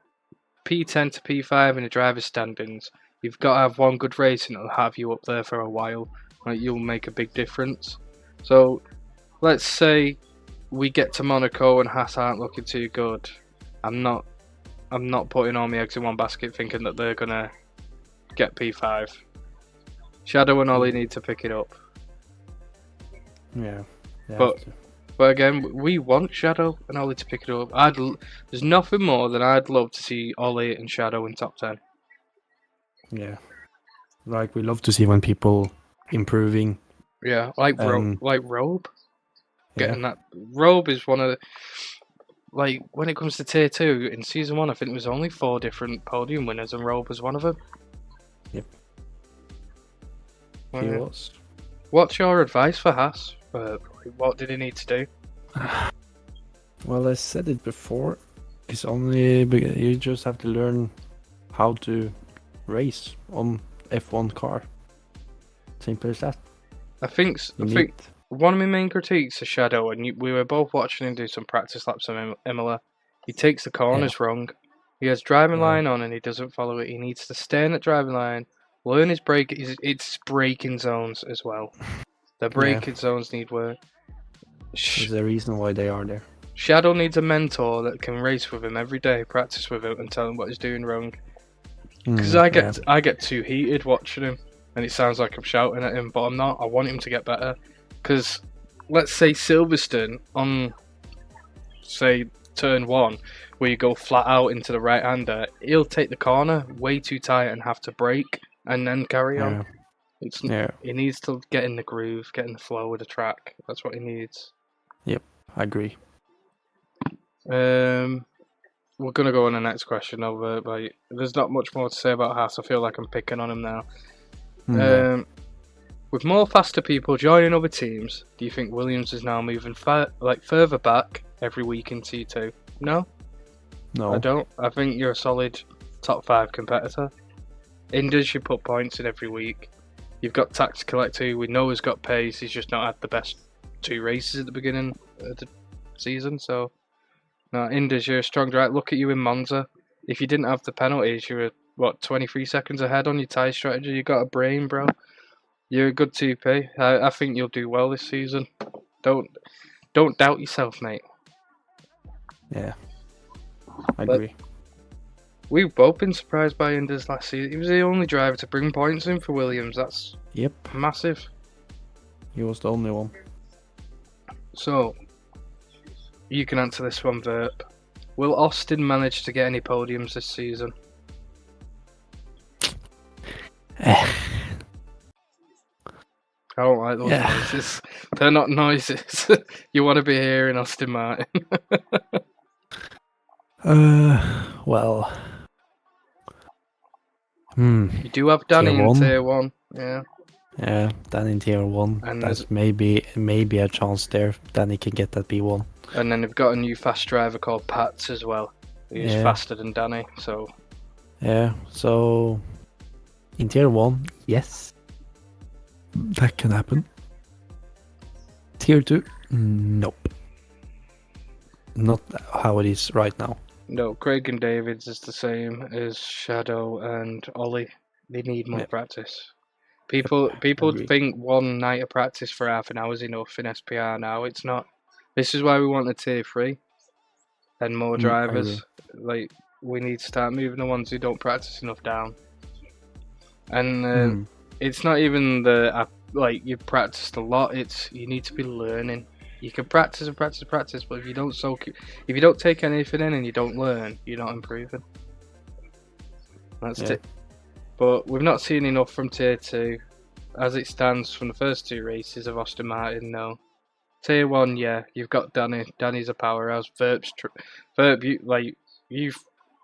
P10 to P5 in the driver's standings, you've got to have one good race and it'll have you up there for a while. Like, you'll make a big difference. So, let's say we get to Monaco and Haas aren't looking too good. I'm not putting all my eggs in one basket thinking that they're gonna get P5. Shadow and Ollie need to pick it up. Yeah. But again, we want Shadow and Ollie to pick it up. There's nothing more than I'd love to see Ollie and Shadow in top 10. Yeah. Like, we love to see when people improving. Yeah, like Robe. Getting that. Robe is one of the... Like, when it comes to tier 2, in season 1, I think there was only 4 different podium winners, and Robe was one of them. Yep. Well, He was. What's your advice for Haas? What did he need to do? Well, I said it before. It's only... You just have to learn how to race on F1 car. Simple as that. I think one of my main critiques of Shadow, and we were both watching him do some practice laps on Imola, he takes the corners wrong. He has driving line on and he doesn't follow it. He needs to stay in that driving line, learn his brake. It's braking zones as well. The braking zones need work. There's a reason why they are there. Shadow needs a mentor that can race with him every day, practice with him, and tell him what he's doing wrong. Because I get too heated watching him, and it sounds like I'm shouting at him, but I'm not. I want him to get better. Because let's say Silverstone on, say, turn 1, where you go flat out into the right-hander, he'll take the corner way too tight and have to brake and then carry on. He needs to get in the groove, get in the flow of the track. That's what he needs. Yep, I agree. We're going to go on the next question over, but there's not much more to say about Haas. I feel like I'm picking on him now. With more faster people joining other teams, do you think Williams is now moving further back every week in T2? No? No. I don't. I think you're a solid top 5 competitor. Indus, you put points in every week. You've got Tax Collector, who we know has got pace. He's just not had the best 2 races at the beginning of the season, so... No, Indus, you're a strong driver. Look at you in Monza. If you didn't have the penalties, you were, 23 seconds ahead on your tyre strategy? You got a brain, bro. You're a good 2P. I think you'll do well this season. Don't doubt yourself, mate. Yeah, I agree. We've both been surprised by Indus last season. He was the only driver to bring points in for Williams. That's massive. He was the only one. So, you can answer this one, Verp. Will Austin manage to get any podiums this season? I don't like those noises. They're not noises you want to be hearing, Austin Martin. Well. You do have Danny in tier 1, yeah. Yeah, Danny in tier 1. And that's maybe a chance there. Danny can get that B1. And then they've got a new fast driver called Pats as well. He's faster than Danny, so... Yeah, so... In tier 1, yes. That can happen. Tier 2, nope. Not how it is right now. No, Craig and Davids is the same as Shadow and Ollie. They need more practice. People think one night of practice for half an hour is enough in SPR now. It's not. This is why we want a tier 3 and more drivers. Like, we need to start moving the ones who don't practice enough down. And it's not even you've practiced a lot. It's you need to be learning. You can practice and practice, but if you don't take anything in and you don't learn, you're not improving. That's it. But we've not seen enough from tier 2, as it stands from the first 2 races of Austin Martin. No, tier 1, yeah, you've got Danny. Danny's a powerhouse. Verb, you've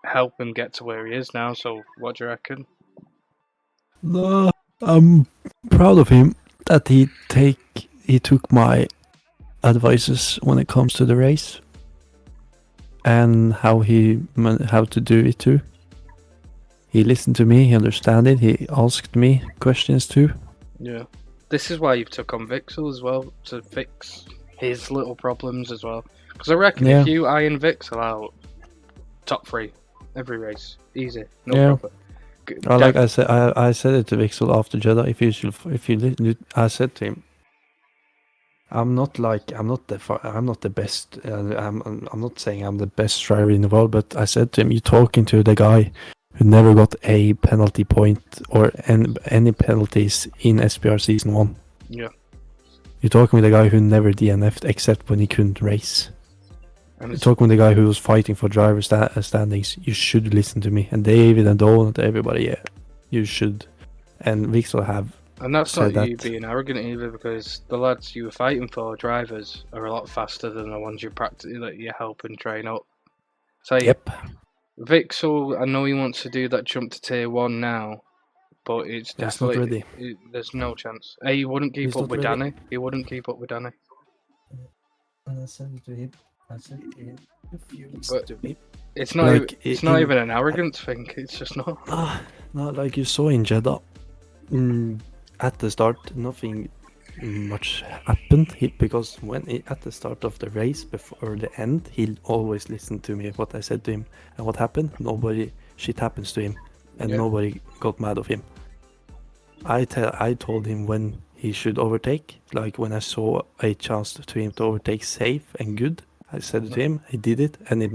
helped him get to where he is now. So what do you reckon? No, I'm proud of him that he took my advices when it comes to the race and how to do it too. He listened to me, he understood it, he asked me questions too. Yeah, this is why you've took on Vixel as well, to fix his little problems as well. Because I reckon if you iron Vixel out, top 3 every race, easy, no problem. Like I said it to Vixel after Jeddah. I said to him, I'm not the best. I'm not saying I'm the best driver in the world, but I said to him, "You're talking to the guy who never got a penalty point or any penalties in SPR season 1. Yeah. You're talking with a guy who never DNF'd except when he couldn't race. You're talking with a guy who was fighting for driver standings. You should listen to me. And David and Donut, everybody, you should." And Vixel have. And that's not you being arrogant either, because the lads you were fighting for, drivers, are a lot faster than the ones you you're helping train up. So Vixel, I know he wants to do that jump to tier 1 now, but it's definitely not ready. There's no chance. He wouldn't keep up with Danny. He wouldn't keep up with Danny. And I said it to him. But it's not. It's not even an arrogance thing. It's just not. No, like you saw in Jeddah. At the start, nothing much happened. Because at the start of the race, before the end, he always listened to me, what I said to him. And what happened? Shit happens to him. And nobody got mad of him. I told him when he should overtake. Like when I saw a chance to him to overtake safe and good, I said it to him. He did it, and he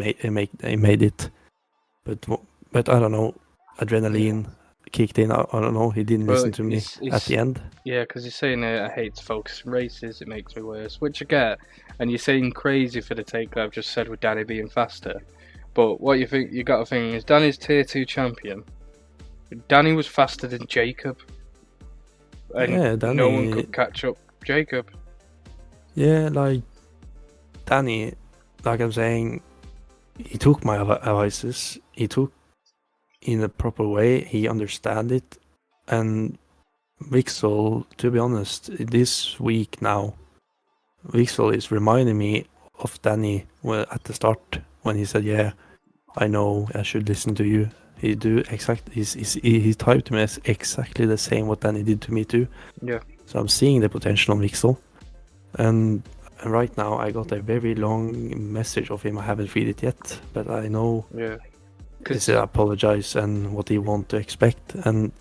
made it. But I don't know. Adrenaline kicked in. I don't know. He didn't listen to me at the end. Yeah, because he's saying I hate to focus on races. It makes me worse, which I get. And you're saying crazy for the take that I've just said with Danny being faster. But what you got to think is Danny's tier 2 champion. Danny was faster than Jacob. And Danny, no one could catch up Jacob. Yeah, like Danny, like I'm saying, he took my advices. He took in a proper way. He understand it. And Vixel, to be honest, this week now, Vixel is reminding me of Danny at the start when he said, "Yeah, I know I should listen to you." He typed to me as exactly the same what Danny did to me too. Yeah. So I'm seeing the potential on Vixel. And right now I got a very long message of him. I haven't read it yet, but I know he said apologize and what he want to expect. And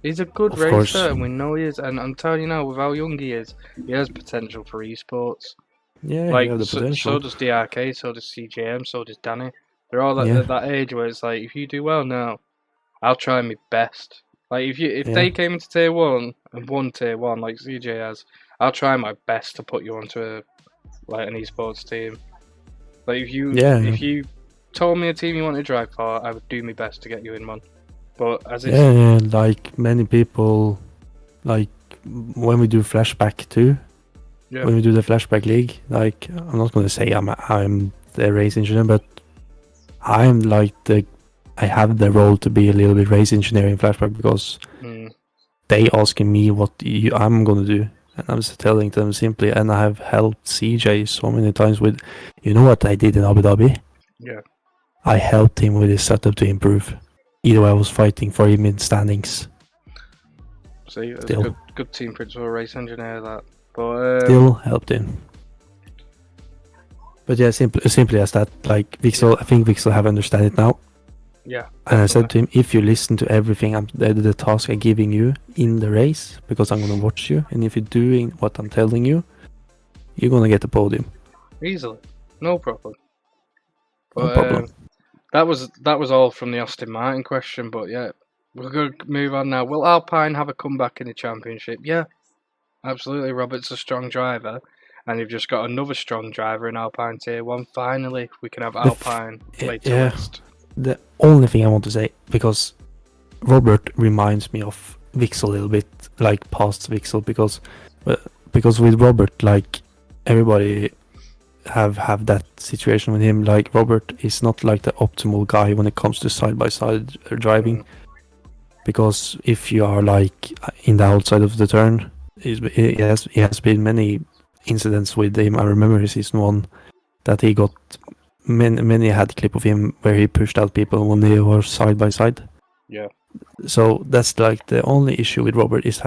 he's a good racer, and we know he is. And I'm telling you now, with how young he is, he has potential for esports. Yeah, like he has the potential. So does DRK, so does CJM, so does Danny. They're all at that age where it's like, if you do well now, I'll try my best. Like if they came into tier 1 and won tier 1 like CJ has, I'll try my best to put you onto an esports team. Like if you told me a team you want to drive for, I would do my best to get you in one. But as it's Yeah, like many people, like when we do flashback too, when we do the flashback league, like I'm not gonna say I'm the race engineer, but I'm like I have the role to be a little bit race engineer in flashback because they asking me what I'm gonna do, and I'm just telling them simply. And I have helped CJ so many times with, you know what I did in Abu Dhabi? Yeah. I helped him with his setup to improve. Either way, I was fighting for him in standings. See, it's Still. good team principal race engineer that. But Still helped him. But yeah, simply as that, like Vixel, I think Vixel have understand it now. Yeah. And I said to him, if you listen to everything the task I'm giving you in the race, because I'm gonna watch you, and if you're doing what I'm telling you, you're gonna get the podium. Easily, no problem. No problem. That was all from the Aston Martin question. But yeah, we're gonna move on now. Will Alpine have a comeback in the championship? Yeah, absolutely. Robert's a strong driver, and you've just got another strong driver in Alpine Tier 1. Finally, we can have Alpine laid to rest. The only thing I want to say, because Robert reminds me of Vixel a little bit, like past Vixel, because with Robert, like everybody have that situation with him. Like Robert is not like the optimal guy when it comes to side by side driving, because if you are like in the outside of the turn, he has been many incidents with him. I remember season 1 that he got many had clip of him where he pushed out people when they were side by side. Yeah. So that's like the only issue with Robert is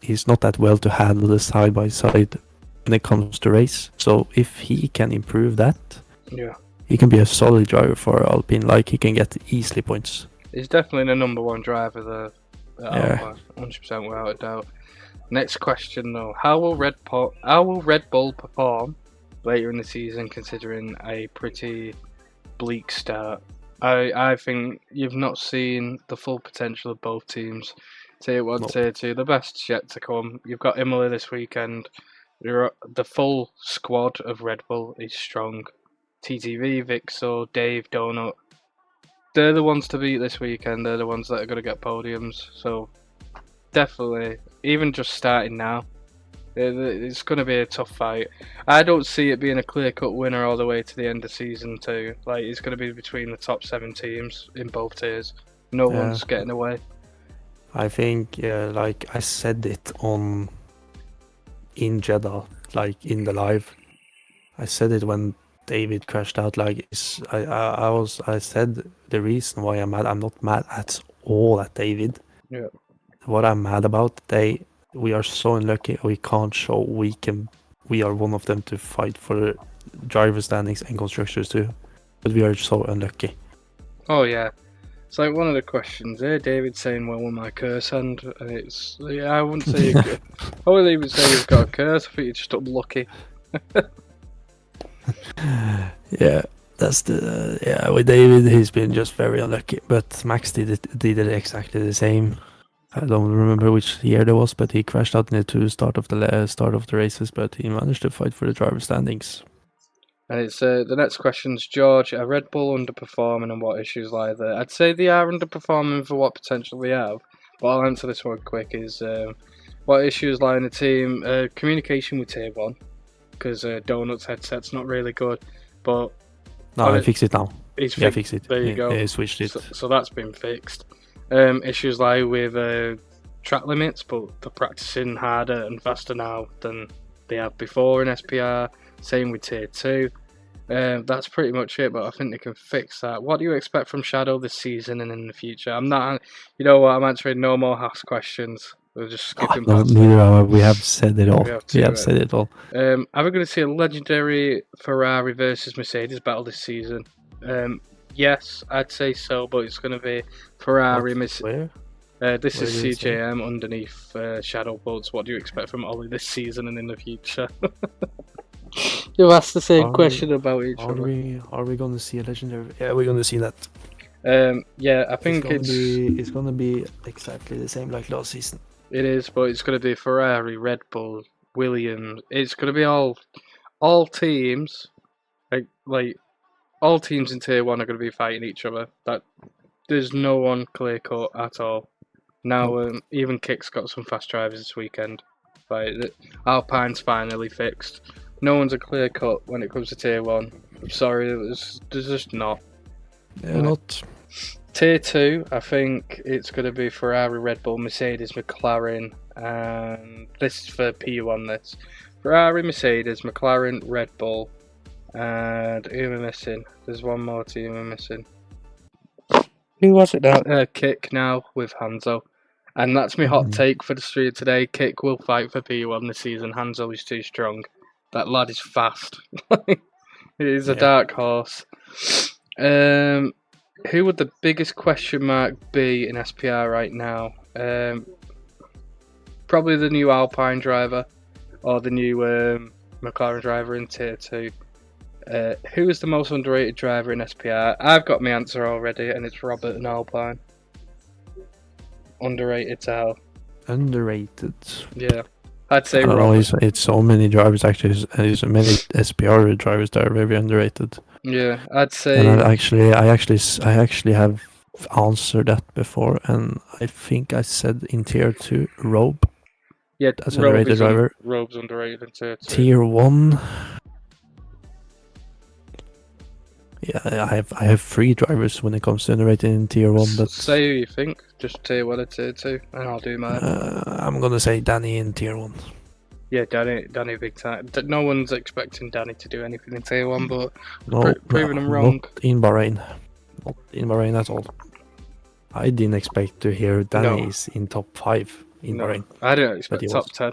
he's not that well to handle the side by side when it comes to race. So if he can improve that, he can be a solid driver for Alpine. Like he can get easily points. He's definitely the number one driver there at Alpine, 100% without a doubt. Next question though, how will Red Bull perform later in the season, considering a pretty bleak start? I think you've not seen the full potential of both teams. Tier 1, Tier 2, the best's yet to come. You've got Imola this weekend. The full squad of Red Bull is strong. TTV, Vixel, Dave, Donut. They're the ones to beat this weekend. They're the ones that are going to get podiums. So definitely, even just starting now, it's going to be a tough fight. I don't see it being a clear-cut winner all the way to the end of season 2. Like, it's going to be between the top 7 teams in both tiers. No one's getting away. I think, like I said it in Jeddah, like in the live. I said it when David crashed out. Like I said the reason why I'm mad. I'm not mad at all at David. Yeah. What I'm mad about, we are so unlucky. We can't show we are one of them to fight for driver standings and constructors too. But we are so unlucky. Oh yeah. It's like one of the questions here, David saying, well, with my curse hand, and it's, yeah, I wouldn't say, I wouldn't even say you've got a curse, I think you're just unlucky. Yeah, that's with David, he's been just very unlucky, but Max did it exactly the same. I don't remember which year there was, but he crashed out in the start of the races, but he managed to fight for the driver standings. And it's the next question's George. Are Red Bull underperforming and what issues lie there? I'd say they are underperforming for what potential we have, but I'll answer this one quick. Is what issues lie in the team? Communication with Tier 1, because Donut's headset's not really good. But no, I fixed it now. He's fixed it. There you go. He switched it. So that's been fixed. Issues lie with track limits, but they're practicing harder and faster now than they have before in SPR. Same with Tier 2. That's pretty much it, but I think they can fix that. What do you expect from Shadow this season and in the future? I'm not, you know what, I'm answering no more Haas questions. We're just skipping past neither. We have said it all. We have said it all. Are we going to see a legendary Ferrari versus Mercedes battle this season? Yes, I'd say so, but it's going to be Ferrari. Where? This is CJM underneath Shadow Buds. What do you expect from Ollie this season and in the future? You asked the same question about each other. Are we going to see a legendary? Yeah, we're going to see that. Yeah, I think it's going to be exactly the same like last season. It is, but it's going to be Ferrari, Red Bull, Williams. It's going to be all teams, like all teams in Tier 1 are going to be fighting each other. There's no one clear cut at all. Now, even Kick's got some fast drivers this weekend. Alpine's finally fixed. No one's a clear cut when it comes to Tier 1. I'm sorry, there's just not. Yeah, not. Tier 2, I think it's going to be Ferrari, Red Bull, Mercedes, McLaren, and this is for P1 this. Ferrari, Mercedes, McLaren, Red Bull, and who am I missing? There's one more team I'm missing. Who was it now? Kick now with Hanzo. And that's my hot take for the street today. Kick will fight for P1 this season. Hanzo is too strong. That lad is fast. It is a dark horse. Who would the biggest question mark be in SPR right now? Probably the new Alpine driver or the new McLaren driver in Tier 2. Who is the most underrated driver in SPR? I've got my answer already, and it's Robert in Alpine. Underrated to hell. Underrated. Yeah, I'd say I don't know, Robert. it's so many drivers actually. There's many SPR drivers that are very underrated. Yeah, I'd say. And I actually have answered that before, and I think I said in Tier 2, Robe. Yeah, that's an underrated driver. Robe's underrated in Tier 2. Tier 1. Yeah, I have 3 drivers when it comes to underrated in Tier 1. But say who you think. Just Tier 1 or Tier 2, and I'll do mine. I'm gonna say Danny in Tier 1. Yeah, Danny big time. No one's expecting Danny to do anything in Tier 1, but proving them wrong. Not in Bahrain. Not in Bahrain at all. I didn't expect to hear Danny is in top 5 in Bahrain. I didn't expect top 10,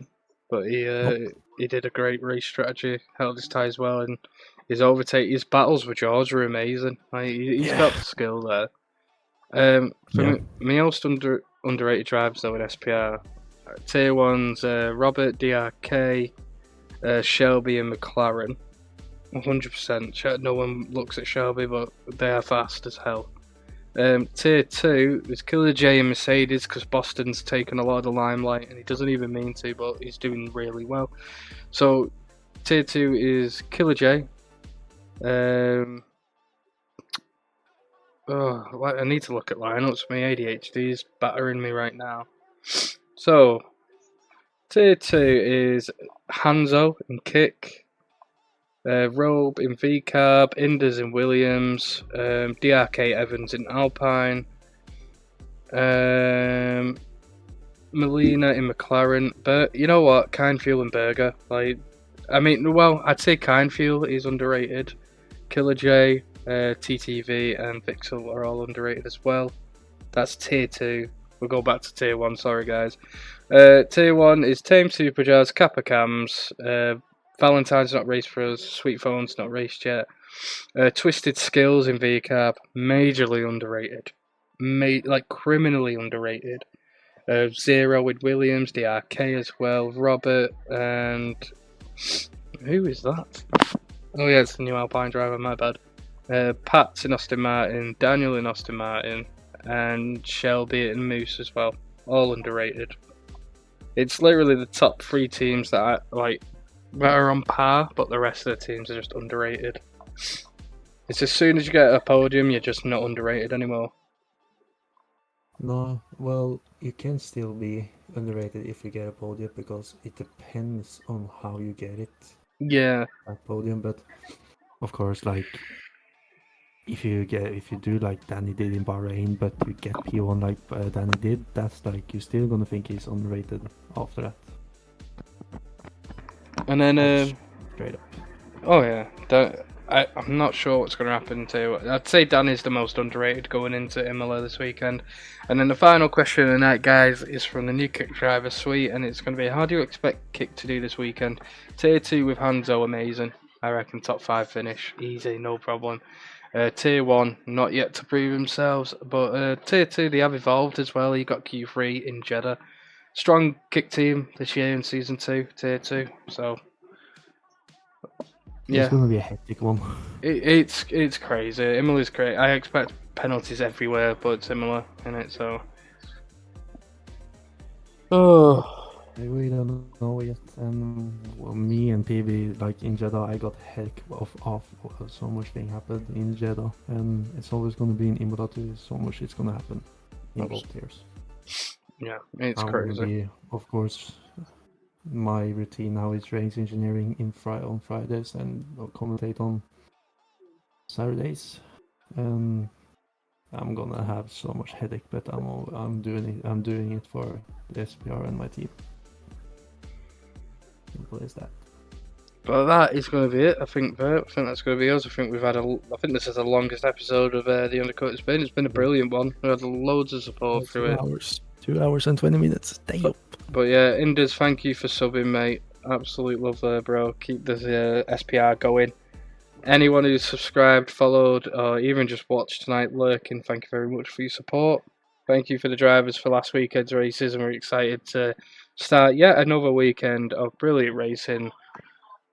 but he did a great race strategy, held his tyres well, and his battles with George were amazing. He's got the skill there. For me, most underrated drivers though in SPR, Tier 1's Robert, DRK, Shelby and McLaren. 100%. No one looks at Shelby, but they are fast as hell. Tier 2 is Killer J and Mercedes, because Boston's taken a lot of the limelight and he doesn't even mean to, but he's doing really well. So Tier 2 is Killer J. I need to look at lineups. My ADHD is battering me right now. So Tier 2 is Hanzo in Kick, Robe in VCARB, Inders in Williams, DRK Evans in Alpine, Molina in McLaren. But you know what? Kindfuel and Berger. I'd say Kindfuel is underrated. Killer J, TTV, and Vixel are all underrated as well. That's Tier 2. We'll go back to Tier 1, sorry guys. Tier 1 is Tame Superjazz, Kappa Cams, Valentine's not raced for us, Sweet Phone's not raced yet. Twisted Skills in VCAP, majorly underrated. Criminally underrated. Zero with Williams, DRK as well, Robert, and who is that? Oh yeah, it's the new Alpine driver, my bad. Pat's in Austin Martin, Daniel in Austin Martin, and Shelby and Moose as well. All underrated. It's literally the top 3 teams that are on par, but the rest of the teams are just underrated. It's as soon as you get a podium, you're just not underrated anymore. No, well, you can still be underrated if you get a podium, because it depends on how you get it. Yeah. A podium, but of course, if you do like Danny did in Bahrain, but you get P1 like Danny did, that's you're still gonna think he's underrated after that. And then straight up. Oh yeah, I'm not sure what's going to happen to. I'd say Danny's the most underrated going into Imola this weekend. And then the final question of the night, guys, is from the new Kick driver Sweet, and it's going to be: how do you expect Kick to do this weekend? Tier 2 with Hanzo, amazing. I reckon top 5 finish, easy, no problem. Tier 1, not yet to prove themselves, but Tier 2, they have evolved as well. You got Q3 in Jeddah. Strong Kick team this year in Season 2, Tier 2, so... Yeah, it's gonna be a hectic one. It's crazy. Imola's great. I expect penalties everywhere, but it's Imola in it, so. Oh, We don't know yet. And well, me and PB, like in Jeddah, I got heck of so much thing happened in Jeddah, and it's always going to be in Imola too. So much it's going to happen in both years. Yeah, it's I'm crazy. Gonna be, of course, my routine now is race engineering on Fridays and I'll commentate on Saturdays. And I'm gonna have so much headache, but I'm doing it. I'm doing it for the SPR and my team. Simple as that. But that is going to be it. I think that's going to be us. I think I think this is the longest episode of the Undercut it's been. It's been a brilliant one. We had loads of support through it. 2 hours and 20 minutes. Damn. But yeah, Indus, thank you for subbing, mate. Absolute love there, bro. Keep the SPR going. Anyone who's subscribed, followed, or even just watched tonight lurking, thank you very much for your support. Thank you for the drivers for last weekend's races, and we're excited to start yet another weekend of brilliant racing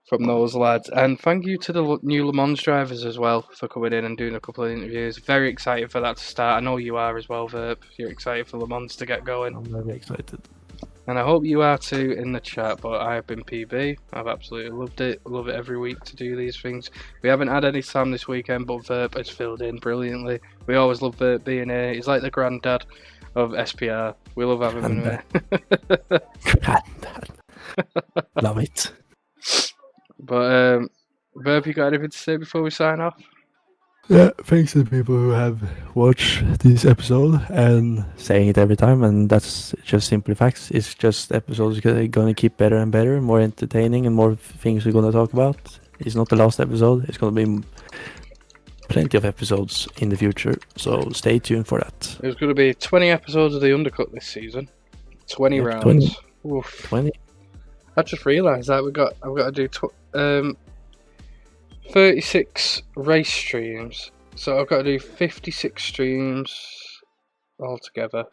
from those lads. And thank you to the new Le Mans drivers as well for coming in and doing a couple of interviews. Very excited for that to start. I know you are as well, Verb. You're excited for Le Mans to get going. I'm very excited. And I hope you are too in the chat, but I have been PB. I've absolutely loved it. Love it every week to do these things. We haven't had any Sam this weekend, but Verb has filled in brilliantly. We always love Verb being here. He's like the granddad of SPR. We love having him here. Granddad. Love it. But, Verb, you got anything to say before we sign off? Yeah, thanks to the people who have watched this episode and saying it every time, and that's just simply facts. It's just episodes going to keep better and better, more entertaining, and more things we're going to talk about. It's not the last episode. It's going to be plenty of episodes in the future, so stay tuned for that. There's going to be 20 episodes of the Undercut this season. 20 rounds. 20. Oof. 20. I just realised that I've got to do 36 race streams, so I've got to do 56 streams altogether.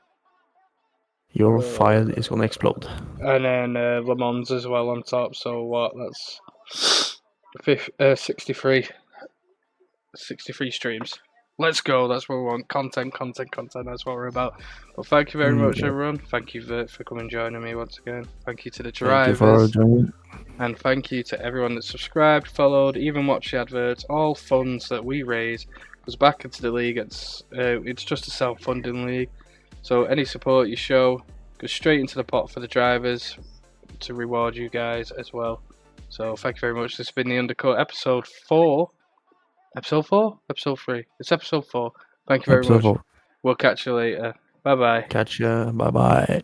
Your file is going to explode. And then Le Mans as well on top, so what, that's 63 streams. Let's go, that's what we want. Content, that's what we're about. Well, thank you very much, everyone. Thank you for coming and joining me once again. Thank you to the drivers. Thank you for joining. And thank you to everyone that subscribed, followed, even watched the adverts. All funds that we raise goes back into the league. It's just a self-funding league. So any support you show goes straight into the pot for the drivers to reward you guys as well. So thank you very much. This has been the Undercut, episode 4. Episode 4? Episode 3. It's episode 4. Thank you very much. 4. We'll catch you later. Bye-bye. Catch ya. Bye-bye.